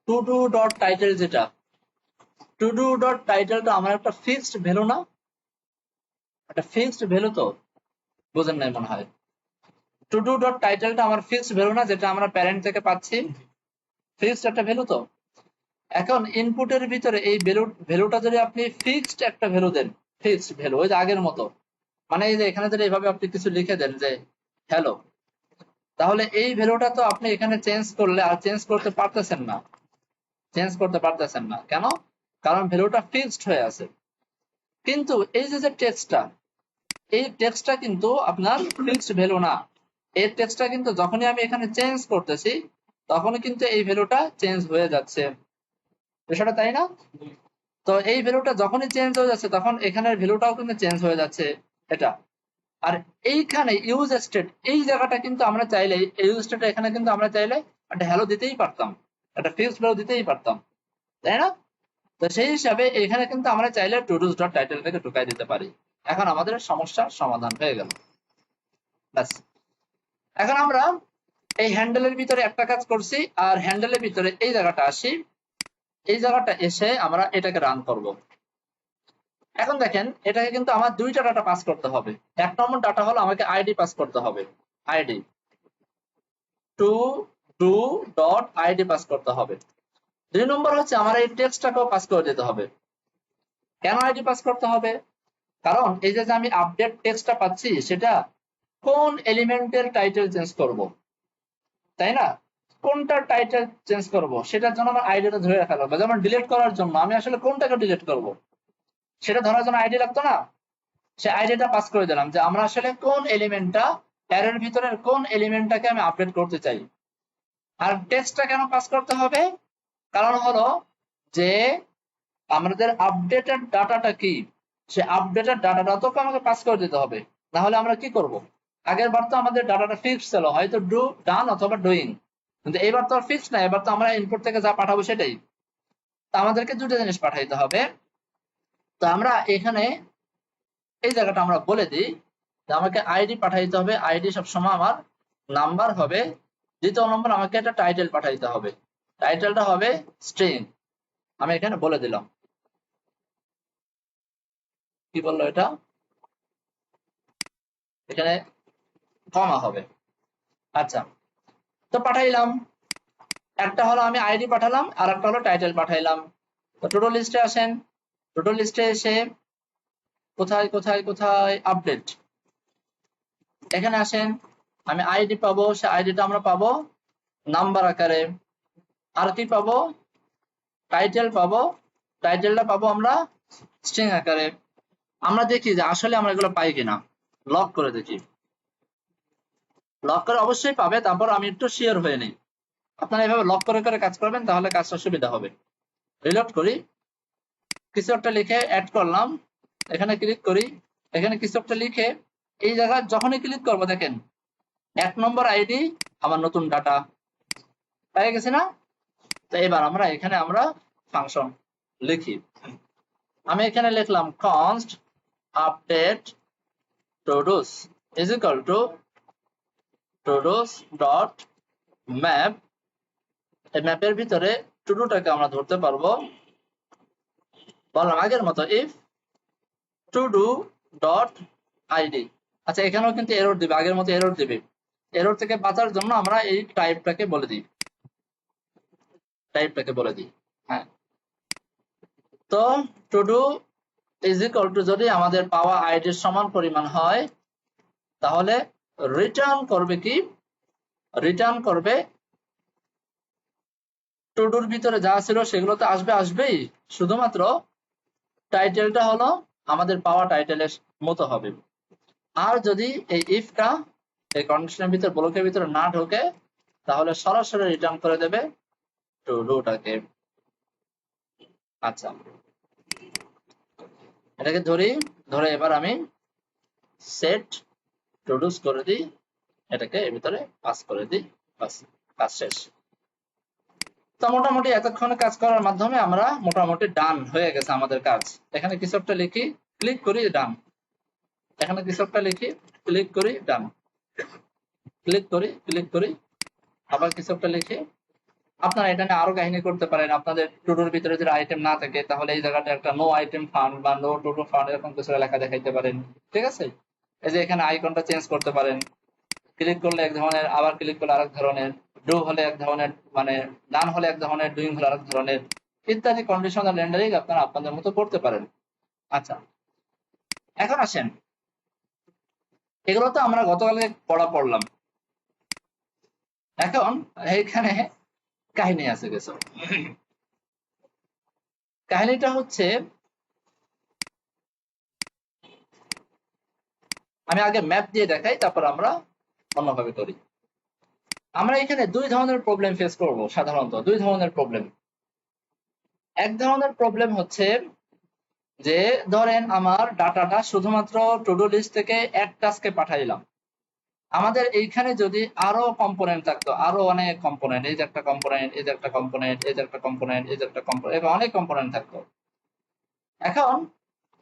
টু ডু ডট টাইটেল, যেটা টু ডু ডট টাইটেলটা আমার একটা ফিক্সড ভ্যালু না? একটা ফিক্সড ভ্যালু তো, বোঝেন নাই মনে হয়। টু ডু ডট টাইটেলটা আমার ফিক্সড ভ্যালু না, যেটা আমরা প্যারেন্ট থেকে পাচ্ছি, ফিক্সড একটা ভ্যালু তো। এখন ইনপুটের ভিতরে এই ভ্যালুটা যদি আপনি ফিক্সড একটা ভ্যালু দেন, ফিক্সড ভ্যালু ওই যে আগের মতো, মানে এই যে এখানে যদি এইভাবে আপনি কিছু লিখে দেন যে হ্যালো, তাহলে এই ভ্যালুটা তো আপনি এখানে চেঞ্জ করলে আর চেঞ্জ করতে পারতেছেন না। কেন? কারণ ভ্যালুটা ফিক্সড হয়ে আছে। কিন্তু এই যে টেক্সটটা, এই টেক্সটটা কিন্তু আপনার ফিক্সড ভ্যালু না। এই টেক্সটটা কিন্তু যখনই আমি এখানে চেঞ্জ করতেছি তখনই কিন্তু এই ভ্যালুটা চেঞ্জ হয়ে যাচ্ছে। বিষয়টা তাই না? তো এই ভ্যালুটা যখনই চেঞ্জ হয়ে যাচ্ছে তখন এখানের ভ্যালুটাও কিন্তু চেঞ্জ হয়ে যাচ্ছে এটা। আর এইখানে ইউজ স্টেট এই জায়গাটা কিন্তু আমরা চাইলে ইউজ স্টেট এখানে কিন্তু আমরা চাইলে একটা হ্যালো দিতেই পারতাম, একটা ফিক্সড ভ্যালু দিতেই পারতাম, তাই না? তো সেই হিসাবে এখানে কিন্তু আমরা চাইলে টুডুস ডট টাইটেলটাকে ঢুকাই দিতে পারি। এখন আমাদের সমস্যার সমাধান হয়ে গেল। ব্যাস, এখন আমরা এই হ্যান্ডেলের ভিতরে একটা কাজ করছি, আর হ্যান্ডেলের ভিতরে এই জায়গাটা আসি, এই জায়গাটা এসে আমরা এটাকে রান করব। এখন দেখেন এটাকে কিন্তু আমার দুইটা ডাটা পাস করতে হবে। এক নম্বর ডাটা হলো আমাকে আইডি পাস করতে হবে, ID two do dot ID pass করতে হবে। দুই নম্বর হচ্ছে আমার এই টেক্সটটাকেও পাস করে দিতে হবে। কেন আইডি পাস করতে হবে? কারণ এই যে আমি আপডেট টেক্সটটা পাচ্ছি সেটা কোন এলিমেন্টের টাইটেল চেঞ্জ করব, তাই না? কোনটা টাইটেল চেঞ্জ করব সেটার জন্য আমার আইডিটা ধরে রাখা লাগবে। যেমন ডিলিট করার জন্য আমি আসলে কোনটাকে ডিলিট করব সেটা ধরার জন্য আইডি লাগতো না? সে আইডিটা পাস করে দিলাম যে আমরা আসলে কোন এলিমেন্টটা, অ্যারের ভিতরের কোন এলিমেন্টটাকে আমি আপডেট করতে চাই। আর টেক্সটটা কেন পাস করতে হবে? কারণ হলো যে আমাদের আপডেটেড ডাটাটা কি, সে আপডেটেড ডাটাটা তো আমাকে পাস করে দিতে হবে। না হলে আমরা কি করব? আগের বার তো আমাদের ডাটাটা ফিক্সড ছিল, হয়তো ডু ডান অথবা ডুইং, কিন্তু এবার তো আর ফিক্সড না, এবার তো আমরা ইনপুট থেকে যা পাঠাবো সেটাই। তো আমাদেরকে দুটো জিনিস পাঠাইতে হবে। তো আমরা এখানে এই জায়গাটা আমরা বলে দিই যে আমাকে আইডি পাঠাইতে হবে, আইডি সবসময় আমার নাম্বার হবে। দ্বিতীয় নম্বর আমাকে একটা টাইটেল পাঠাইতে হবে, টাইটেলটা হবে স্ট্রিং। আমি এখানে বলে দিলাম, কি বললো এটা, এখানে কমা হবে। আচ্ছা, তো পাঠাইলাম, একটা হলো আমি আইডি পাঠালাম আর একটা হলো টাইটেল পাঠাইলাম। তো টোটো লিস্টে আসেন, টোটো লিস্টে এসে কোথায় কোথায় কোথায় আপডেট, এখানে আসেন। আমি আইডি পাবো, সে আইডিটা আমরা পাবো নাম্বার আকারে। আর কি পাবো? টাইটেল পাবো, টাইটেলটা পাবো আমরা স্ট্রিং আকারে। আমরা দেখি যে আসলে আমরা এগুলো পাই কিনা, লক করে দেখি। লক করে অবশ্যই পাবে, তারপর আমি একটু শিওর হয়ে নিই। আপনারা এভাবে লক করে করে কাজ করবেন, তাহলে কাজটা সুবিধা হবে। রিলোড করি, কিছু একটা লিখে অ্যাড করলাম, এখানে ক্লিক করি, এখানে কিছু একটা লিখে এই জায়গায় যখনই ক্লিক করবো দেখেন 1 নম্বর আইডি আমার নতুন ডাটা পেয়ে গেছে না? তো এবার আমরা এখানে আমরা ফাংশন লিখি। আমি এখানে লিখলাম const update todos is equal to todos dot map। এই ম্যাপের ভিতরে টুডুটাকে আমরা ধরতে পারবো। বললাম আগের মতো if todo dot id। আচ্ছা, এখানেও কিন্তু এরর দিবে, আগের মতো এরর দিবে। এরর থেকে বাঁচার জন্য আমরা এই টাইপটাকে বলে দিই, হ্যাঁ। তো টুডু ইজ ইকুয়াল টু যদি আমাদের পাওয়া আইডির সমান পরিমাণ হয় তাহলে রিটার্ন করবে কি, রিটার্ন করবে টুডুর ভিতরে যা ছিল সেগুলো তো আসবেই, শুধুমাত্র টাইটেলটা হলো আমাদের পাওয়া টাইটেলের মতো হবে। আর যদি এই ইফটা এই কন্ডিশনের ভিতর ব্লকের ভিতরে না ঢোকে তাহলে সরাসরি রিটার্ন করে দেবে টুডুটাকে। আচ্ছা, এটাকে ধরে এবার আমি সেট প্রডিউস করে দিই, এটাকে এর ভিতরে পাস করে দিই, বাস কাজ শেষ। তো মোটামুটি এতক্ষণ কাজ করার মাধ্যমে আমরা মোটামুটি ডান হয়ে গেছে আমাদের কাজ। এখানে কিছু একটা লিখি, ক্লিক করি, ডান। এখানে কিছু একটা লিখি, ক্লিক করি, ডান। ক্লিক করি, আবার কিছু একটা লিখি। আপনারা এটা নিয়ে আরো কাহিনী করতে পারেন। আপনাদের টুডুর ভিতরে যদি আইটেম না থাকে তাহলে এই জায়গাটা একটা নো আইটেম ফান্ড বা নো টুডু ফান্ড এরকম কিছু লেখা দেখাইতে পারেন, ঠিক আছে? এই যে এখানে আইকনটা চেঞ্জ করতে পারেন, ক্লিক করলে এক ধরনের, আবার ক্লিক করলে আরেক ধরনের, ডু হলে এক ধরনের, মানে ডান হলে এক ধরনের, ডুইং হলে আরেক ধরনের, ইত্যাদি কন্ডিশনাল রেন্ডারিং আপনারা আপনাদের মতো করতে পারেন। আচ্ছা, এখন আসেন এগুলো তো আমরা গতকালে পড়লাম। এখন এইখানে কাহিনী আছে কিছু। কাহিনীটা হচ্ছে, আমি আগে ম্যাপ দিয়ে দেখাই, তারপর আমরা অন্যভাবে করি। আমরা এখানে দুই ধরনের প্রবলেম ফেস করব, সাধারণত দুই ধরনের প্রবলেম। এক ধরনের প্রবলেম হচ্ছে যে ধরেন আমার ডাটাটা শুধুমাত্র টু ডু লিস্ট থেকে এক টাস্কে পাঠাইলাম। আমাদের এইখানে যদি আরো কম্পোনেন্ট থাকতো, আরো অনেক কম্পোনেন্ট, এই যে একটা কম্পোনেন্ট, এই যে একটা কম্পোনেন্ট, এই যে একটা কম্পোনেন্ট, এই যে একটা কম্পোনেন্ট, এবং অনেক কম্পোনেন্ট থাকতো। এখন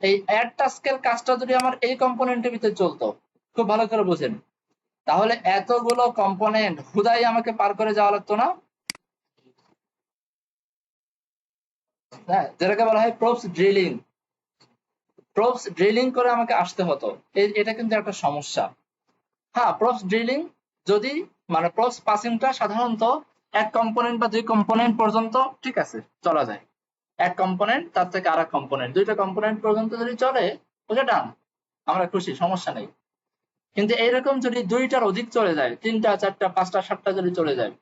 এই অ্যাড টাস্কের কাজটা যদি আমার এই কম্পোনেন্টের ভিতরে চলতো, খুব ভালো করে বুঝেন, তাহলে এতগুলো কম্পোনেন্ট হুদাই আমাকে পার করে যাওয়া লাগতো না? হ্যাঁ, যেটাকে বলা হয় প্রবস ড্রিলিং। প্রবস ড্রিলিং করে আমাকে আসতে হতো। এটা কিন্তু একটা সমস্যা। হ্যাঁ, প্রবস ড্রিলিং যদি মানে প্রবস পাসিংটা সাধারণত এক কম্পোনেন্ট বা দুই কম্পোনেন্ট পর্যন্ত ঠিক আছে চলা যায়। এক কম্পোনেন্ট তার থেকে আরেক কম্পোনেন্ট, দুইটা কম্পোনেন্ট পর্যন্ত যদি চলে, ওকে ডান, আমরা খুশি, সমস্যা নেই। কিন্তু এইরকম যদি দুইটার অধিক চলে যায়, তিনটা, চারটা, পাঁচটা, সাতটা যদি চলে যায়,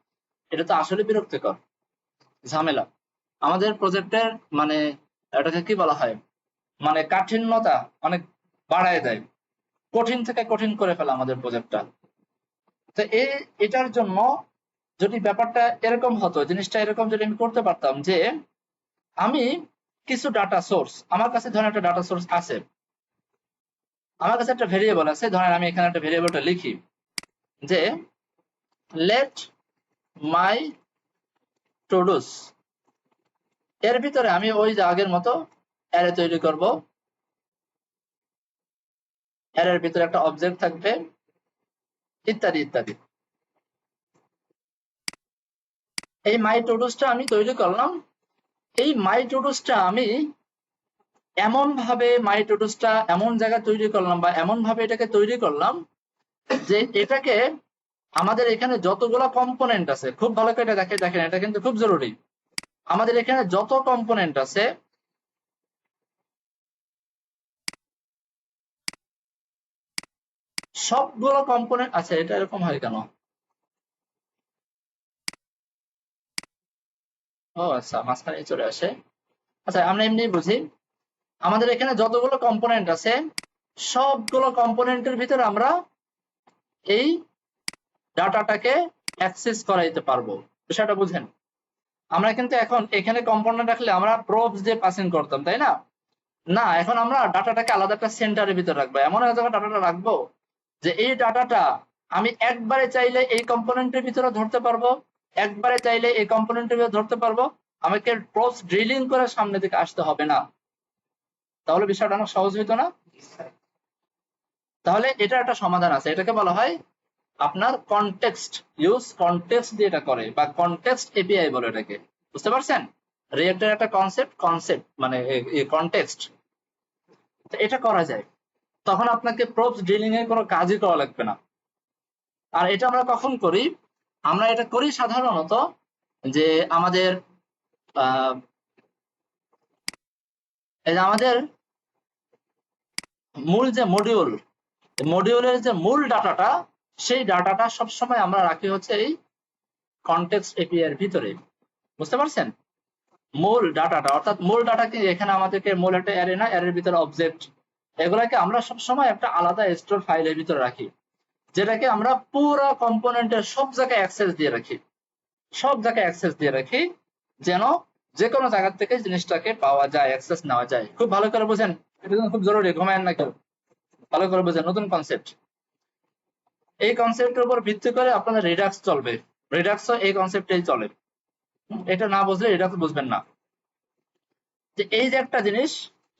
এটা তো আসলে বিরক্তিকর, ঝামেলা। আমাদের প্রজেক্টের মানে এটাকে কি বলা হয়, মানে কাঠিন্যতা অনেক বাড়ায় দেয়, কঠিন থেকে কঠিন করে ফেলে আমাদের প্রজেক্টটা। তো এটার জন্য যদি ব্যাপারটা এরকম হতো, জিনিসটা এরকম যদি আমি করতে পারতাম যে আমি কিছু ডাটা সোর্স, আমার কাছে ধরেন একটা ডাটা সোর্স আছে, আমার কাছে একটা ভেরিয়েবল আছে, ধরেন আমি এখানে একটা ভেরিয়েবলটা লিখি যে লেট মাই টুডুস, এর ভিতরে আমি ওই যে আগের মতো অ্যারে তৈরি করব, অ্যারের ভিতরে একটা অবজেক্ট থাকবে, ইত্যাদি ইত্যাদি। এই মাই টুডুসটা আমি তৈরি করলাম। এই মাই টুডুসটা আমি এমন ভাবে মাই টুডুসটা এমন জায়গায় তৈরি করলাম, বা এমন ভাবে এটাকে তৈরি করলাম যে এটাকে আমাদের এখানে যতগুলো কম্পোনেন্ট আছে, খুব ভালো করে দেখেন, এটা কিন্তু খুব জরুরি। আমাদের এখানে যত কম্পোনেন্ট আছে, সবগুলো কম্পোনেন্ট আছে। এটা এরকম হয় কেন? ও আচ্ছা, মাঝখানে চলে আসে। আচ্ছা, আমরা এমনি বুঝি, আমাদের এখানে যতগুলো কম্পোনেন্ট আছে, সবগুলো কম্পোনেন্টের ভিতরে আমরা এই ডাটাটাকে অ্যাক্সেস করাইতে পারবো, বিষয়টা বুঝেন। আমরা কিন্তু এখন এখানে কম্পোনেন্ট রাখলে আমরা প্রবস দিয়ে পাসিং করতাম, তাই না? না, এখন আমরা ডাটাটাকে আলাদা একটা সেন্টারের ভিতরে রাখবো, এমন এক জায়গায় ডাটাটা রাখবো যে এই ডাটাটা আমি একবারে চাইলে এই কম্পোনেন্টের ভিতরে ধরতে পারবো, একবারে চাইলে এই কম্পোনেন্টের ভিতরে ধরতে পারবো, আমাকে প্রবস ড্রিলিং করে সামনে দিকে আসতে হবে না। তাহলে বিষয়টা অনেক সহজ হইতো না? তাহলে এটা একটা সমাধান আছে, এটাকে বলা হয় আপনার কনটেক্সট ইউজ, কনটেক্সট দিয়ে এটা করে, বা কনটেক্সট এপিআই বলে এটাকে, বুঝতে পারছেন? রিয়েক্টের একটা কনসেপ্ট মানে কনটেক্সট, এটা করা যায়। তখন আপনাকে প্রবস ড্রিলিং এর কোনো কাজই করা লাগবে না। আর এটা আমরা কখন করি? আমরা এটা করি সাধারণত যে আমাদের এই যে আমাদের মূল যে মডিউলের যে মূল ডাটাটা, সেই ডাটাটা সবসময় আমরা রাখি হচ্ছে এই কনটেক্সট এপিআই এর ভিতরে, বুঝতে পারছেন? মূল ডাটাটা, অর্থাৎ মূল ডাটা কি এখানে আমাদেরকে মূল একটা অ্যারে না, অ্যারের ভিতরে অবজেক্ট, এগুলাকে আমরা সবসময় একটা আলাদা স্টোর ফাইলের ভিতরে রাখি, যেটাকে আমরা পুরো কম্পোনেন্টের সব জায়গায় অ্যাক্সেস দিয়ে রাখি, সব জায়গায় অ্যাক্সেস দিয়ে রাখি, যেন যে কোনো জায়গা থেকে জিনিসটাকে পাওয়া যায়, অ্যাক্সেস নেওয়া যায়। খুব ভালো করে বুঝেন, এটা কিন্তু খুব জরুরি, ঘুমায়েন না কেউ, ভালো করে বুঝেন, নতুন কনসেপ্ট। এই কনসেপ্টের উপর ভিত্তি করে আপনাদের রিডাক্স চলবে, রিডাক্সও এই কনসেপ্টেই চলে। এটা না বুঝলে রিডাক্স বুঝবেন না। যে এই যে একটা জিনিস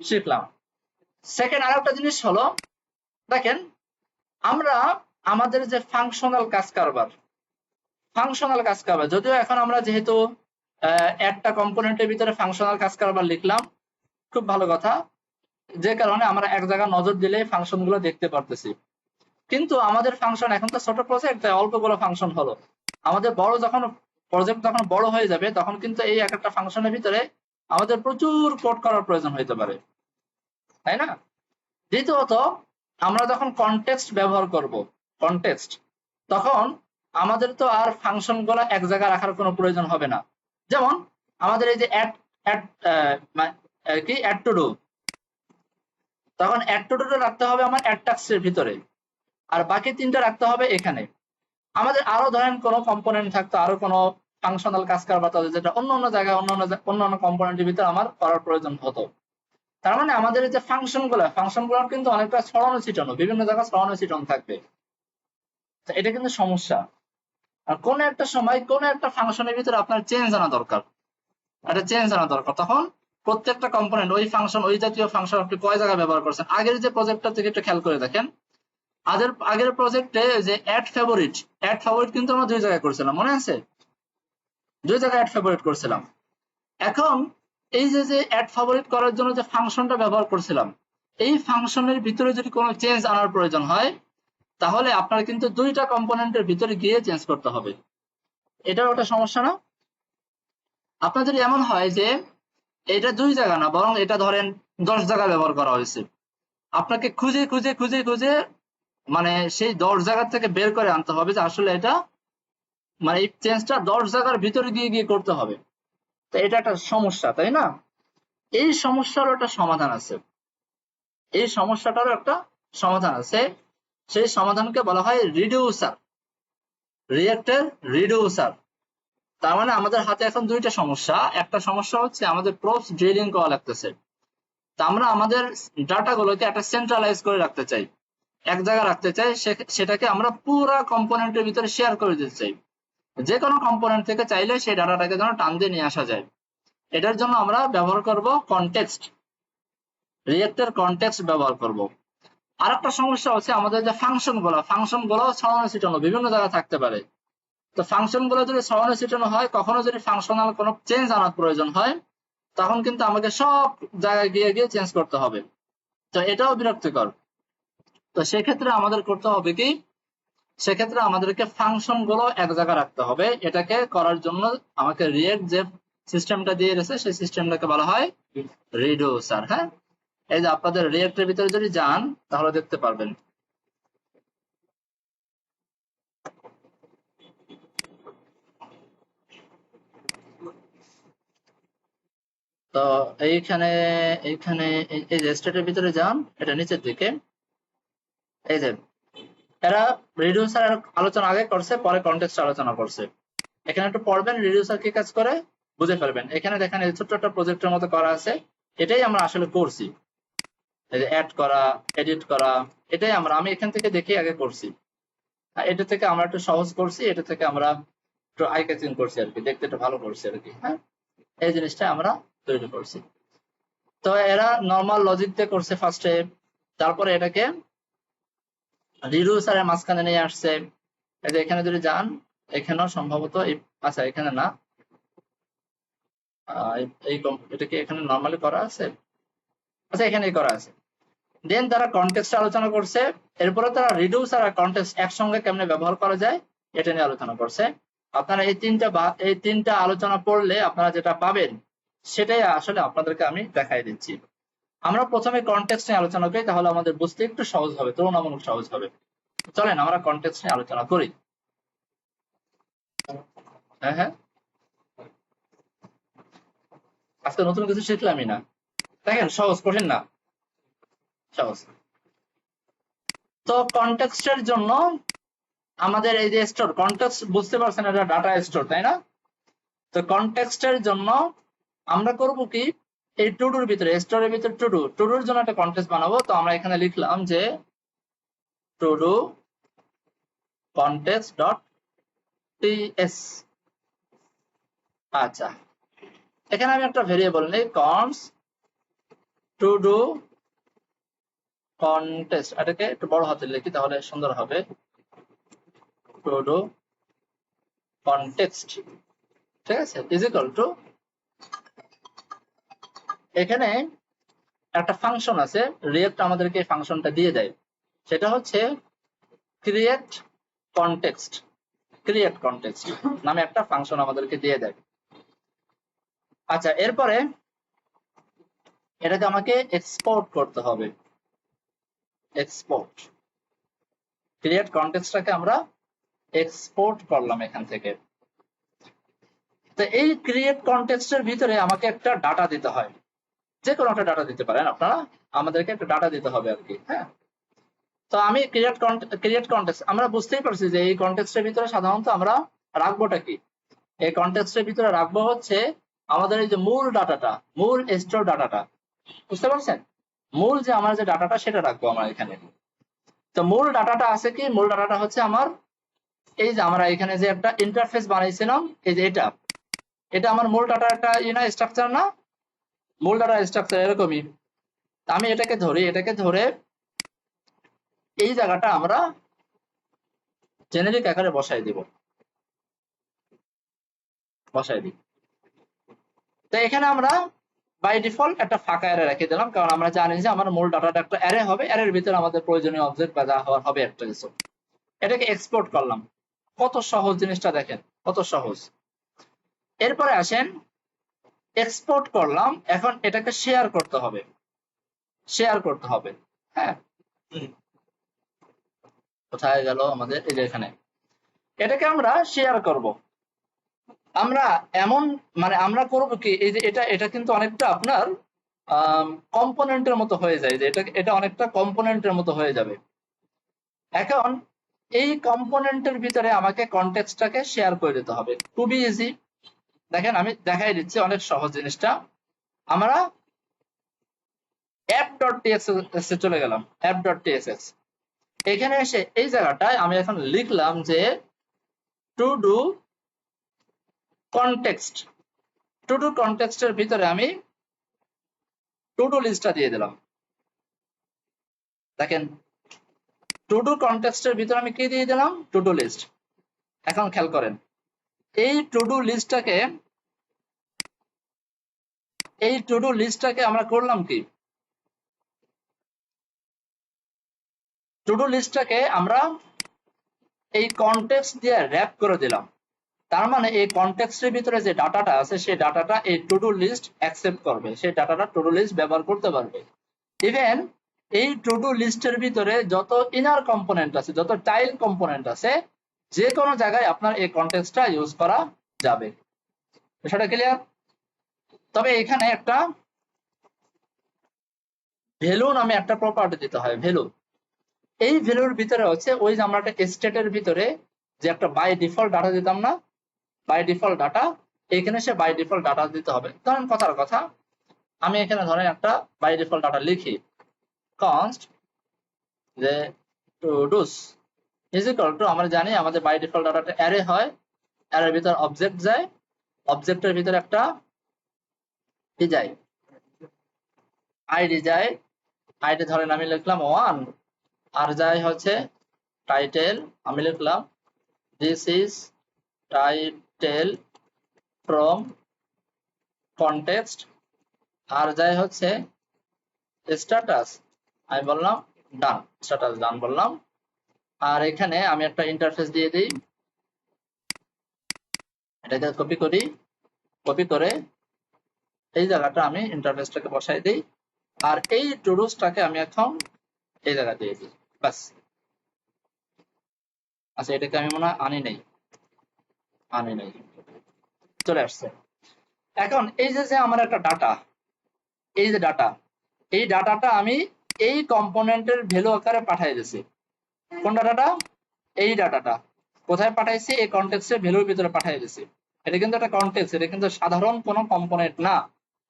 শিখলাম। সেকেন্ড আরেকটা জিনিস হলো, দেখেন আমরা আমাদের যে ফাংশনাল কাজ কারবার, যদিও এখন আমরা যেহেতু একটা কম্পোনেন্টের ভিতরে ফাংশনাল কাজ কারবার লিখলাম, খুব ভালো কথা, যে কারণে আমরা এক জায়গায় নজর দিলে ফাংশন গুলো দেখতে পারতেছি। কিন্তু আমাদের ফাংশন এখন তো ছোট প্রজেক্ট, তাই অল্পগুলো ফাংশন হলো। আমাদের বড় যখন প্রজেক্ট যখন বড় হয়ে যাবে, তখন কিন্তু এই এক একটা ফাংশনের ভিতরে আমাদের প্রচুর কোড করার প্রয়োজন হতে পারে, তাই না? দ্বিতীয়ত আমরা যখন কনটেক্সট ব্যবহার করব, কনটেক্সট, তখন আমাদের তো আর ফাংশন গুলো এক জায়গায় রাখার কোনো প্রয়োজন হবে না। যেমন আমাদের এই যে অ্যাড টু ডু, তখন অ্যাড টু ডু রাখতে হবে আমার অ্যাড টাস্কের ভিতরে, আর বাকি তিনটা রাখতে হবে এখানে। আমাদের আরো ধরেন কোনো কম্পোনেন্ট থাকতো, আরো কোনো ফাংশনাল কাজ কারবার তাদের যেটা অন্য অন্য জায়গায় অন্য কম্পোনেন্টের ভিতরে আমার করার প্রয়োজন হতো। তার মানে আমাদের এই যে ফাংশন গুলো কিন্তু অনেকটা ছড়ানো ছিটানো, বিভিন্ন জায়গায় ছড়ানো ছিটানো থাকবে। তো এটা কিন্তু সমস্যা। আর কোন একটা সময় কোন একটা ফাংশনের ভিতরে আপনার চেঞ্জ আনা দরকার, একটা চেঞ্জ আনা দরকার, তখন প্রত্যেকটা কম্পোনেন্ট ওই ফাংশন, ওই জাতীয় ফাংশন আপনি কয় জায়গায় ব্যবহার করছেন। আগের যে প্রজেক্টটা থেকে একটু খেয়াল করে দেখেন, আগের প্রজেক্টে যে অ্যাড ফেভারিট কিন্তু আমরা দুই জায়গায় করছিলাম, মনে আছে? দুই জায়গায় অ্যাড ফেভারিট করছিলাম। এখন এই যে অ্যাড ফেভারিট করার জন্য যে ফাংশনটা ব্যবহার করছিলাম, এই ফাংশনের ভিতরে যদি কোনো চেঞ্জ আনার প্রয়োজন হয়, তাহলে আপনার কিন্তু দুইটা কম্পোনেন্টের ভিতরে গিয়ে চেঞ্জ করতে হবে। এটাও একটা সমস্যা না? আপনার যদি এমন হয় যে এটা দুই জায়গা না, বরং এটা ধরেন 10 জায়গায় ব্যবহার করা হয়েছে, আপনাকে খুঁজে খুঁজে খুঁজে খুঁজে মানে সেই 10 জায়গা থেকে বের করে আনতে হবে যে আসলে এটা মানে এই চেঞ্জটা 10 জায়গার ভিতরে গিয়ে গিয়ে করতে হবে। তো এটা একটা সমস্যা, তাই না? এই সমস্যারও একটা সমাধান আছে, এই সমস্যাটারও একটা সমাধান আছে। সেই সমাধানকে বলা হয় রিডিউসার, রিয়েক্টের রিডিউসার। তার মানে আমাদের হাতে এখন দুইটা সমস্যা। একটা সমস্যা হচ্ছে আমাদের প্রোবস ড্রিলিং করা লাগতেছে, তা আমরা আমাদের ডাটাগুলোকে একটা সেন্ট্রালাইজ করে রাখতে চাই, এক জায়গায় রাখতে চাই, সেটাকে আমরা পুরা কম্পোনেন্টের ভিতরে শেয়ার করে দিতে চাই। যে কোনো কম্পোনেন্ট থেকে চাইলে সেই ডাটাটাকে যেন টান দিয়ে নিয়ে আসা যায়। এটার জন্য আমরা ব্যবহার করব কনটেক্সট, রিয়েক্টের কনটেক্সট ব্যবহার করব। আর একটা সমস্যা হচ্ছে আমাদের যে ফাংশন গুলো ছড়ানো ছিটানো বিভিন্ন জায়গায় থাকতে পারে। তো ফাংশন গুলো যদি ছড়ানো ছিটানো হয়, কখনো যদি ফাংশনাল কোনো চেঞ্জ আনার প্রয়োজন হয়, তখন কিন্তু আমাকে সব জায়গায় গিয়ে গিয়ে চেঞ্জ করতে হবে। তো এটাও বিরক্তিকর। তো সেক্ষেত্রে আমাদের করতে হবে কি, সেক্ষেত্রে আমাদেরকে ফাংশন গুলো এক জায়গায় রাখতে হবে। এটাকে করার জন্য আমাকে রিয়েক্ট যে সিস্টেমটা দিয়ে গেছে, সেই সিস্টেমটাকে বলা হয় রিডিউসার। হ্যাঁ, এই যে আপনাদের রিয়েক্টের ভিতরে যদি যান তাহলে দেখতে পারবেন। তো এইখানে এইখানে এই যে স্টেটের ভিতরে যান, এটা নিচের দিকে, এই যে এরা রিডিউসার আলোচনা আগে করছে, পরে কনটেক্সট আলোচনা করছে। এখানে একটু পড়বেন রিডিউসার কি কাজ করে, বুঝে ফেলবেন। এখানে দেখেন এই ছোট্ট একটা প্রজেক্টের মতো করা আছে, এটাই আমরা আসলে করছি। এই যে অ্যাড করা, এডিট করা, এটাই আমি এখান থেকে দেখে আগে করছি। এটা থেকে আমরা একটু সহজ করছি, এটা থেকে আমরা একটু আই ক্যাচিং করছি আর কি, দেখতে একটু ভালো করছি আর কি। হ্যাঁ, এই জিনিসটা আমরা তৈরি করছি। তো এরা নর্মাল লজিক দিয়ে করছে ফার্স্টে, তারপরে এটাকে রিডিউসারের মাঝখানে নিয়ে আসছে। এই যে এখানে যদি যান, এখানেও সম্ভবত আচ্ছা এখানে না, এটাকে এখানে নর্মালি করা আছে, আচ্ছা এখানেই করা আছে। দেন তারা কনটেক্সট আলোচনা করছে, এরপরে তারা রিডিউসার আর কনটেক্সট একসঙ্গে কেমনে ব্যবহার করা যায় এটা নিয়ে আলোচনা করছে। আপনারা এই তিনটা আলোচনা পড়লে আপনারা যেটা পাবেন সেটাই আসলে আপনাদেরকে আমি দেখাই দিচ্ছি। আমরা প্রথমে কনটেক্সট নিয়ে আলোচনা করি, তাহলে আমাদের বুঝতে একটু সহজ হবে, তুলনামূলক সহজ হবে। চলেন আমরা কনটেক্সট নিয়ে আলোচনা করি। হ্যাঁ হ্যাঁ, আজকে নতুন কিছু শিখলামই না। দেখেন সহজ, কঠিন না, সহজ। তো কনটেক্সটের জন্য আমাদের এই যে স্টোর, কনটেক্সট বুঝতে পারছেন এটা ডাটা স্টোর, তাই না? তো কনটেক্সটের জন্য আমরা করব কি, এই টুডুর ভিতরে, স্টোরের ভিতরে টুডুর জন্য একটা কনটেক্সট বানাবো। তো আমরা এখানে লিখলাম যে টুডু কনটেক্সট ডট টিএস। আচ্ছা, এখানে আমি একটা ভেরিয়েবল নেই, কনস টুডু কনটেক্সট, এটাকে একটু বড় হাতে লিখি তাহলে সুন্দর হবে, টুডু কনটেক্সট, ঠিক আছে, ইজ ইকুয়াল টু, এখানে একটা ফাংশন আছে, রিয়েক্ট আমাদেরকে এই ফাংশনটা দিয়ে দেয়, সেটা হচ্ছে ক্রিয়েট কনটেক্সট, ক্রিয়েট কনটেক্সট নামে একটা ফাংশন আমাদেরকে দিয়ে দেয়। আচ্ছা, এরপরে এটাকে আমাকে এক্সপোর্ট করতে হবে। এক্সপোর্ট, ক্রিয়েট কনটেক্সটটাকে আমরা এক্সপোর্ট করলাম এখান থেকে। তো এই ক্রিয়েট কনটেক্সটের ভিতরে আমাকে একটা ডাটা দিতে হয়, যে কোনো একটা ডাটা দিতে পারেন আপনারা, আমাদেরকে একটা ডাটা দিতে হবে আর কি। হ্যাঁ, তো আমি ক্রিয়েট কনটেক্সট, আমরা বুঝতেই পারছি যে এই কনটেক্সটের ভিতরে সাধারণত আমরা রাখবোটা কি, এই কনটেক্সটের ভিতরে রাখবো হচ্ছে আমাদের এই যে মূল ডাটাটা, মূল স্টোর ডাটাটা, বুঝতে পারছেন? মূল যে আমার যে ডাটাটা সেটা রাখবো আমরা এখানে। তো মূল ডাটাটা আছে কি, মূল ডাটাটা হচ্ছে আমার এই যে আমরা এখানে যে একটা ইন্টারফেস বানাইছিলাম, এই যে এটা আমার মূল ডাটার একটা স্ট্রাকচার না, মূল ডাটা স্ট্রাকচার এরকমই। আমি এটাকে ধরে এই জায়গাটা আমরা জেনেরিক আকারে বসাই দিই। তো এখানে আমরা বাই ডিফল্ট একটা ফাঁকা অ্যারে রেখে দিলাম, কারণ আমরা জানি যে আমার মূল ডাটাটা একটা অ্যারে হবে, অ্যারের ভিতরে আমাদের প্রয়োজনীয় অবজেক্ট বা যা হওয়ার হবে একটা কিছু। এটাকে এক্সপোর্ট করলাম, কত সহজ জিনিসটা দেখেন, কত সহজ। এরপরে আসেন, এক্সপোর্ট করলাম, এখন এটাকে শেয়ার করতে হবে। হ্যাঁ, কোথায় গেল আমাদের, এই যে এখানে, এটাকে আমরা শেয়ার করব। আমরা এমন মানে আমরা করব কি, এই যে এটা কিন্তু অনেকটা আপনার কম্পোনেন্টের মতো হয়ে যায়, যে এটা অনেকটা কম্পোনেন্টের মতো হয়ে যাবে। এখন এই কম্পোনেন্টের ভিতরে আমাকে কনটেক্সটটাকে শেয়ার করে দিতে হবে। টু বি ইজি, দেখেন আমি দেখাই দিচ্ছি, অনেক সহজ জিনিসটা। আমরা app.txt চলে গেলাম, app.txt। এখানে এসে এই জায়গাটায় আমি এখন লিখলাম যে টু ডু কনটেক্সটের ভিতরে আমি টু ডু লিস্টটা দিয়ে দিলাম। দেখেন, টু ডু কনটেক্সটের ভিতরে আমি কি দিয়ে দিলাম, টু ডু লিস্ট। এখন খেয়াল করেন, এই টু ডু লিস্টটাকে আমরা করলাম কি, টু ডু লিস্টটাকে আমরা এই কনটেক্সট দিয়ে র‍্যাপ করে দিলাম। তার মানে এই কনটেক্সটের ভিতরে যে ডাটাটা আছে সেই ডাটাটা এই টু ডু লিস্ট অ্যাকসেপ্ট করবে, সেই ডাটাটা টু ডু লিস্ট ব্যবহার করতে পারবে। ইভেন এই টু ডু লিস্টের ভিতরে যত ইনার কম্পোনেন্ট আছে, যত টাইল কম্পোনেন্ট আছে, যে কোনো জায়গায় আপনার এই কনটেক্সটটা ইউজ করা যাবে। বিষয়টা ক্লিয়ার? তবে এখানে একটা ভ্যালু নামে একটা প্রপার্টি দিতে হয়, ভ্যালু। এই ভ্যালুর ভিতরে হচ্ছে ওই যে আমরা একটা স্টেটের ভিতরে যে একটা বাই ডিফল্ট ডাটা দিতাম না, বাই ডিফল্ট ডাটা, এখানে সে বাই ডিফল্ট ডাটা দিতে হবে। ধরেন কথার কথা, আমি এখানে ধরেন একটা বাই ডিফল্ট ডাটা লিখি, কনস্ট যে to dose is equal to, আমরা জানি আমাদের বাই ডিফল্ট ডাটাটা অ্যারে হয়, অ্যারের ভিতর অবজেক্ট যায়, অবজেক্টের ভিতরে একটা কি যায়, আইডি যায়। আইডি ধরেন আমি লিখলাম 1, আর যায় হচ্ছে টাইটেল, আমি লিখলাম this is title from context, আর যায় হচ্ছে স্ট্যাটাস, আমি বললাম ডান, স্ট্যাটাস ডান বললাম। আর এখানে আমি একটা ইন্টারফেস দিয়ে দিই, এটাকে কপি করে এই জায়গাটা আমি ইন্টারফেসটাকে বসাই দিই, আর এই টুডুসটাকে আমি এখন এই জায়গা দিয়ে দিই, বাস। আচ্ছা, এটাকে আমি মনে হয় আনি নাই, চলে আসছে। এখন এই যে আমার একটা ডাটা, এই যে ডাটা, এই ডাটাটা আমি এই কম্পোনেন্টের ভ্যালু আকারে পাঠিয়ে দিয়েছি। কোন ডাটাটা? এই ডাটাটা কোথায় পাঠাইছি, এই কনটেক্সটের ভ্যালুর ভিতরে পাঠিয়ে দিয়েছি। এটা কিন্তু একটা কনটেক্সট, এটা কিন্তু সাধারণ কোনো কম্পোনেন্ট না,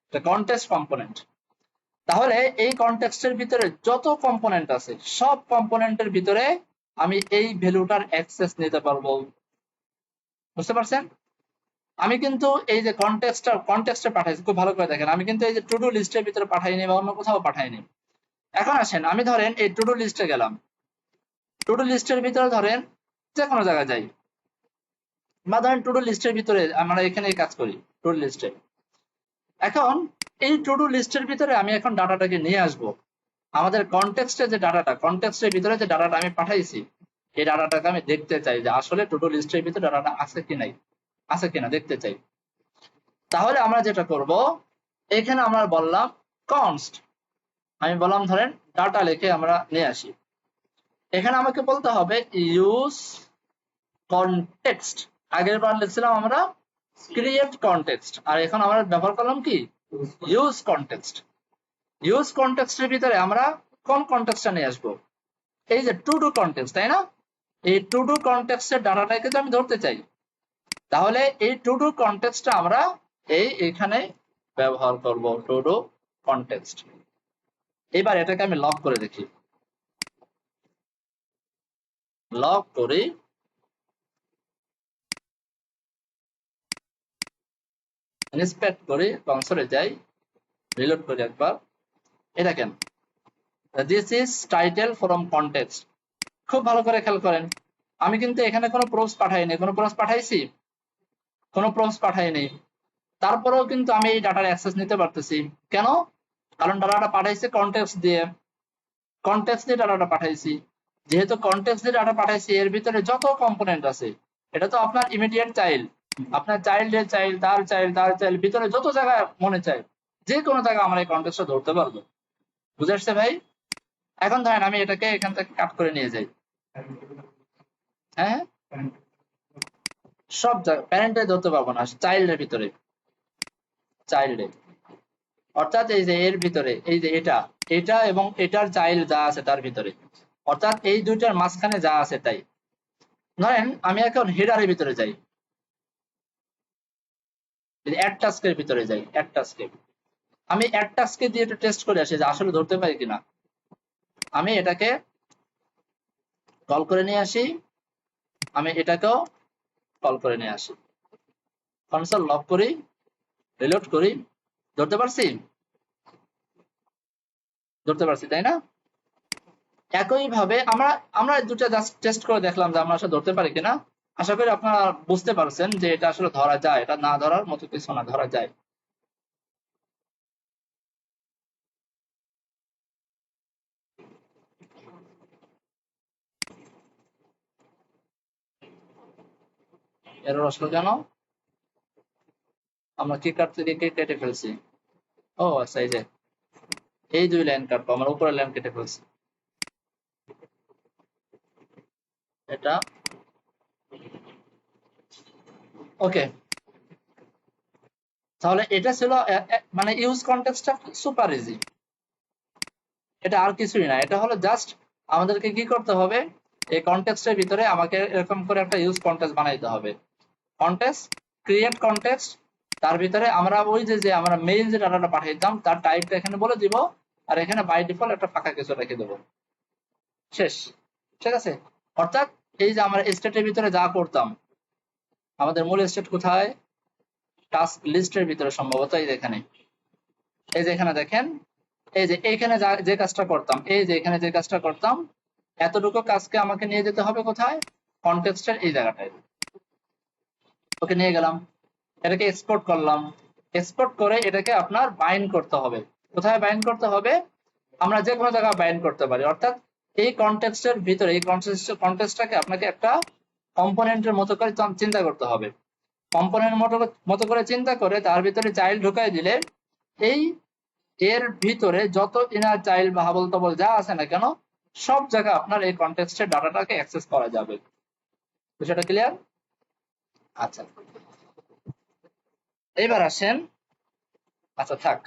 এটা কনটেক্সট কম্পোনেন্ট। তাহলে এই কনটেক্সটের ভিতরে যত কম্পোনেন্ট আছে, সব কম্পোনেন্টের ভিতরে আমি এই ভ্যালুটার অ্যাক্সেস নিতে পারবো। বুঝতে পারছেন? আমি কিন্তু এই যে কনটেক্সটে পাঠাইছি, খুব ভালো করে দেখেন, আমি কিন্তু এই যে টু ডু লিস্টের ভিতরে পাঠাইনি বা অন্য কোথাও পাঠাইনি। এখন আসেন, আমি ধরেন এই টু ডু লিস্টে গেলাম, টু ডু লিস্টের ভিতরে ধরেন যে কোনো জায়গায় যাই, বা ধরেন টু ডু লিস্টের ভিতরে আমরা এখানে কাজ করি, টু ডু লিস্টে। এখন এই টু ডু লিস্টের ভিতরে আমি এখন ডাটাটাকে নিয়ে আসব, আমাদের কনটেক্সটে যে ডাটাটা, কনটেক্সটের ভিতরে যে ডাটাটা আমি পাঠাইছি, এই ডাটাটাকে আমি দেখতে চাই যে আসলে টু ডু লিস্টের ভিতরে ডাটাটা আছে কিনা দেখতে চাই। তাহলে আমরা যেটা করব, এখানে আমরা বললাম কনস্ট আমি বললাম ধরেন ডাটা লিখে আমরা নিয়ে আসি। এখানে আমাকে বলতে হবে ইউজ কনটেক্সট। আগের বার লিখছিলাম আমরা ক্রিয়েট কনটেক্সট, আর এখন আমরা ব্যবহার করলাম কি ইউজ কনটেক্সট। ইউজ কনটেক্সটের ভিতরে আমরা কোন কনটেক্সটটা নিয়ে আসবো? এই যে টু ডু কনটেক্সট, তাই না? এই টু ডু কনটেক্সটের ডাটাটাকে যদি আমি ধরতে চাই, তাহলে এই টু ডু কনটেক্সটটা আমরা এখানে ব্যবহার করব, টু ডু কনটেক্সট। এবার এটাকে আমি লক করে দেখি, লক করি, ইন্সপেক্ট করি, কনসোলে যাই, রিলোড করি একবার। এই দেখেন this is title from context. খুব ভালো করে খেয়াল করেন, আমি কিন্তু এখানে কোনো প্রোস পাঠাইনি। কোনো প্রোস পাঠাইছি? কোনো প্রোস পাঠাইনি। তারপরেও কিন্তু আমি এই ডাটার অ্যাক্সেস নিতে পারতেছি। কেন? কারণ ডাটাটা পাঠাইছে কনটেক্সট দিয়ে, কনটেক্সট দিয়ে ডাটাটা পাঠাইছি। যেহেতু কনটেক্সট দিয়ে ডাটা পাঠাইছি, এর ভিতরে যত কম্পোনেন্ট আছে, এটা তো আপনার ইমিডিয়েট চাইল্ড, আপনার চাইল্ডের চাইল্ড, তার চাইল্ড, তার চাইল্ড, ভিতরে যত জায়গায় মনে চায় যে কোনো জায়গায় আমরা এই কনটেক্সটটা ধরতে পারবো। বুঝে আসছে ভাই? এখন ধরেন আমি এটাকে এখান থেকে কাট করে নিয়ে যাই। হ্যাঁ, সব জায়গায় প্যারেন্টে ধরতে পারবো না, চাইল্ডের ভিতরে, চাইল্ডে, অর্থাৎ এই যে এর ভিতরে এই যে এটা, এটা এবং এটার চাইল্ড যা আছে তার ভিতরে, অর্থাৎ এই দুইটার মাঝখানে যা আছে তাই। ধরেন আমি এখন হেডারের ভিতরে যাই, অ্যাড টাস্কের ভিতরে যাই, অ্যাড টাস্কে আমি অ্যাড টাস্কে দিয়ে একটু টেস্ট করে আসি যে আসলে ধরতে পারি কিনা। আমি এটাকে কল করে নিয়ে আসি, আমি এটাকেও কল করে নিয়ে আসি, কনসোল লক করি, রিলোড করি, ধরতে পারছি? ধরতে পারছি, তাই না? একইভাবে আমরা আমরা দুটো জাস্ট টেস্ট করে দেখলাম যে আমরা আসলে ধরতে পারি কিনা। আশা করি আপনারা বুঝতে পারছেন যে এটা আসলে ধরা যায়, এটা না ধরার মতো কিছু না, ধরা যায়। এরর আসলো কেন? আমরা কি কাটতে গিয়ে কেটে ফেলছি। ও আচ্ছা, এই যে এই দুই লাইন কাটবো, আমরা উপরের লাইন কেটে ফেলছি। এটা ওকে। তাহলে এটা ছিল মানে ইউজ কনটেক্সটটা সুপার ইজি। এটা আর কিছুই না, এটা হলো জাস্ট আমাদেরকে কি করতে হবে, এই কনটেক্সটের ভিতরে আমাকে এরকম করে একটা ইউজ কনটেক্সট বানাইতে হবে। কনটেক্সট, ক্রিয়েট কনটেক্সট, তার ভিতরে আমরা ওই যে আমরা মেইল যে ডাটাটা পাঠাইতাম তার টাইপটা এখানে বলে দিব, আর এখানে বাই ডিফল্ট একটা ফাঁকা কিছু রেখে দেবো, শেষ। ঠিক আছে? অর্থাৎ এই যে আমরা স্টেটের ভিতরে যা করতাম, আমাদের মূল স্টেট কোথায়? টাস্ক লিস্টের ভিতরে সম্ভবত, এই এখানে, এই যে এখানে দেখেন, এই যে এইখানে যে কাজটা করতাম, এই যে এখানে যে কাজটা করতাম, এতটুকু কাজকে আমাকে নিয়ে যেতে হবে কোথায়? কনটেক্সটের এই জায়গাটায়। ওকে, নিয়ে গেলাম, এটাকে এক্সপোর্ট করলাম, এক্সপোর্ট করে এটাকে আপনার বাইন্ড করতে হবে। কোথায় বাইন্ড করতে হবে? আমরা যে কোনো জায়গায় বাইন্ড করতে পারি। অর্থাৎ এই কনটেক্সটের ভিতরে, এই কনটেক্সটটাকে আপনাকে একটা কম্পোনেন্টের মতো করে চিন্তা করতে হবে। কম্পোনেন্ট মতো করে চিন্তা করে তার ভিতরে চাইল্ড ঢুকাই দিলে এই এর ভিতরে যত ইনার চাইল্ড বা হাবল তাবল যা আছে না কেন, সব জায়গায় আপনার এই কনটেক্সটের ডাটাটাকে অ্যাক্সেস করা যাবে। বিষয়টা ক্লিয়ার? আচ্ছা, এবার আসেন, আচ্ছা থাক,